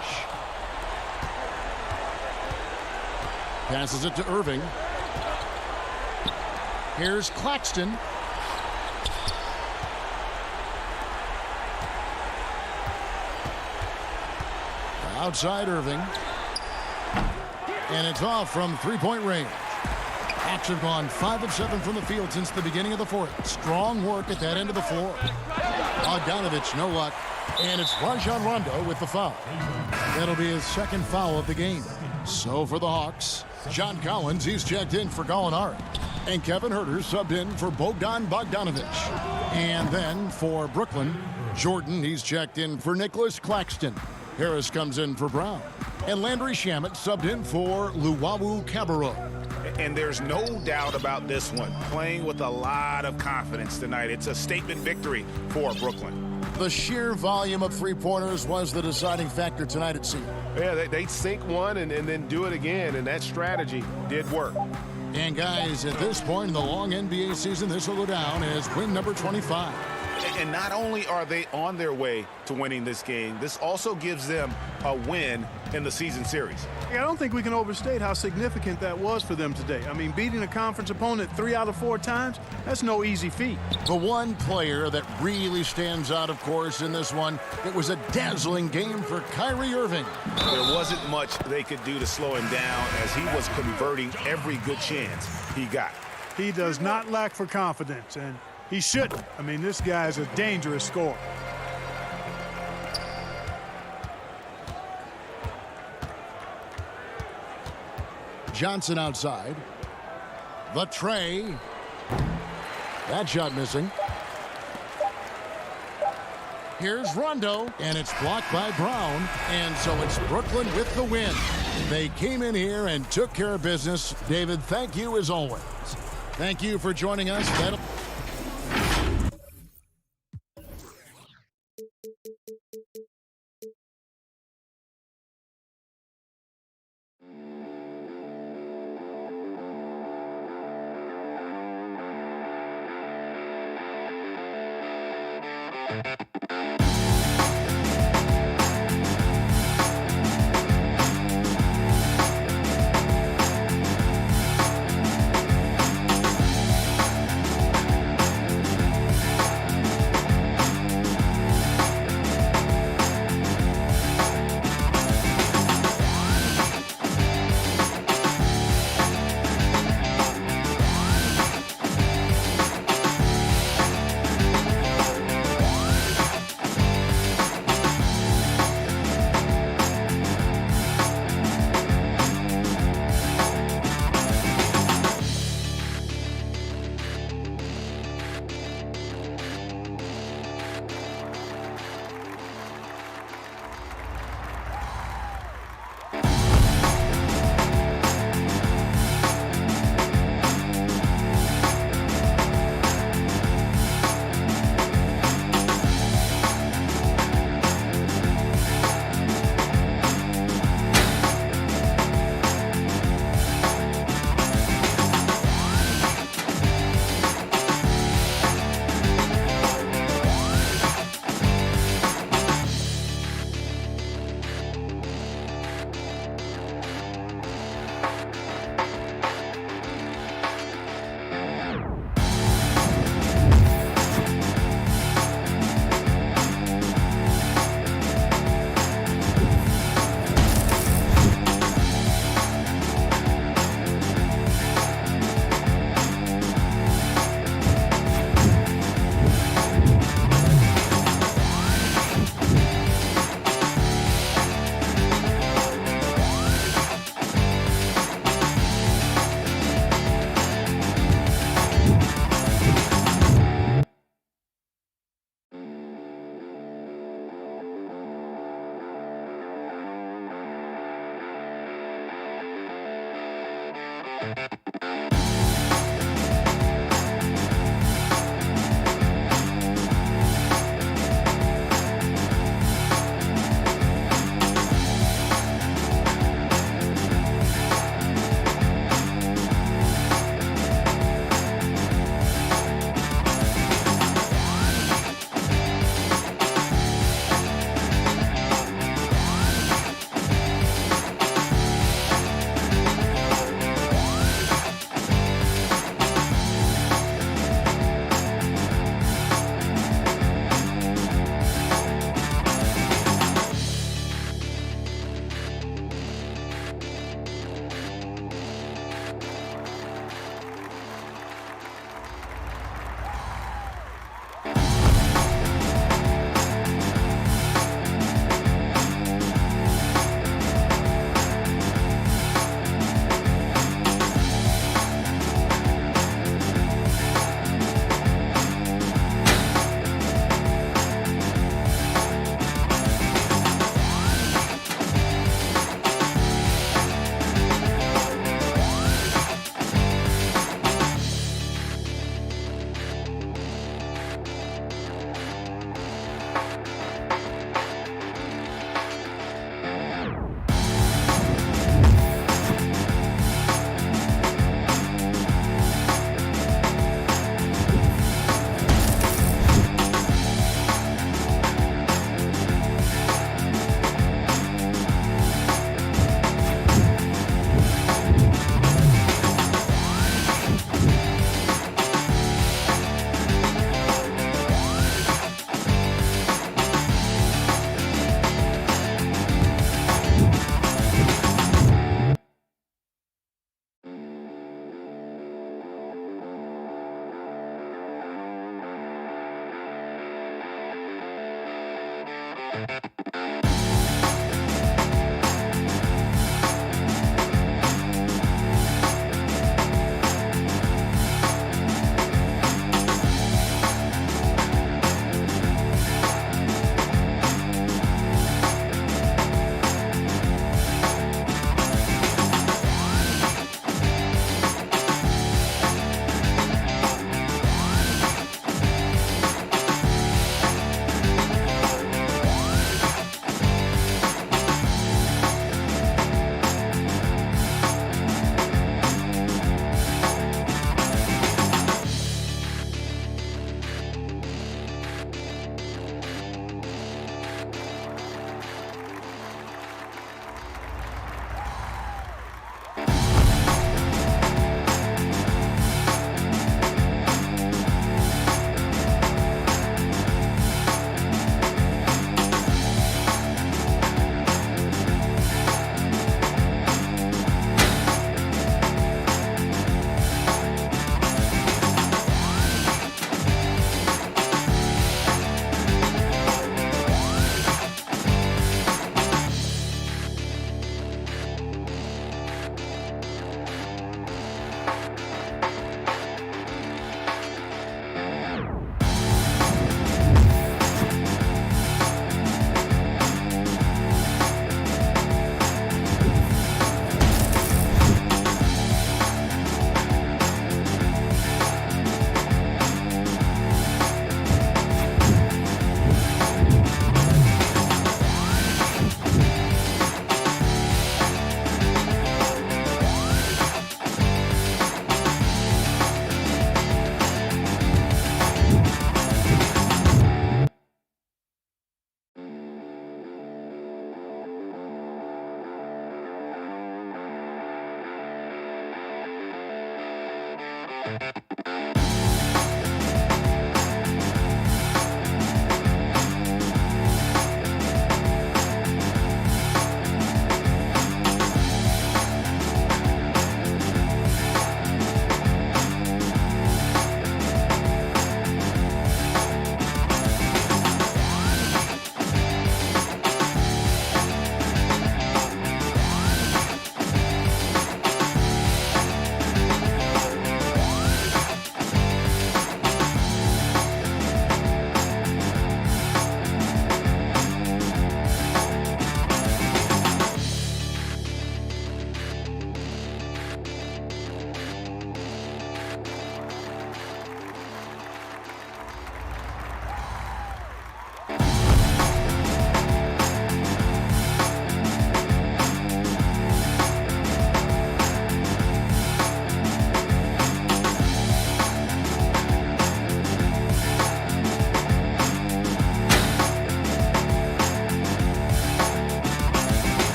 Speaker 1: Passes it to Irving. Here's Claxton. Outside Irving. And it's off from three-point range. Hawks have gone 5 of 7 from the field since the beginning of the fourth. Strong work at that end of the floor. Bogdanovich, no luck. And it's Rajon Rondo with the foul. That'll be his second foul of the game. So for the Hawks, John Collins, he's checked in for Gallinari. And Kevin Huerter subbed in for Bogdan Bogdanovich. And then for Brooklyn, Jordan, he's checked in for Nicholas Claxton. Harris comes in for Brown. And Landry Shamet subbed in for Luwawu Cabarrot.
Speaker 3: And there's no doubt about this one. Playing with a lot of confidence tonight. It's a statement victory for Brooklyn.
Speaker 1: The sheer volume of three-pointers was the deciding factor tonight, it seemed.
Speaker 3: Yeah, they sink one and then do it again, and that strategy did work.
Speaker 1: And guys, at this point in the long NBA season, this will go down as win number 25.
Speaker 3: And not only are they on their way to winning this game, this also gives them a win in the season series.
Speaker 12: I don't think we can overstate how significant that was for them today. I mean, beating a conference opponent 3 out of 4 times, that's no easy feat.
Speaker 1: The one player that really stands out, of course, in this one, it was a dazzling game for Kyrie Irving.
Speaker 3: There wasn't much they could do to slow him down as he was converting every good chance he got.
Speaker 12: He does not lack for confidence, and he shouldn't. I mean, this guy is a dangerous scorer.
Speaker 1: Johnson outside. The tray. That shot missing. Here's Rondo, and it's blocked by Brown. And so it's Brooklyn with the win. They came in here and took care of business. David, thank you as always. Thank you for joining us.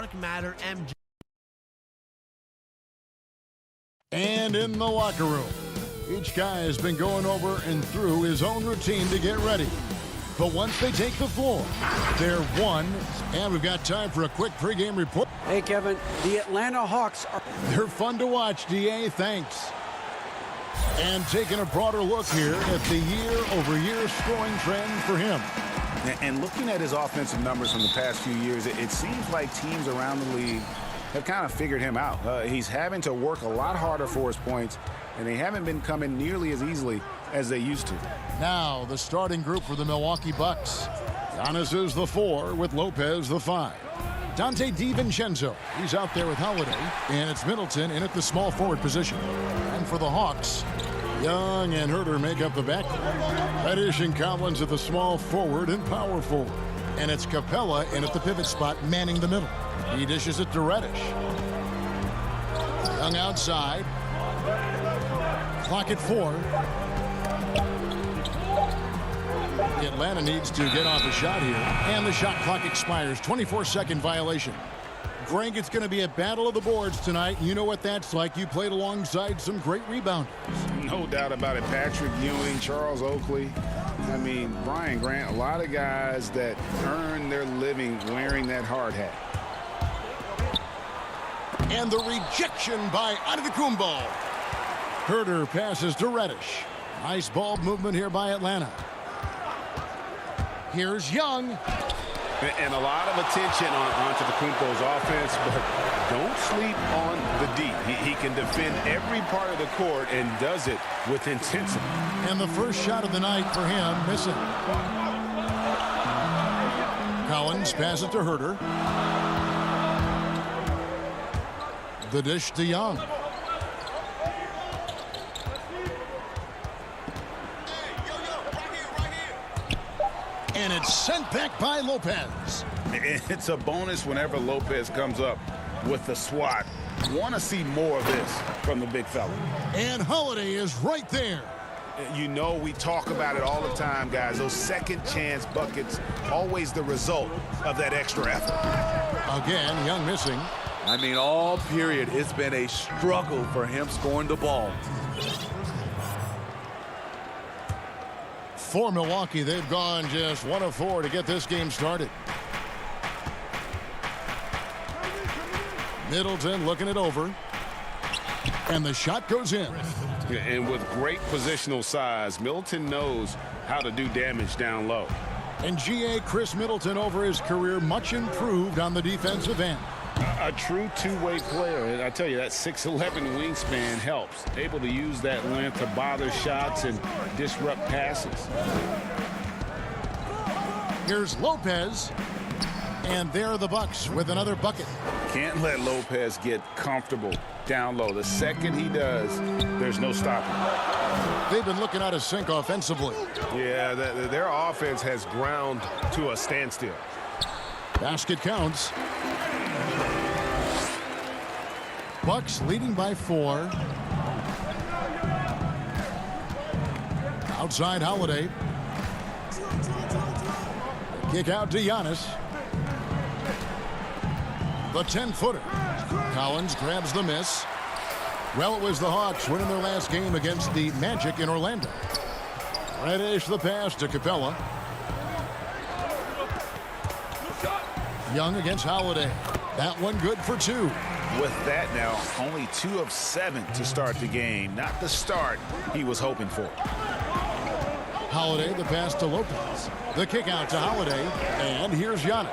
Speaker 13: dark matter MJ.
Speaker 1: And in the locker room, each guy has been going over and through his own routine to get ready. But once they take the floor, they're won. And we've got time for a quick pregame report.
Speaker 2: Hey, Kevin, the Atlanta Hawks are...
Speaker 1: They're fun to watch, DA. Thanks. And taking a broader look here at the year-over-year scoring trend for him.
Speaker 3: And looking at his offensive numbers from the past few years, it seems like teams around the league have kind of figured him out. He's having to work a lot harder for his points, and they haven't been coming nearly as easily as they used to.
Speaker 1: Now, the starting group for the Milwaukee Bucks. Giannis is the 4 with Lopez the 5. Dante DiVincenzo, he's out there with Holiday, and it's Middleton in at the small forward position. And for the Hawks, Young and Herter make up the backcourt. Reddish and Collins at the small forward and power forward. And it's Capella in at the pivot spot, manning the middle. He dishes it to Reddish. Young outside. Clock at 4. Atlanta needs to get off a shot here, and the shot clock expires. 24-second violation. Greg, it's going to be a battle of the boards tonight. You know what that's like. You played alongside some great rebounders.
Speaker 3: No doubt about it. Patrick Ewing, Charles Oakley. I mean, Brian Grant, a lot of guys that earn their living wearing that hard hat.
Speaker 1: And the rejection by Antetokounmpo. Herter passes to Reddish. Nice ball movement here by Atlanta. Here's Young.
Speaker 3: And a lot of attention on Antetokounmpo's offense, but don't sleep on the D. He can defend every part of the court and does it with intensity.
Speaker 1: And the first shot of the night for him, missing. Collins passes to Herter. The dish to Young. And it's sent back by Lopez.
Speaker 3: It's a bonus whenever Lopez comes up with the swat. Want to see more of this from the big fella.
Speaker 1: And Holiday is right there.
Speaker 3: You know, we talk about it all the time, guys. Those second chance buckets, always the result of that extra effort.
Speaker 1: Again, Young missing.
Speaker 10: I mean, all period, it's been a struggle for him scoring the ball.
Speaker 1: For Milwaukee, they've gone just 1 of 4 to get this game started. Middleton looking it over. And the shot goes in.
Speaker 3: And with great positional size, Middleton knows how to do damage down low.
Speaker 1: And GA Chris Middleton over his career, much improved on the defensive end.
Speaker 3: A true two-way player. And I tell you, that 6'11" wingspan helps. Able to use that length to bother shots and disrupt passes.
Speaker 1: Here's Lopez. And there are the Bucks with another bucket.
Speaker 3: Can't let Lopez get comfortable down low. The second he does, there's no stopping.
Speaker 1: They've been looking out of sync offensively.
Speaker 3: Yeah, their offense has ground to a standstill.
Speaker 1: Basket counts. Bucks leading by 4. Outside Holiday. Kick out to Giannis. The 10-footer. Collins grabs the miss. Well, it was the Hawks winning their last game against the Magic in Orlando. Reddish the pass to Capella. Young against Holiday. That one good for 2.
Speaker 3: With that now, only 2 of 7 to start the game. Not the start he was hoping for.
Speaker 1: Holiday, the pass to Lopez. The kick out to Holiday. And here's Giannis.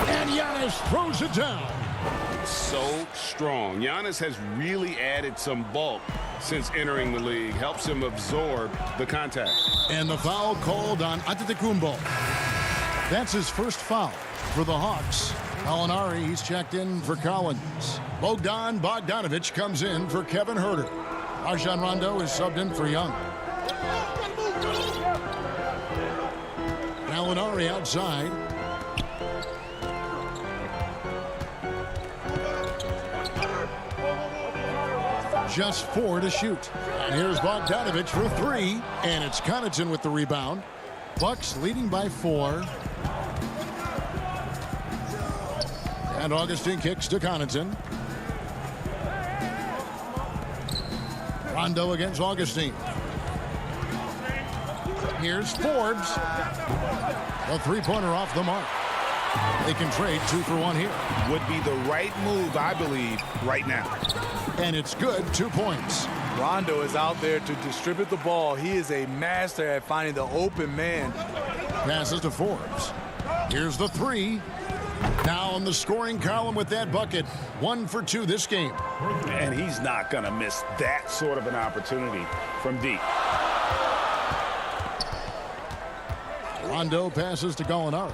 Speaker 1: And Giannis throws it down.
Speaker 3: So strong. Giannis has really added some bulk since entering the league. Helps him absorb the contact.
Speaker 1: And the foul called on Antetokounmpo. That's his first foul for the Hawks. Molinari, he's checked in for Collins. Bogdan Bogdanovic comes in for Kevin Herter. Rajon Rondo is subbed in for Young. Molinari outside. Just 4 to shoot. And here's Bogdanovic for 3. And it's Connaughton with the rebound. Bucks leading by 4. And Augustine kicks to Connaughton. Rondo against Augustine. Here's Forbes. A three-pointer off the mark. They can trade 2 for 1 here.
Speaker 3: Would be the right move, I believe, right now.
Speaker 1: And it's good, 2 points.
Speaker 10: Rondo is out there to distribute the ball. He is a master at finding the open man.
Speaker 1: Passes to Forbes. Here's the three. Now on the scoring column with that bucket. 1 for 2 this game.
Speaker 3: And he's not going to miss that sort of an opportunity from deep.
Speaker 1: Rondo passes to Gallinari.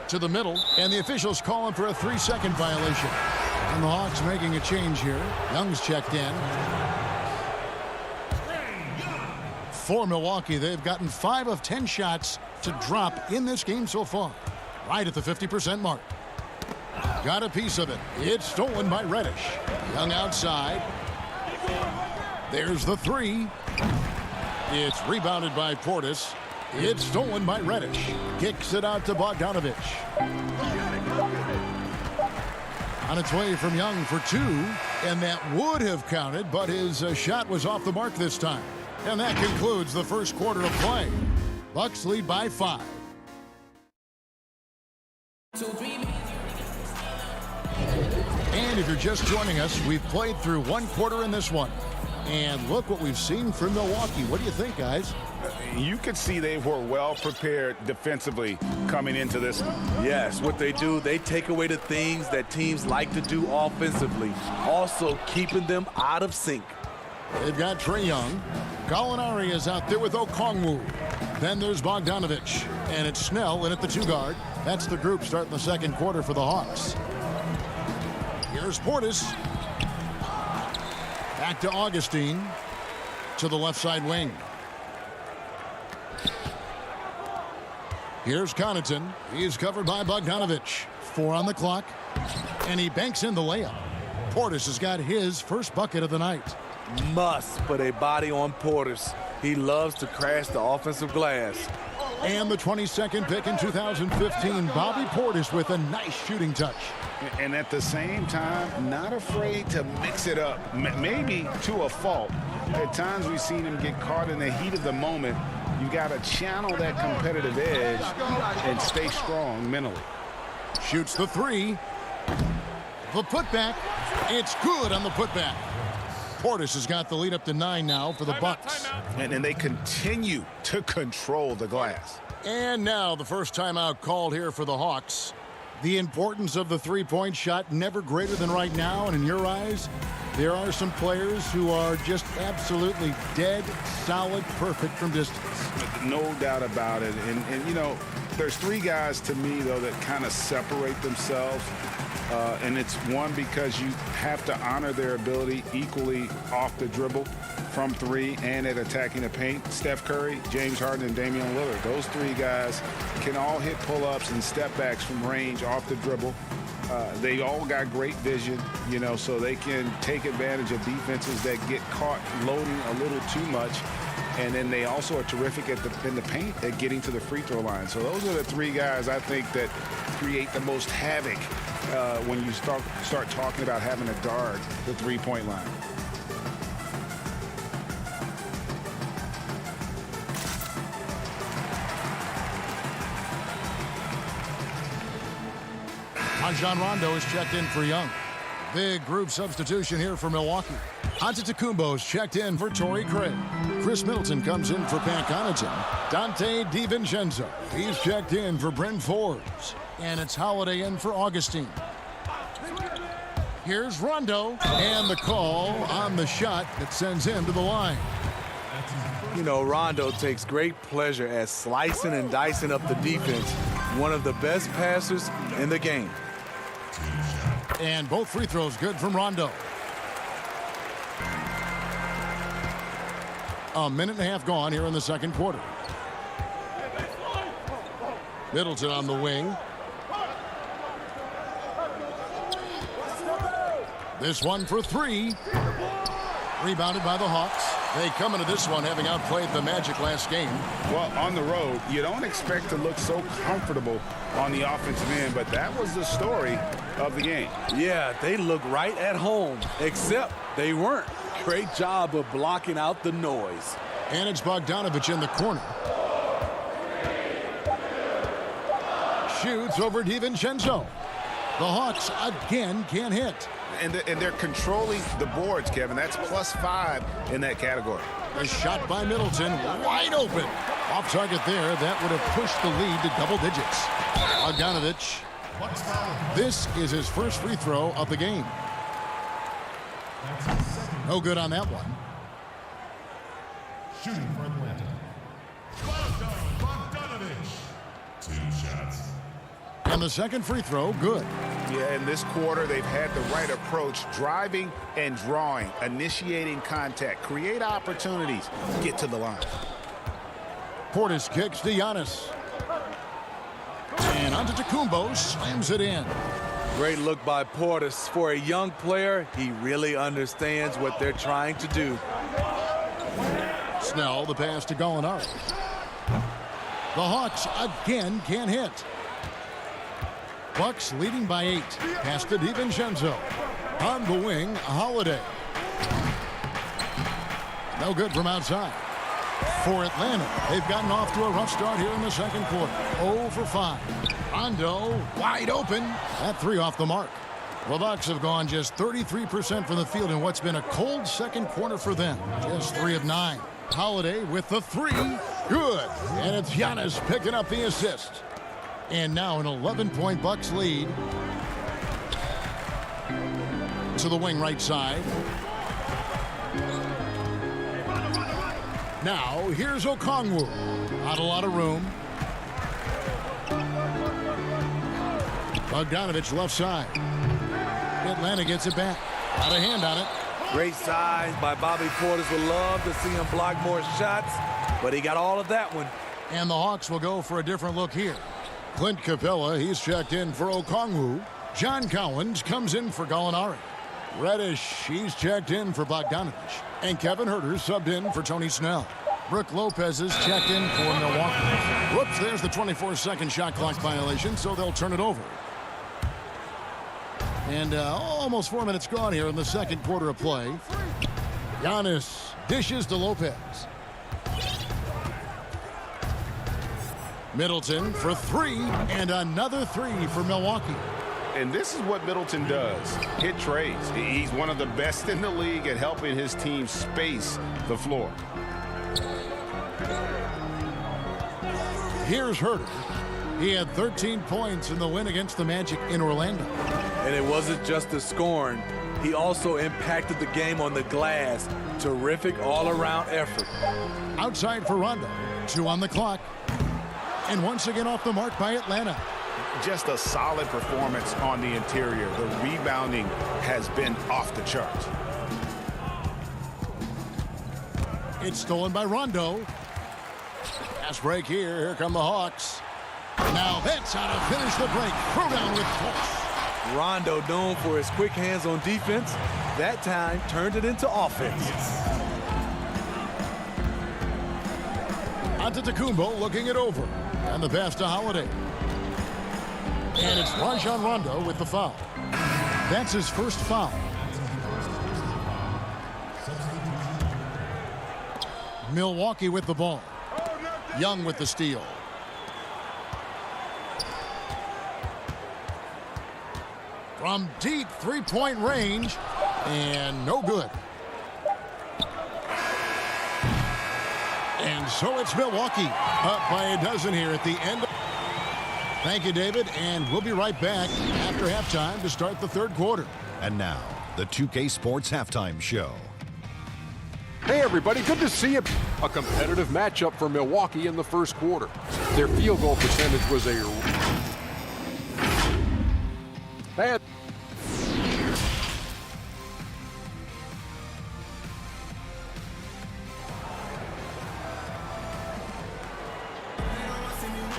Speaker 1: To the middle, and the officials calling for a 3-second violation. And the Hawks making a change here. Young's checked in. For Milwaukee, they've gotten 5 of 10 shots to drop in this game so far. Right at the 50% mark. Got a piece of it. It's stolen by Reddish. Young outside. There's the three. It's rebounded by Portis. It's stolen by Reddish. Kicks it out to Bogdanovich. On its way from Young for 2. And that would have counted, but his shot was off the mark this time. And that concludes the first quarter of play. Bucks lead by 5. And if you're just joining us, we've played through 1 quarter in this one. And look what we've seen from Milwaukee. What do you think, guys?
Speaker 3: You could see they were well prepared defensively coming into this one.
Speaker 10: Yes, what they do, they take away the things that teams like to do offensively, also keeping them out of sync.
Speaker 1: They've got Trae Young. Gallinari is out there with Okongwu. Then there's Bogdanovich. And it's Snell in at the 2 guard. That's the group starting the second quarter for the Hawks. Here's Portis. Back to Augustine. To the left side wing. Here's Connaughton. He's covered by Bogdanovich. 4 on the clock. And he banks in the layup. Portis has got his first bucket of the night.
Speaker 10: Must put a body on Portis. He loves to crash the offensive glass.
Speaker 1: And the 22nd pick in 2015, Bobby Portis with a nice shooting touch.
Speaker 3: And at the same time, not afraid to mix it up, maybe to a fault. At times we've seen him get caught in the heat of the moment. You got to channel that competitive edge and stay strong mentally.
Speaker 1: Shoots the 3. The putback. It's good on the putback. Portis has got the lead up to 9 now for the Bucks.
Speaker 3: And they continue to control the glass.
Speaker 1: And now the first timeout called here for the Hawks. The importance of the three-point shot never greater than right now. And in your eyes, there are some players who are just absolutely dead, solid, perfect from distance.
Speaker 3: No doubt about it. And you know, there's 3 guys to me, though, that kind of separate themselves. And it's one, because you have to honor their ability equally off the dribble from 3 and at attacking the paint. Steph Curry, James Harden, and Damian Lillard. Those 3 guys can all hit pull-ups and step-backs from range off the dribble. They all got great vision, you know, so they can take advantage of defenses that get caught loading a little too much. And then they also are terrific in the paint at getting to the free throw line. So those are the 3 guys I think that create the most havoc when you start talking about having to guard the three-point line.
Speaker 1: Rajon Rondo is checked in for Young. Big group substitution here for Milwaukee. Antetokounmpo is checked in for Torrey Craig. Chris Middleton comes in for Pat Connaughton. Dante DiVincenzo, he's checked in for Bryn Forbes. And it's Holiday in for Augustine. Here's Rondo, and the call on the shot that sends him to the line.
Speaker 10: You know, Rondo takes great pleasure at slicing and dicing up the defense. One of the best passers in the game.
Speaker 1: And both free throws good from Rondo. A minute and a half gone here in the second quarter. Middleton on the wing. This one for 3. Rebounded by the Hawks. They come into this one having outplayed the Magic last game.
Speaker 3: Well, on the road, you don't expect to look so comfortable on the offensive end, but that was the story of the game.
Speaker 10: Yeah, they look right at home, except they weren't. Great job of blocking out the noise.
Speaker 1: And it's Bogdanovich in the corner. Shoots over DiVincenzo. The Hawks again can't hit.
Speaker 3: And they're controlling the boards, Kevin. That's +5 in that category.
Speaker 1: A shot by Middleton, wide open. Off target there, that would have pushed the lead to double digits. Bogdanovich, this is his first free throw of the game. No good on that one.
Speaker 11: Shooting for Atlanta. Bogdanovich. 2 shots.
Speaker 1: And the second free throw, good.
Speaker 3: Yeah, in this quarter, they've had the right approach, driving and drawing, initiating contact, create opportunities, get to the line.
Speaker 1: Portis kicks to Giannis. And Antetokounmpo slams it in.
Speaker 10: Great look by Portis. For a young player, he really understands what they're trying to do.
Speaker 1: Snell, the pass to Gallinari. The Hawks again can't hit. Bucks leading by 8. Pass to DiVincenzo. On the wing, Holiday. No good from outside. For Atlanta, they've gotten off to a rough start here in the second quarter. 0 for 5. Rondo wide open. That 3 off the mark. The Bucks have gone just 33% from the field in what's been a cold second quarter for them. Just 3 of 9. Holiday with the 3. Good. And it's Giannis picking up the assist. And now an 11-point Bucks lead. To the wing right side. Now here's Okongwu. Not a lot of room. Bogdanovich left side. Atlanta gets it back. Got a hand on it.
Speaker 10: Great size by Bobby Portis. Would love to see him block more shots, but he got all of that one.
Speaker 1: And the Hawks will go for a different look here. Clint Capella, he's checked in for Okongwu. John Collins comes in for Gallinari. Reddish, he's checked in for Bogdanovich. And Kevin Huerter subbed in for Tony Snell. Brooke Lopez is checked in for Milwaukee. Whoops, there's the 24-second shot clock violation, so they'll turn it over. And almost 4 minutes gone here in the second quarter of play. Giannis dishes to Lopez. Middleton for 3, and another 3 for Milwaukee.
Speaker 3: And this is what Middleton does. Hit trades. He's one of the best in the league at helping his team space the floor.
Speaker 1: Here's Huerter. He had 13 points in the win against the Magic in Orlando.
Speaker 10: And it wasn't just the scoring. He also impacted the game on the glass. Terrific all-around effort.
Speaker 1: Outside for Rondo. 2 on the clock. And once again off the mark by Atlanta.
Speaker 3: Just a solid performance on the interior. The rebounding has been off the charts.
Speaker 1: It's stolen by Rondo. Pass break here. Here come the Hawks. Now that's how to finish the break. Throw down with force.
Speaker 10: Rondo, known for his quick hands on defense, that time turned it into offense.
Speaker 1: Antetokounmpo looking it over. And the pass to Holiday. And it's Rajon Rondo with the foul. That's his first foul. Milwaukee with the ball. Young with the steal. From deep three-point range, and no good. And so it's Milwaukee up by a dozen here at the end. Thank you, David, and we'll be right back after halftime to start the third quarter.
Speaker 7: And now, the 2K Sports Halftime Show.
Speaker 8: Hey, everybody, good to see you. A competitive matchup for Milwaukee in the first quarter. Their field goal percentage was a bad.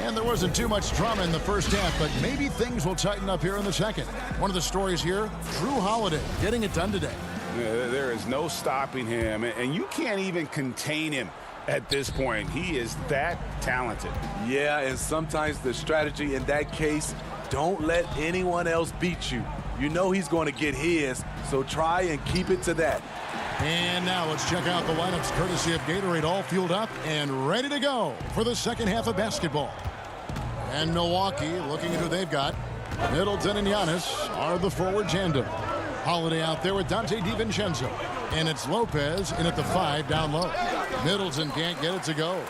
Speaker 1: And there wasn't too much drama in the first half, but maybe things will tighten up here in the second. One of the stories here, Drew Holiday getting it done today.
Speaker 3: There is no stopping him, and you can't even contain him at this point. He is that talented.
Speaker 10: Yeah, and sometimes the strategy in that case, don't let anyone else beat you. You know he's going to get his, so try and keep it to that.
Speaker 1: And now let's check out the lineups courtesy of Gatorade, all fueled up and ready to go for the second half of basketball. And Milwaukee, looking at who they've got. Middleton and Giannis are the forward tandem. Holiday out there with Dante DiVincenzo. And it's Lopez in at the 5 down low. Middleton can't get it to go.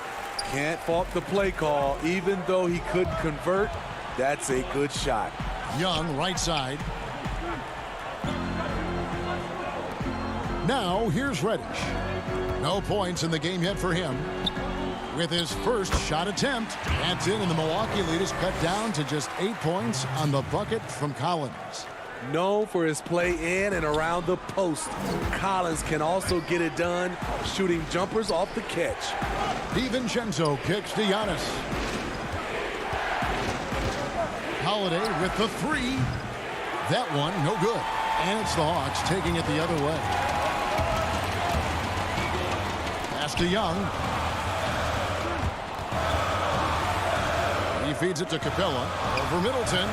Speaker 10: Can't fault the play call. Even though he couldn't convert, that's a good shot.
Speaker 1: Young, right side. Now, here's Reddish. No points in the game yet for him. With his first shot attempt, that's in, and the Milwaukee lead is cut down to just 8 points on the bucket from Collins.
Speaker 10: Known for his play in and around the post, Collins can also get it done shooting jumpers off the catch.
Speaker 1: DiVincenzo kicks to Giannis. Holiday with the 3. That one, no good. And it's the Hawks taking it the other way. Pass to Young. He feeds it to Capella. Over Middleton.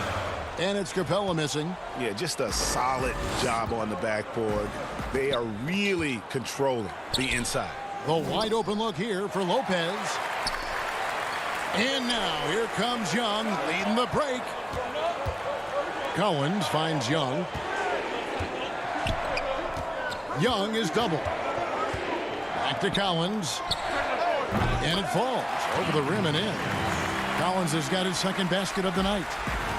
Speaker 1: And it's Capella missing.
Speaker 3: Yeah, just a solid job on the backboard. They are really controlling the inside.
Speaker 1: The wide open look here for Lopez. And now here comes Young leading the break. Collins finds Young. Young is double. Back to Collins. And it falls over the rim and in. Collins has got his second basket of the night.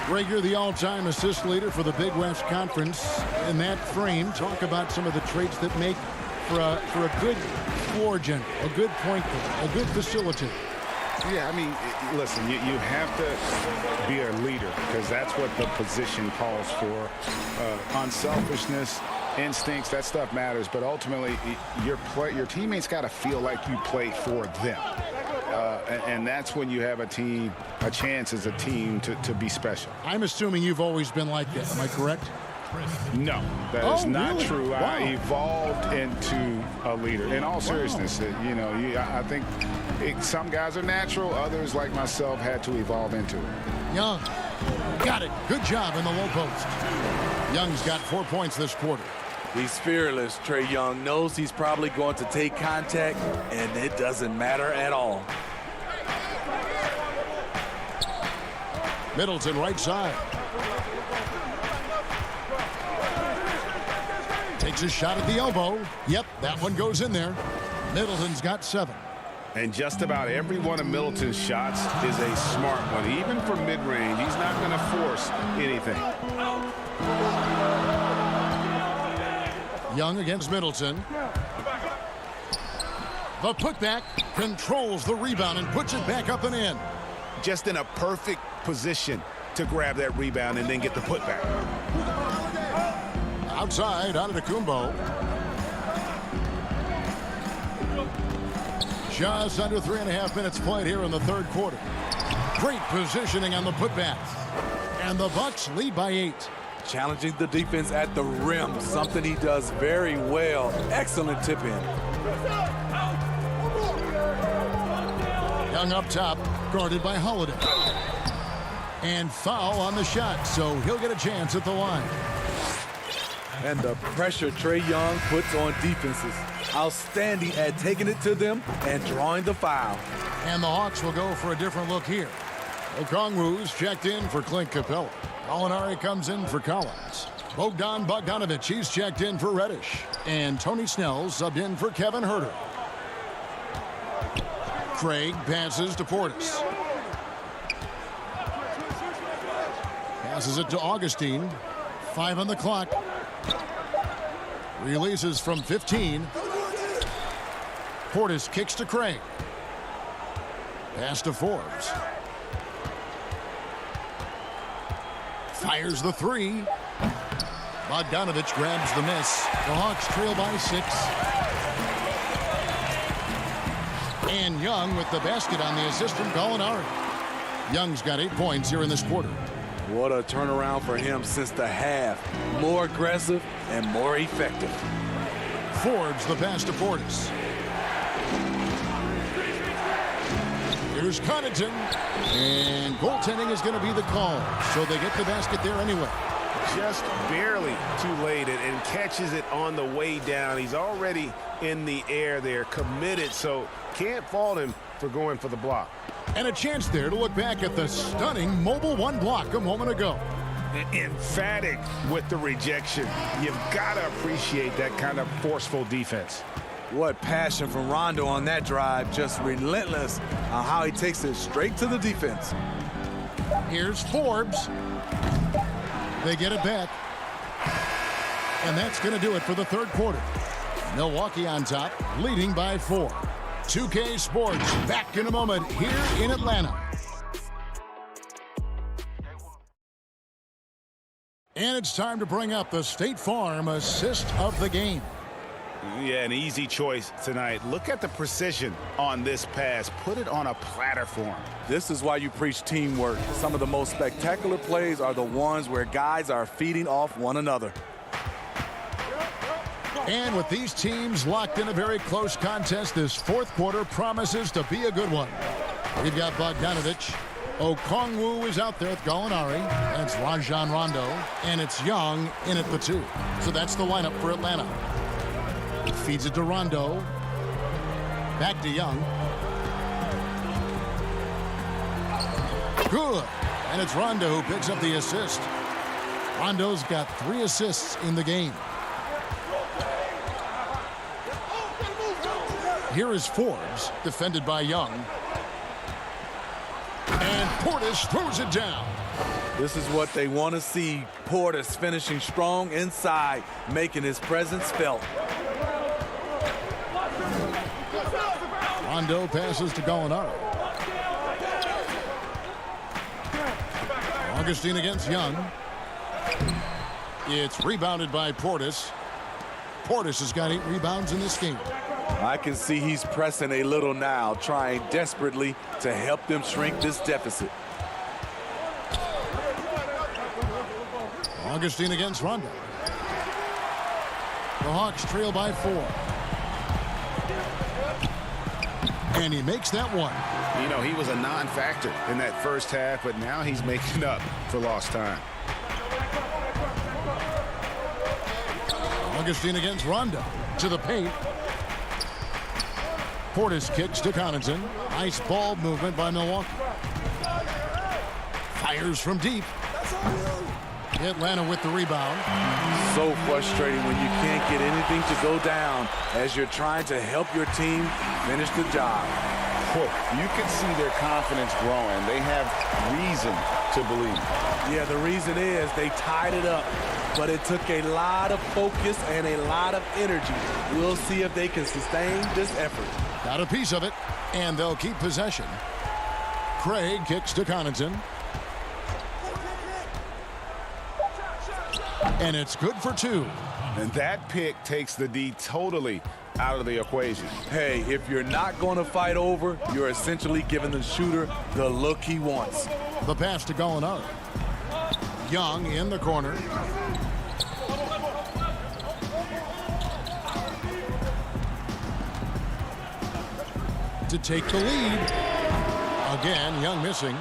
Speaker 1: Rager, the all-time assist leader for the Big West Conference. In that frame, talk about some of the traits that make for a good floor general, a good point guard, a good facilitator.
Speaker 3: Yeah, I mean, listen, you have to be a leader because that's what the position calls for. Unselfishness, instincts, that stuff matters. But ultimately, your teammates got to feel like you play for them. And that's when you have a chance as a team to be special.
Speaker 1: I'm assuming you've always been like that. Am I correct?
Speaker 3: No, that is not
Speaker 1: really?
Speaker 3: true.
Speaker 1: Wow.
Speaker 3: I evolved into a leader. In all seriousness, I think some guys are natural. Others, like myself, had to evolve into it.
Speaker 1: Young got it. Good job in the low post. Young's got 4 points this quarter.
Speaker 10: He's fearless. Trae Young knows he's probably going to take contact, and it doesn't matter at all.
Speaker 1: Middleton right side. Takes a shot at the elbow. Yep, that one goes in there. Middleton's got 7.
Speaker 3: And just about every one of Middleton's shots is a smart one. Even from mid-range, he's not going to force anything.
Speaker 1: Young against Middleton. The putback controls the rebound and puts it back up and in.
Speaker 3: Just in a perfect position to grab that rebound and then get the putback.
Speaker 1: Outside, Antetokounmpo. Just under 3.5 minutes played here in the third quarter. Great positioning on the putback. And the Bucks lead by 8.
Speaker 10: Challenging the defense at the rim, something he does very well. Excellent tip in.
Speaker 1: Young up top, guarded by Holiday. And foul on the shot, so he'll get a chance at the line.
Speaker 10: And the pressure Trae Young puts on defenses. Outstanding at taking it to them and drawing the foul.
Speaker 1: And the Hawks will go for a different look here. Okongwu's checked in for Clint Capella. Molinari comes in for Collins. Bogdan Bogdanovic, he's checked in for Reddish. And Tony Snell subbed in for Kevin Huerter. Craig passes to Portis. Passes it to Augustine. 5 on the clock. Releases from 15. Portis kicks to Craig. Pass to Forbes. Fires the 3. Bogdanovic grabs the miss. The Hawks trail by 6. And Young with the basket on the assist from Gallinari. Young's got 8 points here in this quarter.
Speaker 10: What a turnaround for him since the half. More aggressive and more effective.
Speaker 1: Forbes the pass to Portis. Here's Connaughton. And goaltending is going to be the call. So they get the basket there anyway.
Speaker 3: Just barely too late and catches it on the way down. He's already in the air there, committed, so can't fault him for going for the block.
Speaker 1: And a chance there to look back at the stunning mobile one block a moment ago.
Speaker 3: Emphatic with the rejection. You've got to appreciate that kind of forceful defense.
Speaker 10: What passion from Rondo on that drive, just relentless on how he takes it straight to the defense.
Speaker 1: Here's Forbes. They get it back. And that's going to do it for the third quarter. Milwaukee on top, leading by 4. 2K Sports back in a moment here in Atlanta. And it's time to bring up the State Farm assist of the game.
Speaker 3: Yeah, an easy choice tonight. Look at the precision on this pass. Put it on a platter for him.
Speaker 10: This is why you preach teamwork. Some of the most spectacular plays are the ones where guys are feeding off one another.
Speaker 1: And with these teams locked in a very close contest, this fourth quarter promises to be a good one. We've got Bogdanovich. Okongwu is out there with Gallinari. That's Rajon Rondo. And it's Young in at the 2. So that's the lineup for Atlanta. Feeds it to Rondo. Back to Young. Good. And it's Rondo who picks up the assist. Rondo's got 3 assists in the game. Here is Forbes, defended by Young. And Portis throws it down.
Speaker 10: This is what they want to see. Portis finishing strong inside, making his presence felt.
Speaker 1: Rondo passes to Gallinari. Augustine against Young. It's rebounded by Portis. Portis has got 8 rebounds in this game.
Speaker 10: I can see he's pressing a little now, trying desperately to help them shrink this deficit.
Speaker 1: Augustine against Rondo. The Hawks trail by 4. And he makes that one.
Speaker 3: You know, he was a non-factor in that first half, but now he's making up for lost time.
Speaker 1: Augustine against Rondo. To the paint. Portis kicks to Connaughton. Nice ball movement by Milwaukee. Fires from deep. Atlanta with the rebound.
Speaker 10: So frustrating when you can't get anything to go down as you're trying to help your team finish the job.
Speaker 3: You can see their confidence growing. They have reason to believe.
Speaker 10: Yeah, the reason is they tied it up, but it took a lot of focus and a lot of energy. We'll see if they can sustain this effort.
Speaker 1: Got a piece of it, and they'll keep possession. Craig kicks to Connaughton. And it's good for 2.
Speaker 3: And that pick takes the D totally out of the equation.
Speaker 10: Hey, if you're not going to fight over, you're essentially giving the shooter the look he wants.
Speaker 1: The pass to Gallinari. Young in the corner. To take the lead. Again, Young missing.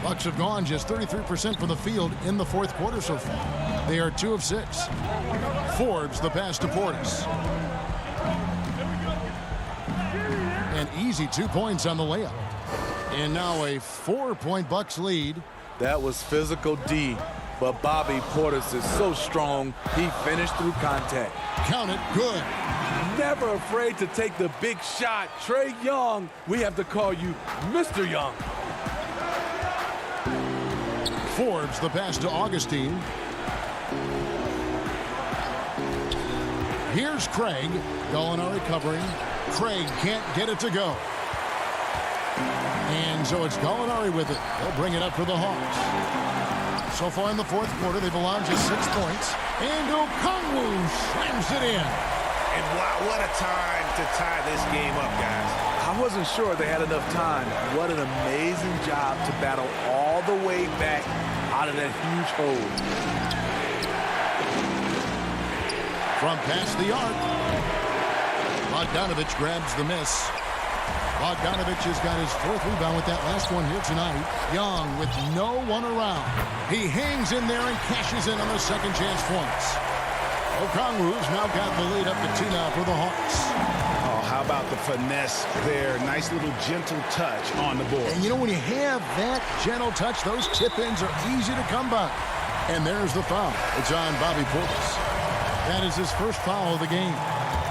Speaker 1: Bucks have gone just 33% from the field in the fourth quarter so far. They are 2 of 6. Forbes the pass to Portis. An easy 2 points on the layup. And now a 4-point Bucks lead.
Speaker 10: That was physical D, but Bobby Portis is so strong, he finished through contact.
Speaker 1: Count it, good.
Speaker 10: Never afraid to take the big shot. Trae Young, we have to call you Mr. Young.
Speaker 1: Forbes the pass to Augustine. Here's Craig. Gallinari covering. Craig can't get it to go. And so it's Gallinari with it. They'll bring it up for the Hawks. So far in the fourth quarter, they've allowed just 6 points. And Okongwu slams it in.
Speaker 3: And wow, what a time to tie this game up, guys.
Speaker 10: I wasn't sure they had enough time. What an amazing job to battle all the way back out of that huge hole.
Speaker 1: from past the arc. Bogdanovich grabs the miss. Bogdanovich has got his 4th rebound with that last one here tonight. Young with no one around. He hangs in there and cashes in on the second chance points. Okongwu's now got the lead up to 2 now for the Hawks.
Speaker 3: Oh, how about the finesse there? Nice little gentle touch on the board.
Speaker 1: And you know, when you have that gentle touch, those tip-ins are easy to come by. And there's the foul. It's on Bobby Portis. That is his first foul of the game.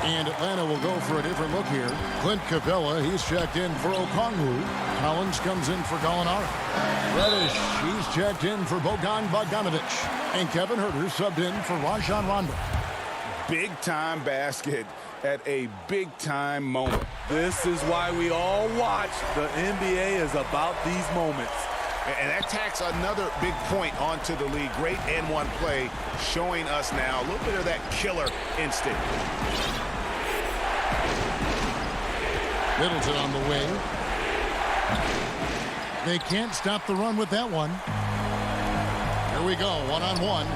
Speaker 1: And Atlanta will go for a different look here. Clint Capella, he's checked in for Okongwu. Collins comes in for Gallinari. Reddish, he's checked in for Bogdanovich. And Kevin Huerter subbed in for Rajon Rondo.
Speaker 3: Big-time basket at a big-time moment.
Speaker 10: This is why we all watch. The NBA is about these moments.
Speaker 3: And that tacks another big point onto the league. Great and-one play showing us now a little bit of that killer instinct.
Speaker 1: Middleton on the wing. They can't stop the run with that one. Here we go, one-on-one.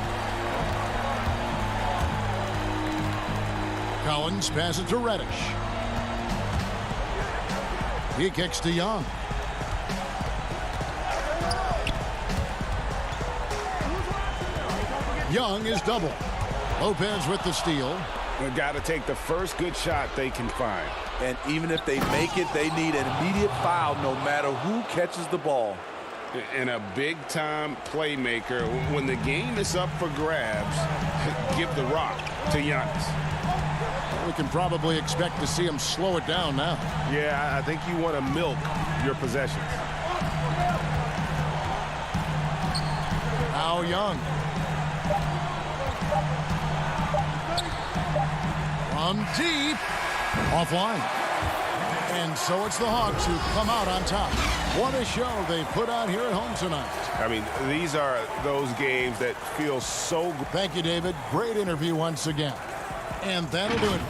Speaker 1: Collins passes to Reddish. He kicks to Young. Young is double. Lopez with the steal.
Speaker 3: They've got to take the first good shot they can find.
Speaker 10: And even if they make it, they need an immediate foul no matter who catches the ball.
Speaker 3: And a big-time playmaker. When the game is up for grabs, give the rock to Giannis.
Speaker 1: We can probably expect to see him slow it down now.
Speaker 3: Yeah, I think you want to milk your possessions.
Speaker 1: Now Young. From deep. Offline. And so it's the Hawks who come out on top. What a show they put on here at home tonight.
Speaker 3: I mean, these are those games that feel so good.
Speaker 1: Thank you, David. Great interview once again. And that'll do it.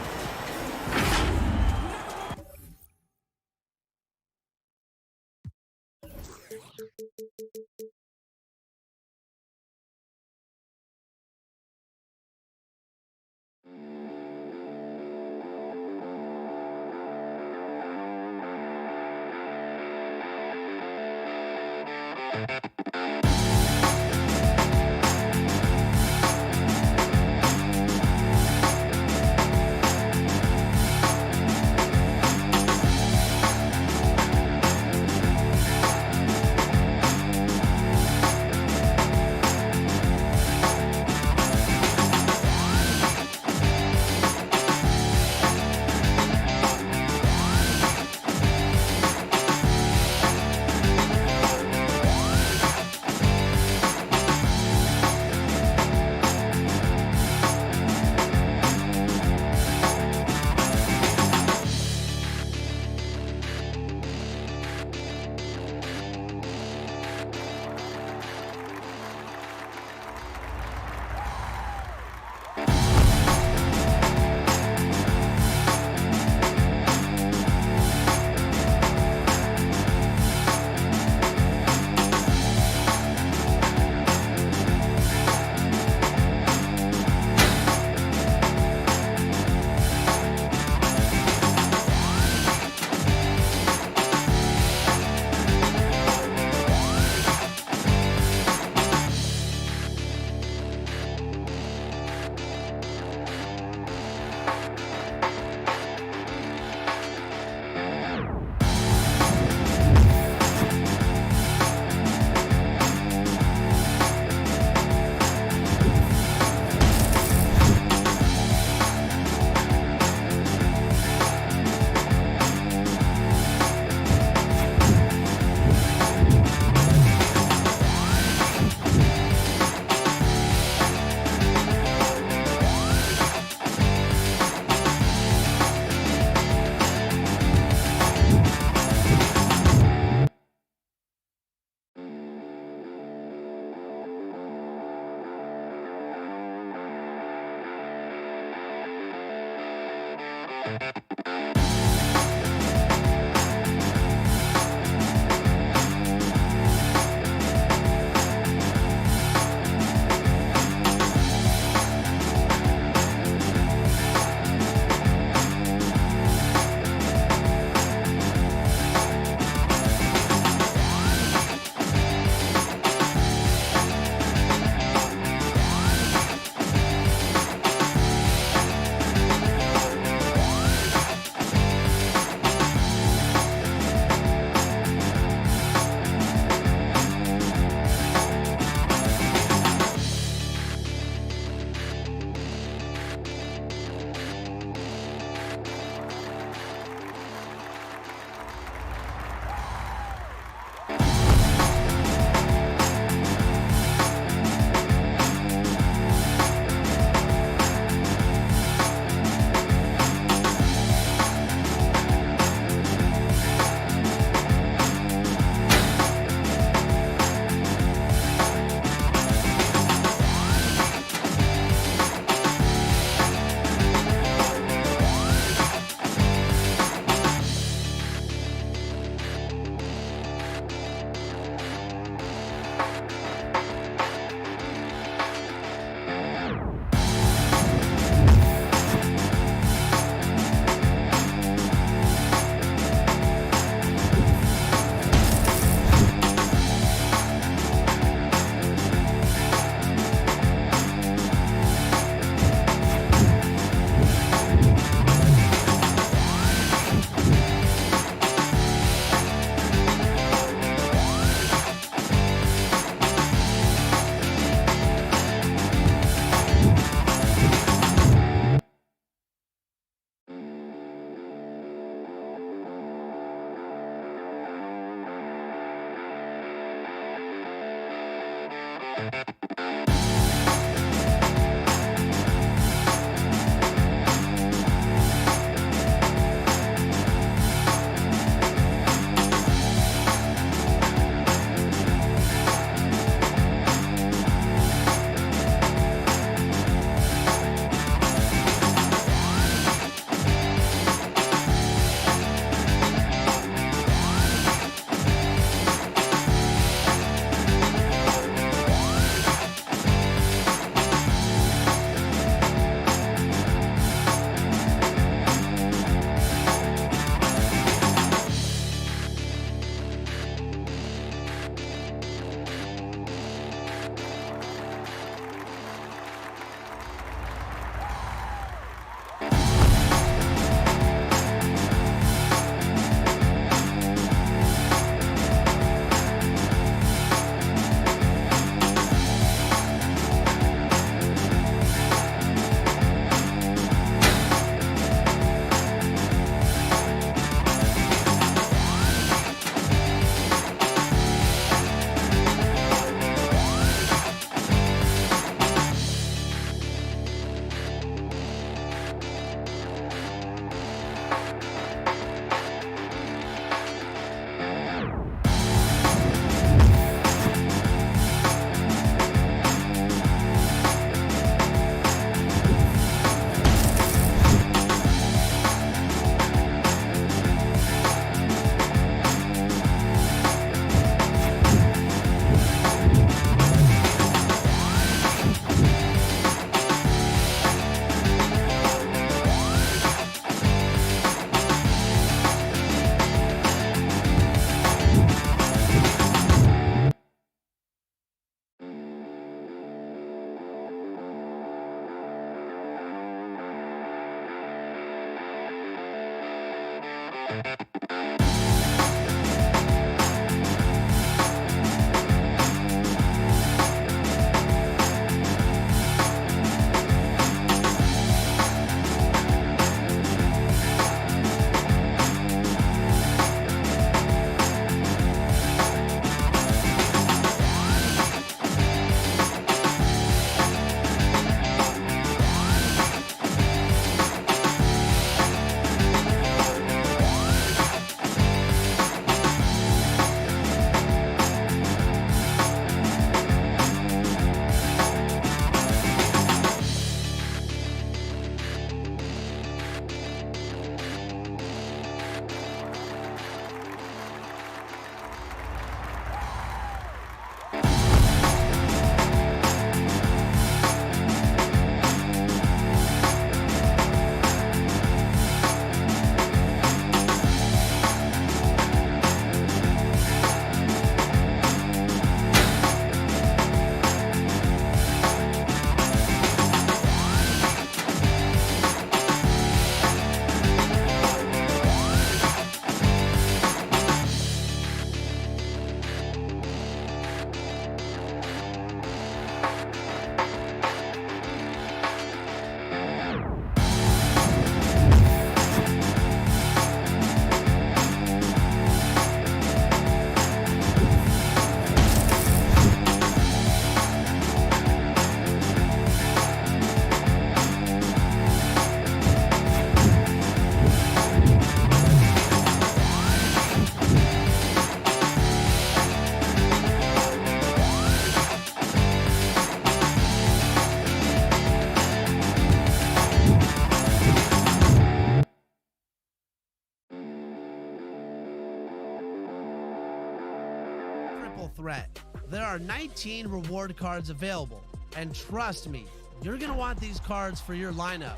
Speaker 13: threat. There are 19 reward cards available, and trust me, you're going to want these cards for your lineup.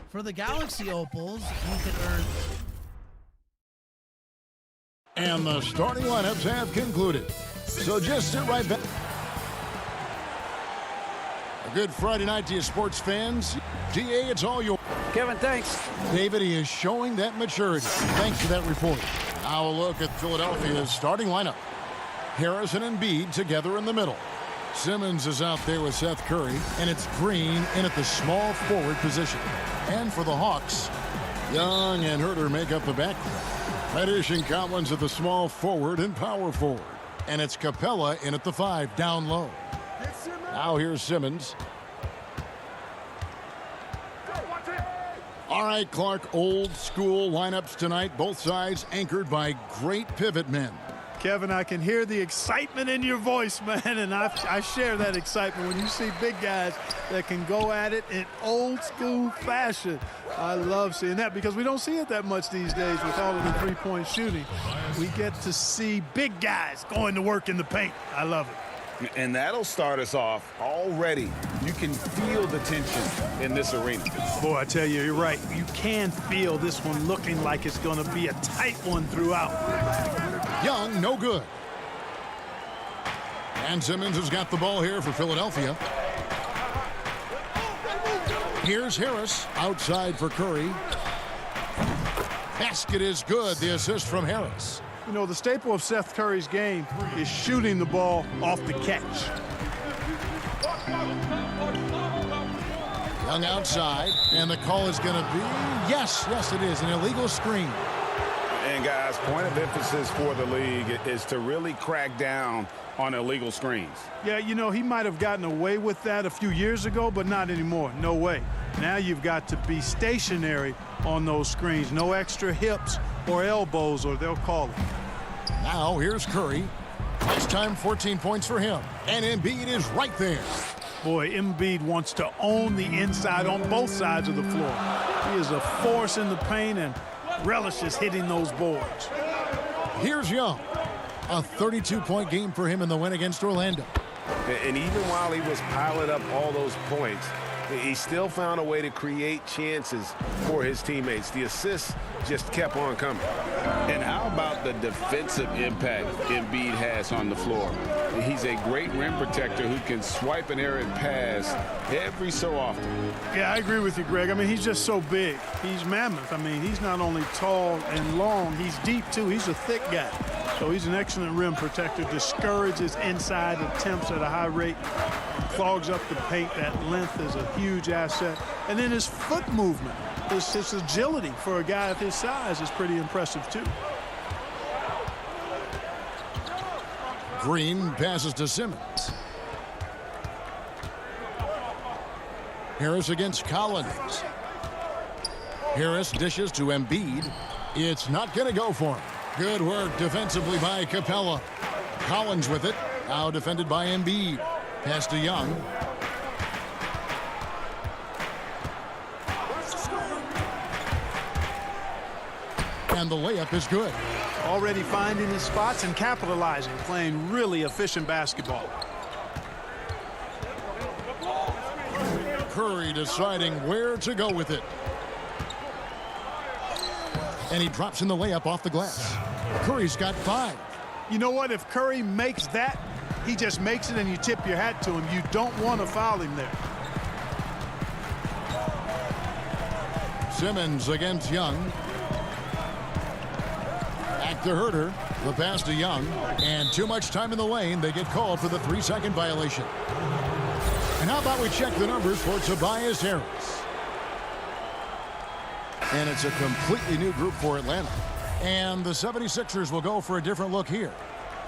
Speaker 13: For the Galaxy Opals, you can earn...
Speaker 1: And the starting lineups have concluded. So just sit right back. A good Friday night to you, sports fans. DA, it's all yours.
Speaker 2: Kevin, thanks.
Speaker 1: David, he is showing that maturity. Thanks for that report. Now a look at Philadelphia's starting lineup. Harrison and Embiid together in the middle. Simmons is out there with Seth Curry, and it's Green in at the small forward position. And for the Hawks, Young and Herter make up the backcourt. Reddish and Collins at the small forward and power forward. And it's Capella in at the 5, down low. Now here's Simmons. All right, Clark, old school lineups tonight. Both sides anchored by great pivot men.
Speaker 12: Kevin, I can hear the excitement in your voice, man, and I share that excitement when you see big guys that can go at it in old school fashion. I love seeing that because we don't see it that much these days with all of the three-point shooting. We get to see big guys going to work in the paint. I love it.
Speaker 3: And that'll start us off already. You can feel the tension in this arena.
Speaker 12: Boy, I tell you, you're right. You can feel this one looking like it's going to be a tight one throughout.
Speaker 1: Young, no good. And Simmons has got the ball here for Philadelphia. Here's Harris outside for Curry. Basket is good. The assist from Harris.
Speaker 12: You know, the staple of Seth Curry's game is shooting the ball off the catch.
Speaker 1: Young outside, and the call is going to be, yes, it is, an illegal screen.
Speaker 3: And guys, point of emphasis for the league is to really crack down on illegal screens.
Speaker 12: Yeah, you know, he might have gotten away with that a few years ago, but not anymore. No way. Now you've got to be stationary on those screens. No extra hips or elbows, or they'll call it.
Speaker 1: Now here's Curry. This time 14 points for him. And Embiid is right there.
Speaker 12: Boy, Embiid wants to own the inside on both sides of the floor. He is a force in the paint and relishes hitting those boards.
Speaker 1: Here's Young. A 32-point game for him in the win against Orlando.
Speaker 3: And even while he was piling up all those points, he still found a way to create chances for his teammates. The assists just kept on coming. And how about the defensive impact Embiid has on the floor? He's a great rim protector who can swipe an errant pass every so often.
Speaker 12: Yeah, I agree with you, Greg. I mean, he's just so big. He's mammoth. I mean, he's not only tall and long, he's deep, too. He's a thick guy. So he's an excellent rim protector, discourages inside attempts at a high rate, clogs up the paint. That length is a huge asset. And then his foot movement, his agility for a guy of his size is pretty impressive, too.
Speaker 1: Green passes to Simmons. Harris against Collins. Harris dishes to Embiid. It's not going to go for him. Good work defensively by Capella. Collins with it. Now defended by Embiid. Pass to Young. And the layup is good.
Speaker 12: Already finding his spots and capitalizing, playing really efficient basketball.
Speaker 1: Curry deciding where to go with it. And he drops in the layup off the glass. Curry's got 5.
Speaker 12: You know what? If Curry makes that, he just makes it and you tip your hat to him. You don't want to foul him there.
Speaker 1: Simmons against Young. Back to Herter. The pass to Young. And too much time in the lane. They get called for the 3-second violation. And how about we check the numbers for Tobias Harris? And it's a completely new group for Atlanta. And the 76ers will go for a different look here.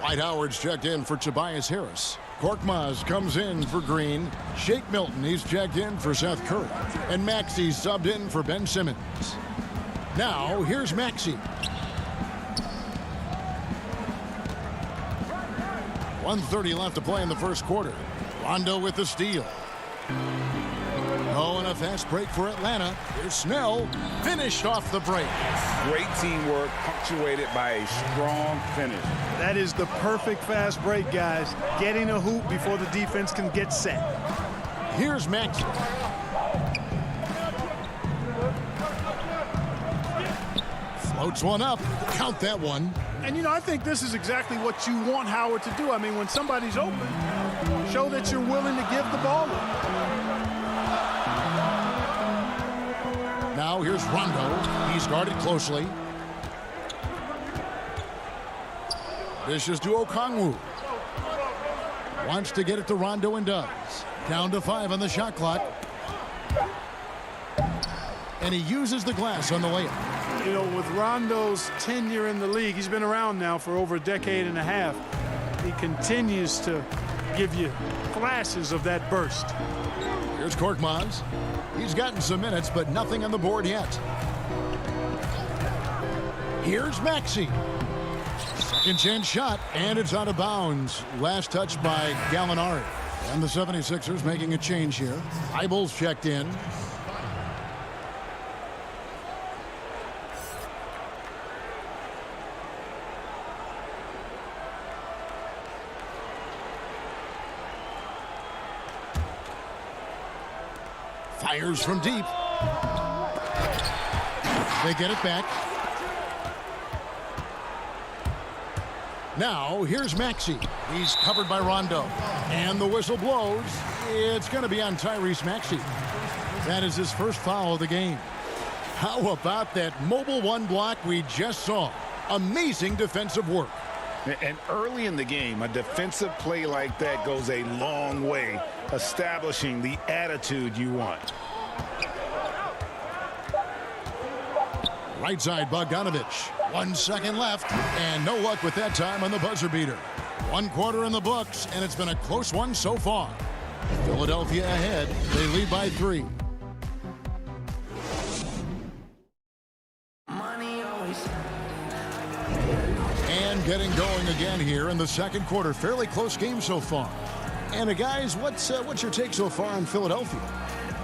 Speaker 1: Dwight Howard's checked in for Tobias Harris. Korkmaz comes in for Green. Shake Milton, he's checked in for Seth Curry. And Maxey's subbed in for Ben Simmons. Now, here's Maxey. 1:30 left to play in the first quarter. Rondo with the steal. Oh, and a fast break for Atlanta. Here's Snell. Finished off the break.
Speaker 3: Great teamwork punctuated by a strong finish.
Speaker 12: That is the perfect fast break, guys. Getting a hoop before the defense can get set.
Speaker 1: Here's Maxey. Floats one up. Count that one.
Speaker 12: And, you know, I think this is exactly what you want Howard to do. I mean, when somebody's open, show that you're willing to give the ball up.
Speaker 1: Now here's Rondo. He's guarded closely. Dishes to Okongwu. Wants to get it to Rondo and does. Down to 5 on the shot clock. And he uses the glass on the layup.
Speaker 12: You know, with Rondo's tenure in the league, he's been around now for over a decade and a half. He continues to give you flashes of that burst.
Speaker 1: Here's Korkmaz. He's gotten some minutes, but nothing on the board yet. Here's Maxey. Second chance shot, and it's out of bounds. Last touch by Gallinari. And the 76ers making a change here. Eibel's checked in. Fires from deep. They get it back. Now, here's Maxey. He's covered by Rondo. And the whistle blows. It's going to be on Tyrese Maxey. That is his first foul of the game. How about that mobile one block we just saw? Amazing defensive work.
Speaker 3: And early in the game, a defensive play like that goes a long way, establishing the attitude you want.
Speaker 1: Right side, Bogdanovich. 1 second left, and no luck with that time on the buzzer beater. 1 quarter in the books, and it's been a close one so far. Philadelphia ahead. They lead by 3. And getting going again here in the second quarter. Fairly close game so far. And guys, what's your take so far on Philadelphia?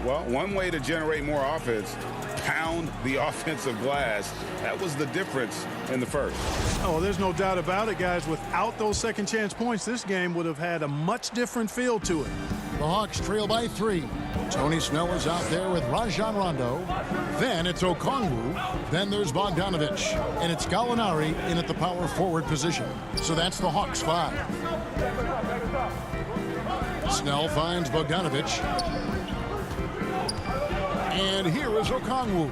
Speaker 3: Well, one way to generate more offense, pound the offensive glass. That was the difference in the first.
Speaker 12: Oh, there's no doubt about it, guys. Without those second chance points, this game would have had a much different feel to it.
Speaker 1: The Hawks trail by 3. Tony Snell is out there with Rajon Rondo. Then it's Okongwu. Then there's Bogdanovich. And it's Gallinari in at the power forward position. So that's the Hawks 5. Snell finds Bogdanovich. And here is Okongwu.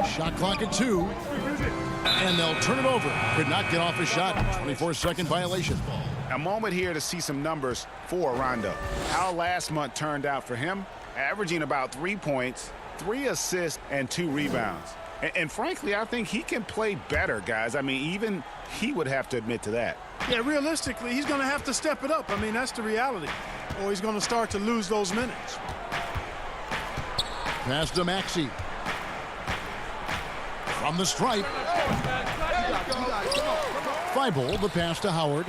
Speaker 1: Shot clock at 2. And they'll turn it over. Could not get off a shot. 24-second violation.
Speaker 3: A moment here to see some numbers for Rondo. How last month turned out for him, averaging about 3 points, 3 assists, and 2 rebounds. And frankly, I think he can play better, guys. I mean, even he would have to admit to that.
Speaker 12: Yeah, realistically, he's going to have to step it up. I mean, that's the reality. Or he's going to start to lose those minutes.
Speaker 1: Pass to Maxey. From the stripe. Thibault, the pass to Howard.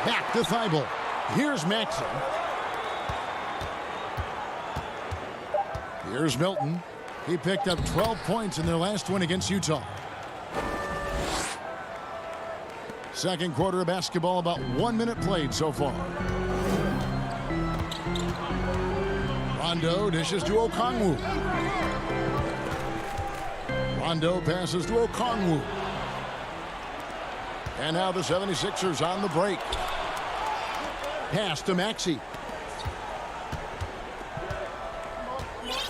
Speaker 1: Back to Thibault. Here's Maxey. Here's Milton. He picked up 12 points in their last win against Utah. Second quarter of basketball, about 1 minute played so far. Rondo dishes to Okongwu. Rondo passes to Okongwu. And now the 76ers on the break. Pass to Maxey.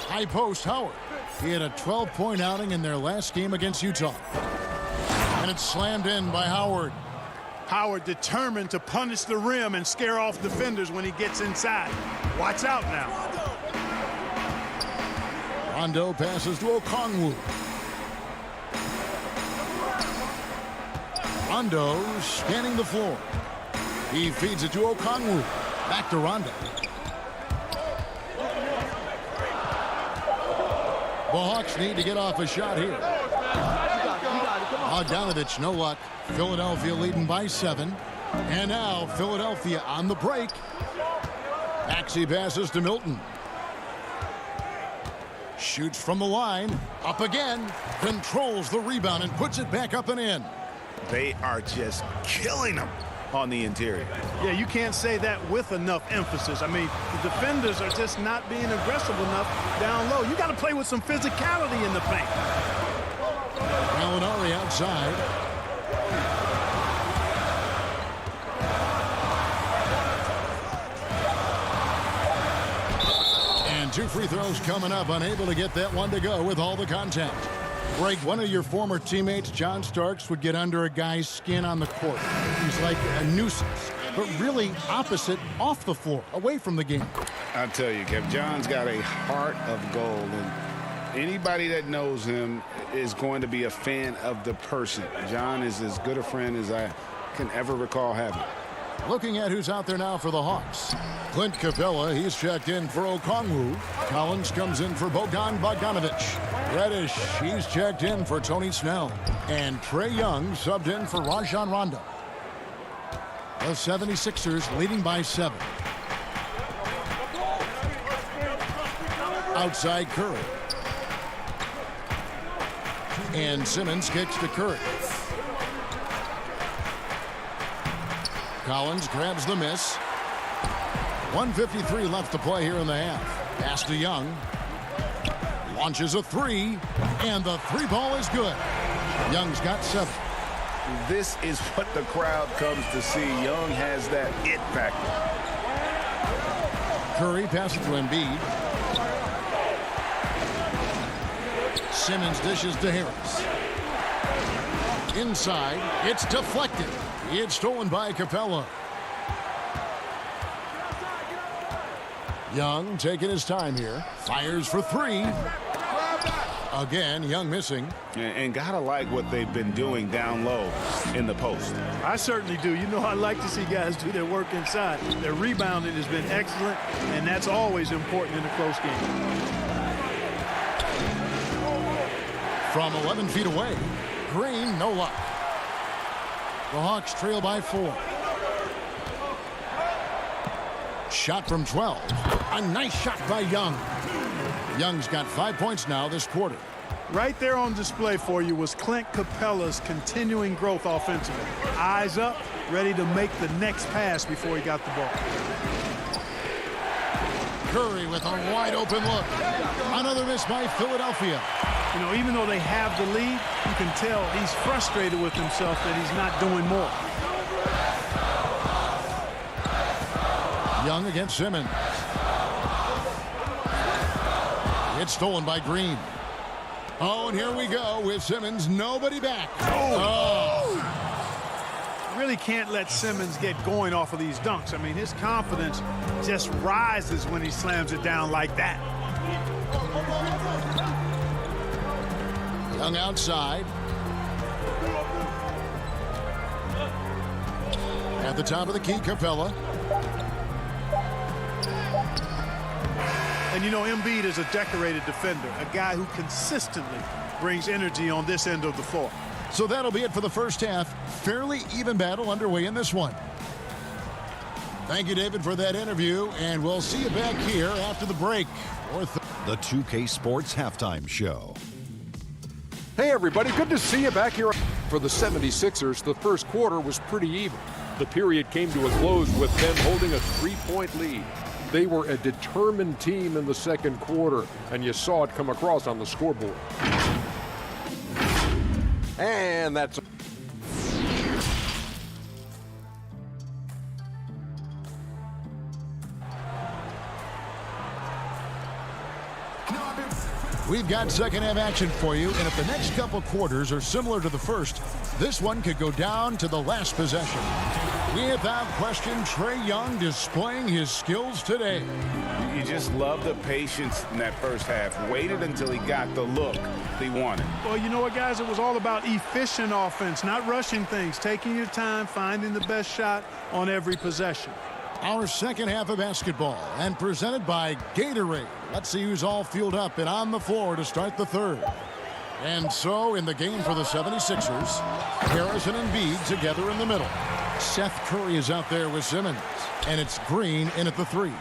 Speaker 1: High post, Howard. He had a 12-point outing in their last game against Utah. And it's slammed in by Howard.
Speaker 12: Howard determined to punish the rim and scare off defenders when he gets inside. Watch out now.
Speaker 1: Rondo passes to Okongwu. Rondo scanning the floor. He feeds it to Okongwu. Back to Rondo. The Hawks need to get off a shot here. Bogdanovich, no luck. Philadelphia leading by 7. And now Philadelphia on the break. Maxey passes to Milton. Shoots from the line. Up again. Controls the rebound and puts it back up and in.
Speaker 3: They are just killing them on the interior.
Speaker 12: Yeah, you can't say that with enough emphasis. I mean, the defenders are just not being aggressive enough down low. You got to play with some physicality in the paint.
Speaker 1: Gallinari outside. And 2 free throws coming up. Unable to get that one to go with all the contact. Greg, one of your former teammates, John Starks, would get under a guy's skin on the court. He's like a nuisance, but really opposite off the floor, away from the game.
Speaker 3: I'll tell you, Kev, John's got a heart of gold, and anybody that knows him is going to be a fan of the person. John is as good a friend as can ever recall having.
Speaker 1: Looking at who's out there now for the Hawks. Clint Capella, he's checked in for Okongwu. Collins comes in for Bogdan Bogdanovic. Reddish, he's checked in for Tony Snell. And Trae Young subbed in for Rajon Rondo. The 76ers leading by 7. Outside Curry. And Simmons kicks to Curry. Collins grabs the miss. 1:53 left to play here in the half. Pass to Young. Launches a three. And the three ball is good. Young's got 7.
Speaker 3: This is what the crowd comes to see. Young has that it factor.
Speaker 1: Curry passes to Embiid. Simmons dishes to Harris. Inside, it's deflected. It's stolen by Capella. Young taking his time here. Fires for 3. Again, Young missing.
Speaker 3: And gotta like what they've been doing down low in the post.
Speaker 12: I certainly do. You know, I like to see guys do their work inside. Their rebounding has been excellent, and that's always important in a close game.
Speaker 1: From 11 feet away, Green, no luck. The Hawks trail by 4. Shot from 12. A nice shot by Young. Young's got 5 points now this quarter.
Speaker 12: Right there on display for you was Clint Capella's continuing growth offensively. Eyes up, ready to make the next pass before he got the ball.
Speaker 1: Curry with a wide open look. Another miss by Philadelphia.
Speaker 12: You know, even though they have the lead, you can tell he's frustrated with himself that he's not doing more.
Speaker 1: Young against Simmons. It's stolen by Green. Oh, and here we go with Simmons. Nobody back.
Speaker 12: Really can't let Simmons get going off of these dunks. I mean, his confidence just rises when he slams it down like that.
Speaker 1: Young outside. At the top of the key, Capella.
Speaker 12: And you know, Embiid is a decorated defender, a guy who consistently brings energy on this end of the floor.
Speaker 1: So that'll be it for the first half. Fairly even battle underway in this one. Thank you, David, for that interview, and we'll see you back here after the break.
Speaker 7: The 2K Sports Halftime Show.
Speaker 8: Hey, everybody, good to see you back here. For the 76ers, the first quarter was pretty even. The period came to a close with them holding a 3-point lead. They were a determined team in the second quarter, and you saw it come across on the scoreboard. And that's...
Speaker 1: We've got second half action for you, and if the next couple quarters are similar to the first, this one could go down to the last possession. Without question, Trae Young displaying his skills today.
Speaker 3: You just love the patience in that first half. Waited until he got the look he wanted.
Speaker 12: Well, you know what, guys? It was all about efficient offense, not rushing things, taking your time, finding the best shot on every possession.
Speaker 1: Our second half of basketball, and presented by Gatorade. Let's see who's all fueled up and on the floor to start the third. And so in the game for the 76ers, Harrison and Embiid together in the middle. Seth Curry is out there with Simmons, and it's Green in at the 3.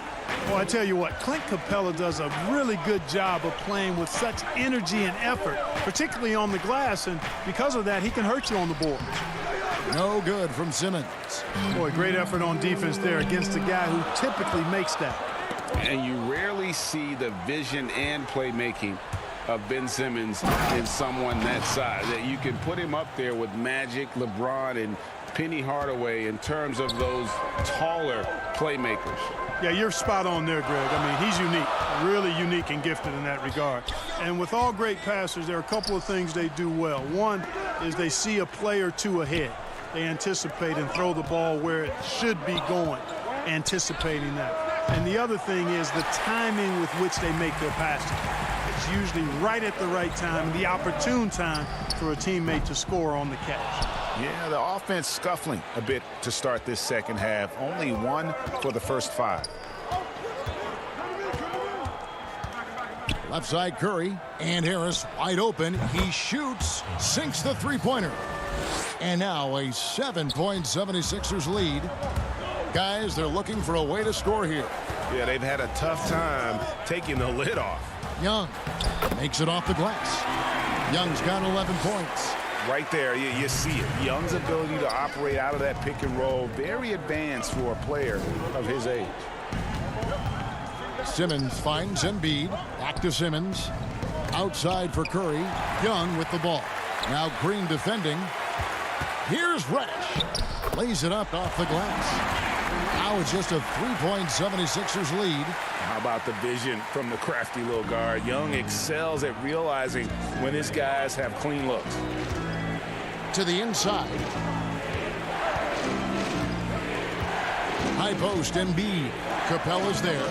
Speaker 12: Well, I tell you what, Clint Capella does a really good job of playing with such energy and effort, particularly on the glass, and because of that, he can hurt you on the boards.
Speaker 1: No good from Simmons.
Speaker 12: Boy, great effort on defense there against a guy who typically makes that.
Speaker 3: And you rarely see the vision and playmaking of Ben Simmons in someone that size. That you can put him up there with Magic, LeBron, and Penny Hardaway in terms of those taller playmakers.
Speaker 12: Yeah, you're spot on there, Greg. I mean, he's unique, really unique and gifted in that regard. And with all great passers, there are a couple of things they do well. One is they see a play or two ahead. They anticipate and throw the ball where it should be going, anticipating that. And the other thing is the timing with which they make their passes. It's usually right at the right time, the opportune time for a teammate to score on the catch.
Speaker 3: Yeah, the offense scuffling a bit to start this second half. Only 1 for the first 5.
Speaker 1: Left side Curry and Harris wide open. He shoots, sinks the three-pointer. And now a 7-point 76ers lead. Guys, they're looking for a way to score here.
Speaker 3: Yeah, they've had a tough time taking the lid off.
Speaker 1: Young makes it off the glass. Young's got 11 points.
Speaker 3: Right there, you see it. Young's ability to operate out of that pick and roll, very advanced for a player of his age.
Speaker 1: Simmons finds Embiid. Back to Simmons. Outside for Curry. Young with the ball. Now Green defending. Here's Reddish. Lays it up off the glass. Now it's just a 3-point 76ers lead.
Speaker 3: How about the vision from the crafty little guard? Young excels at realizing when his guys have clean looks.
Speaker 1: To the inside. High post, Embiid. Capella's there.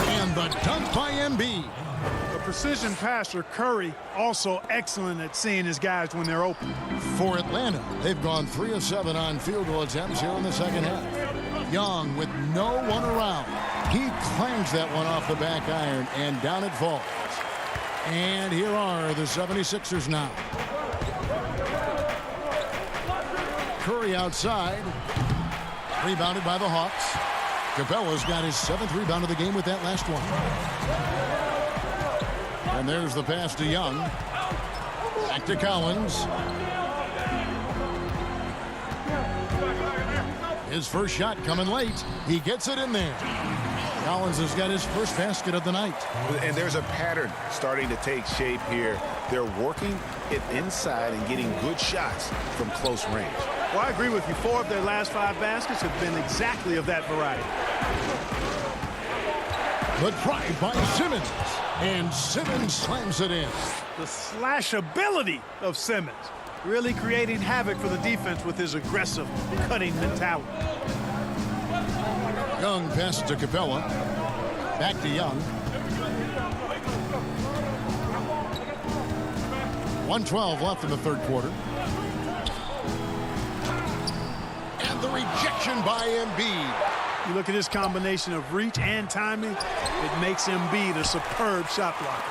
Speaker 1: And the dunk by Embiid.
Speaker 12: The precision passer, Curry, also excellent at seeing his guys when they're open.
Speaker 1: For Atlanta, they've gone 3 of 7 on field goal attempts here in the second half. Young with no one around. He clangs that one off the back iron, and down it falls. And here are the 76ers now. Curry outside. Rebounded by the Hawks. Capella's got his 7th rebound of the game with that last one. And there's the pass to Young. Back to Collins. His first shot coming late. He gets it in there. Collins has got his first basket of the night.
Speaker 3: And there's a pattern starting to take shape here. They're working it inside and getting good shots from close range.
Speaker 12: Well, I agree with you. 4 of their last 5 baskets have been exactly of that variety.
Speaker 1: The drive by Simmons. And Simmons slams it in.
Speaker 12: The slashability of Simmons. Really creating havoc for the defense with his aggressive, cutting mentality.
Speaker 1: Young passes to Capella. Back to Young. 1:12 left in the third quarter. And the rejection by Embiid.
Speaker 12: You look at his combination of reach and timing, it makes Embiid a superb shot blocker.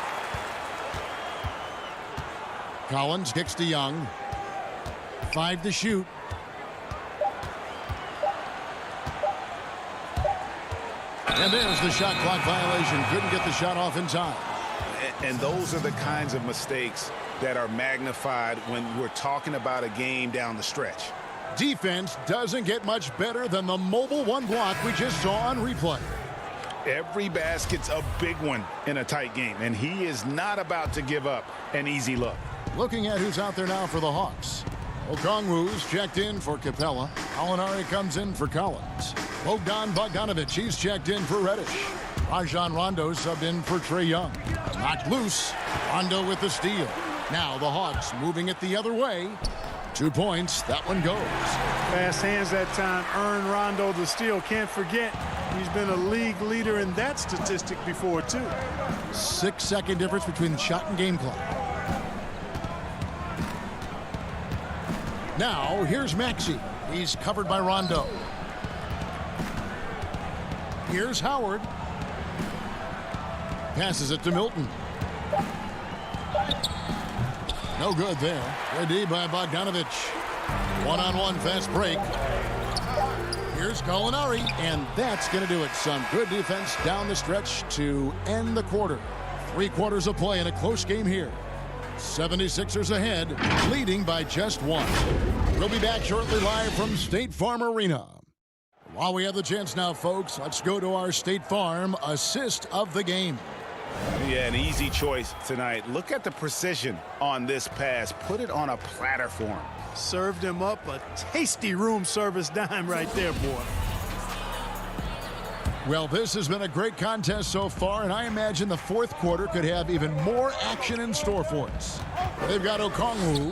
Speaker 1: Collins kicks to Young. 5 to shoot. And there's the shot clock violation. Couldn't get the shot off in time.
Speaker 3: And those are the kinds of mistakes that are magnified when we're talking about a game down the stretch.
Speaker 1: Defense doesn't get much better than the mobile one block we just saw on replay.
Speaker 3: Every basket's a big one in a tight game, and he is not about to give up an easy look.
Speaker 1: Looking at who's out there now for the Hawks. Okongwu's checked in for Capella. Alinari comes in for Collins. Bogdanovich, he's checked in for Reddish. Rajon Rondo subbed in for Trae Young. Knocked loose. Rondo with the steal. Now the Hawks moving it the other way. 2 points. That one goes.
Speaker 12: Fast hands that time. Earned Rondo the steal. Can't forget, he's been a league leader in that statistic before, too.
Speaker 1: 6-second difference between the shot and game clock. Now, here's Maxey. He's covered by Rondo. Here's Howard. Passes it to Milton. No good there. Good D by Bogdanovich. One-on-one fast break. Here's Gallinari, and that's going to do it. Some good defense down the stretch to end the quarter. 3 quarters of play in a close game here. 76ers ahead, leading by just 1. We'll be back shortly live from State Farm Arena. While we have the chance now, folks, let's go to our State Farm assist of the game.
Speaker 3: Yeah, an easy choice tonight. Look at the precision on this pass. Put it on a platter for him.
Speaker 12: Served him up a tasty room service dime right there, boy.
Speaker 1: Well, this has been a great contest so far, and I imagine the fourth quarter could have even more action in store for us. They've got Okongwu.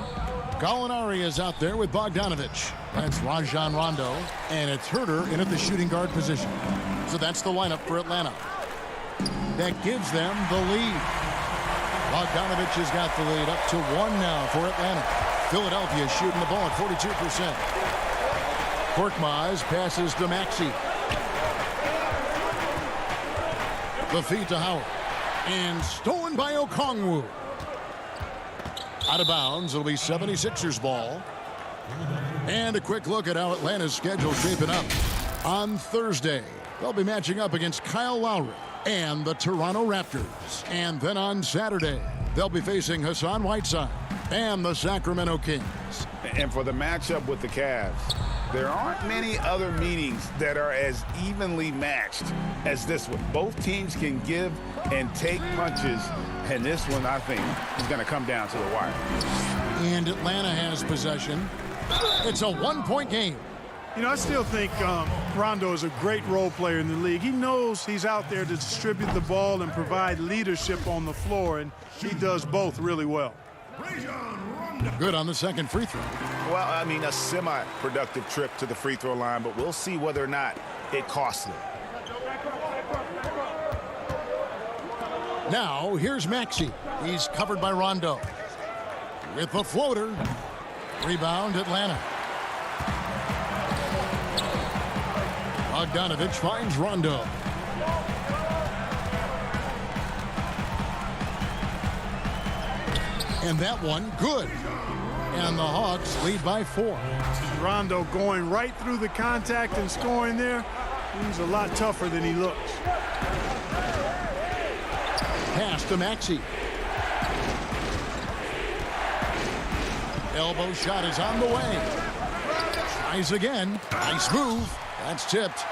Speaker 1: Gallinari is out there with Bogdanovich. That's Rajon Rondo, and it's Herter in at the shooting guard position. So that's the lineup for Atlanta. That gives them the lead. Bogdanovich has got the lead up to 1 now for Atlanta. Philadelphia shooting the ball at 42%. Korkmaz passes to Maxey. The feed to Howard. And stolen by Okongwu. Out of bounds. It'll be 76ers ball. And a quick look at how Atlanta's schedule shaping up. On Thursday, they'll be matching up against Kyle Lowry and the Toronto Raptors. And then on Saturday, they'll be facing Hassan Whiteside and the Sacramento Kings.
Speaker 3: And for the matchup with the Cavs, there aren't many other meetings that are as evenly matched as this one. Both teams can give and take punches, and this one, I think, is going to come down to the wire.
Speaker 1: And Atlanta has possession. It's a 1-point game.
Speaker 12: You know, I still think Rondo is a great role player in the league. He knows he's out there to distribute the ball and provide leadership on the floor, and he does both really well.
Speaker 1: Good on the second free throw.
Speaker 3: Well, I mean, a semi-productive trip to the free throw line, but we'll see whether or not it costs them.
Speaker 1: Now, here's Maxey. He's covered by Rondo. With the floater. Rebound, Atlanta. Bogdanovich finds Rondo. And that one, good. And the Hawks lead by 4.
Speaker 12: Rondo going right through the contact and scoring there. He's a lot tougher than he looks.
Speaker 1: Pass to Maxey. Elbow shot is on the way. Tries again. Nice move. That's tipped.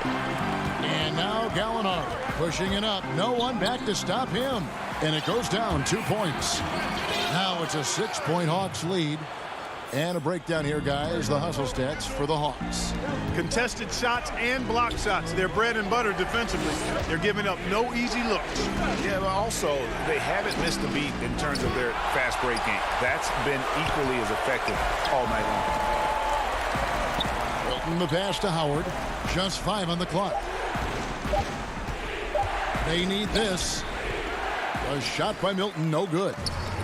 Speaker 1: And now Gallinari pushing it up. No one back to stop him. And it goes down 2 points. Now it's a 6-point Hawks lead. And a breakdown here, guys. The hustle stats for the Hawks.
Speaker 12: Contested shots and block shots. They're bread and butter defensively. They're giving up no easy looks.
Speaker 3: Yeah, but also they haven't missed a beat in terms of their fast break game. That's been equally as effective all night long.
Speaker 1: Wilton the pass to Howard. Just 5 on the clock. They need this. A shot by Milton, no good.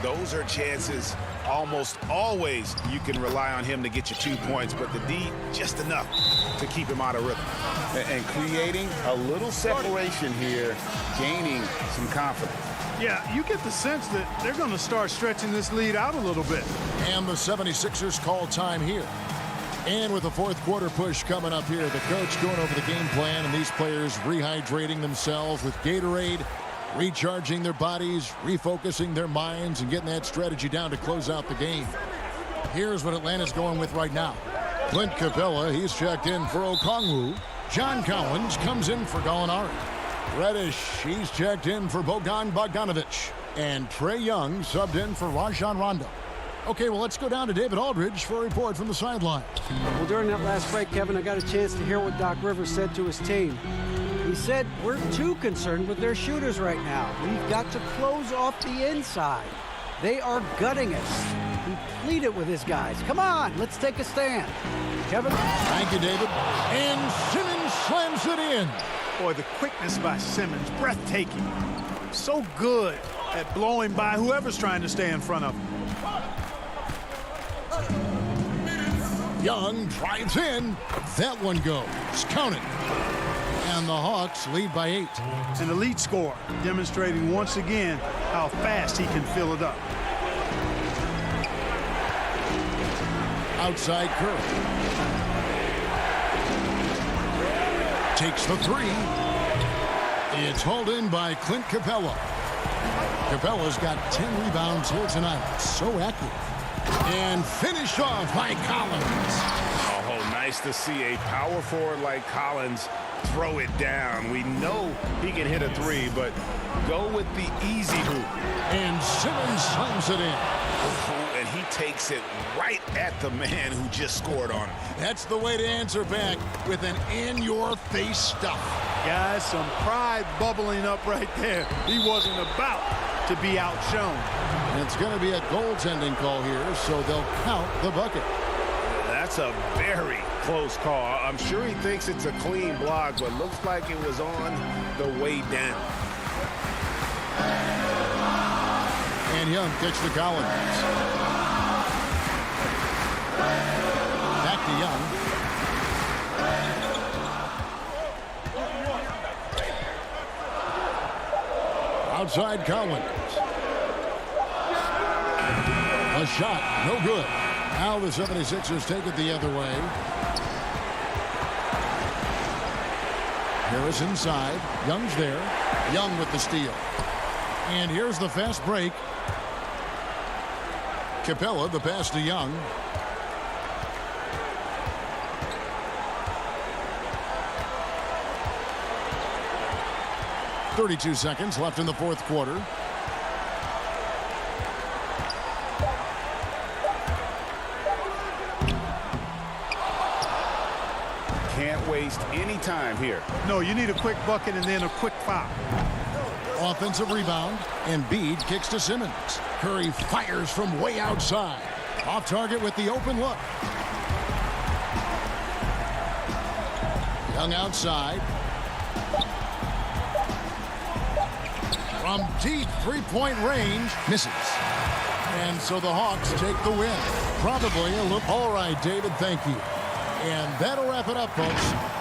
Speaker 3: Those are chances. Almost always you can rely on him to get you 2 points, but the D just enough to keep him out of rhythm. And creating a little separation here, gaining some confidence.
Speaker 12: Yeah, you get the sense that they're going to start stretching this lead out a little bit.
Speaker 1: And the 76ers call time here. And with the fourth quarter push coming up here, the coach going over the game plan and these players rehydrating themselves with Gatorade, recharging their bodies, refocusing their minds, and getting that strategy down to close out the game. Here's what Atlanta's going with right now. Clint Capella, he's checked in for Okongwu. John Collins comes in for Gallinari. Reddish, he's checked in for Bogdanovich. And Trae Young subbed in for Rajon Rondo. Okay, well, let's go down to David Aldridge for a report from the sideline.
Speaker 2: Well, during that last break, Kevin, I got a chance to hear what Doc Rivers said to his team. He said, we're too concerned with their shooters right now. We've got to close off the inside. They are gutting us. He pleaded with his guys. Come on, let's take a stand. Kevin?
Speaker 1: Thank you, David. And Simmons slams it in.
Speaker 12: Boy, the quickness by Simmons, breathtaking. So good at blowing by whoever's trying to stay in front of him.
Speaker 1: Young drives in. That one goes. Count it. And the Hawks lead by 8.
Speaker 12: An elite scorer, demonstrating once again how fast he can fill it up.
Speaker 1: Outside Curry. Takes the 3. It's hauled in by Clint Capella. Capella's got 10 rebounds here tonight. So accurate. And finished off by Collins.
Speaker 3: Oh, nice to see a power forward like Collins throw it down. We know he can hit a 3, but go with the easy hoop.
Speaker 1: And Simmons slams it in.
Speaker 3: And he takes it right at the man who just scored on him.
Speaker 1: That's the way to answer back, with an in-your-face stuff.
Speaker 12: Guys, some pride bubbling up right there. He wasn't about to be outshone.
Speaker 1: And it's going to be a goaltending call here, so they'll count the bucket.
Speaker 3: That's a very close call. I'm sure he thinks it's a clean block, but looks like it was on the way down.
Speaker 1: And Young gets the Collins. Back to Young. Outside Collins. A shot, no good. Now the 76ers take it the other way. Harris inside. Young's there. Young with the steal. And here's the fast break. Capella, the pass to Young. .32 seconds left in the fourth quarter.
Speaker 3: Can't waste any time here.
Speaker 12: No, you need a quick bucket and then a quick foul.
Speaker 1: Offensive rebound. Embiid kicks to Simmons. Curry fires from way outside. Off target with the open look. Young outside. From deep three-point range, misses. And so the Hawks take the win. Probably a little. All right, David, thank you. And that'll wrap it up, folks.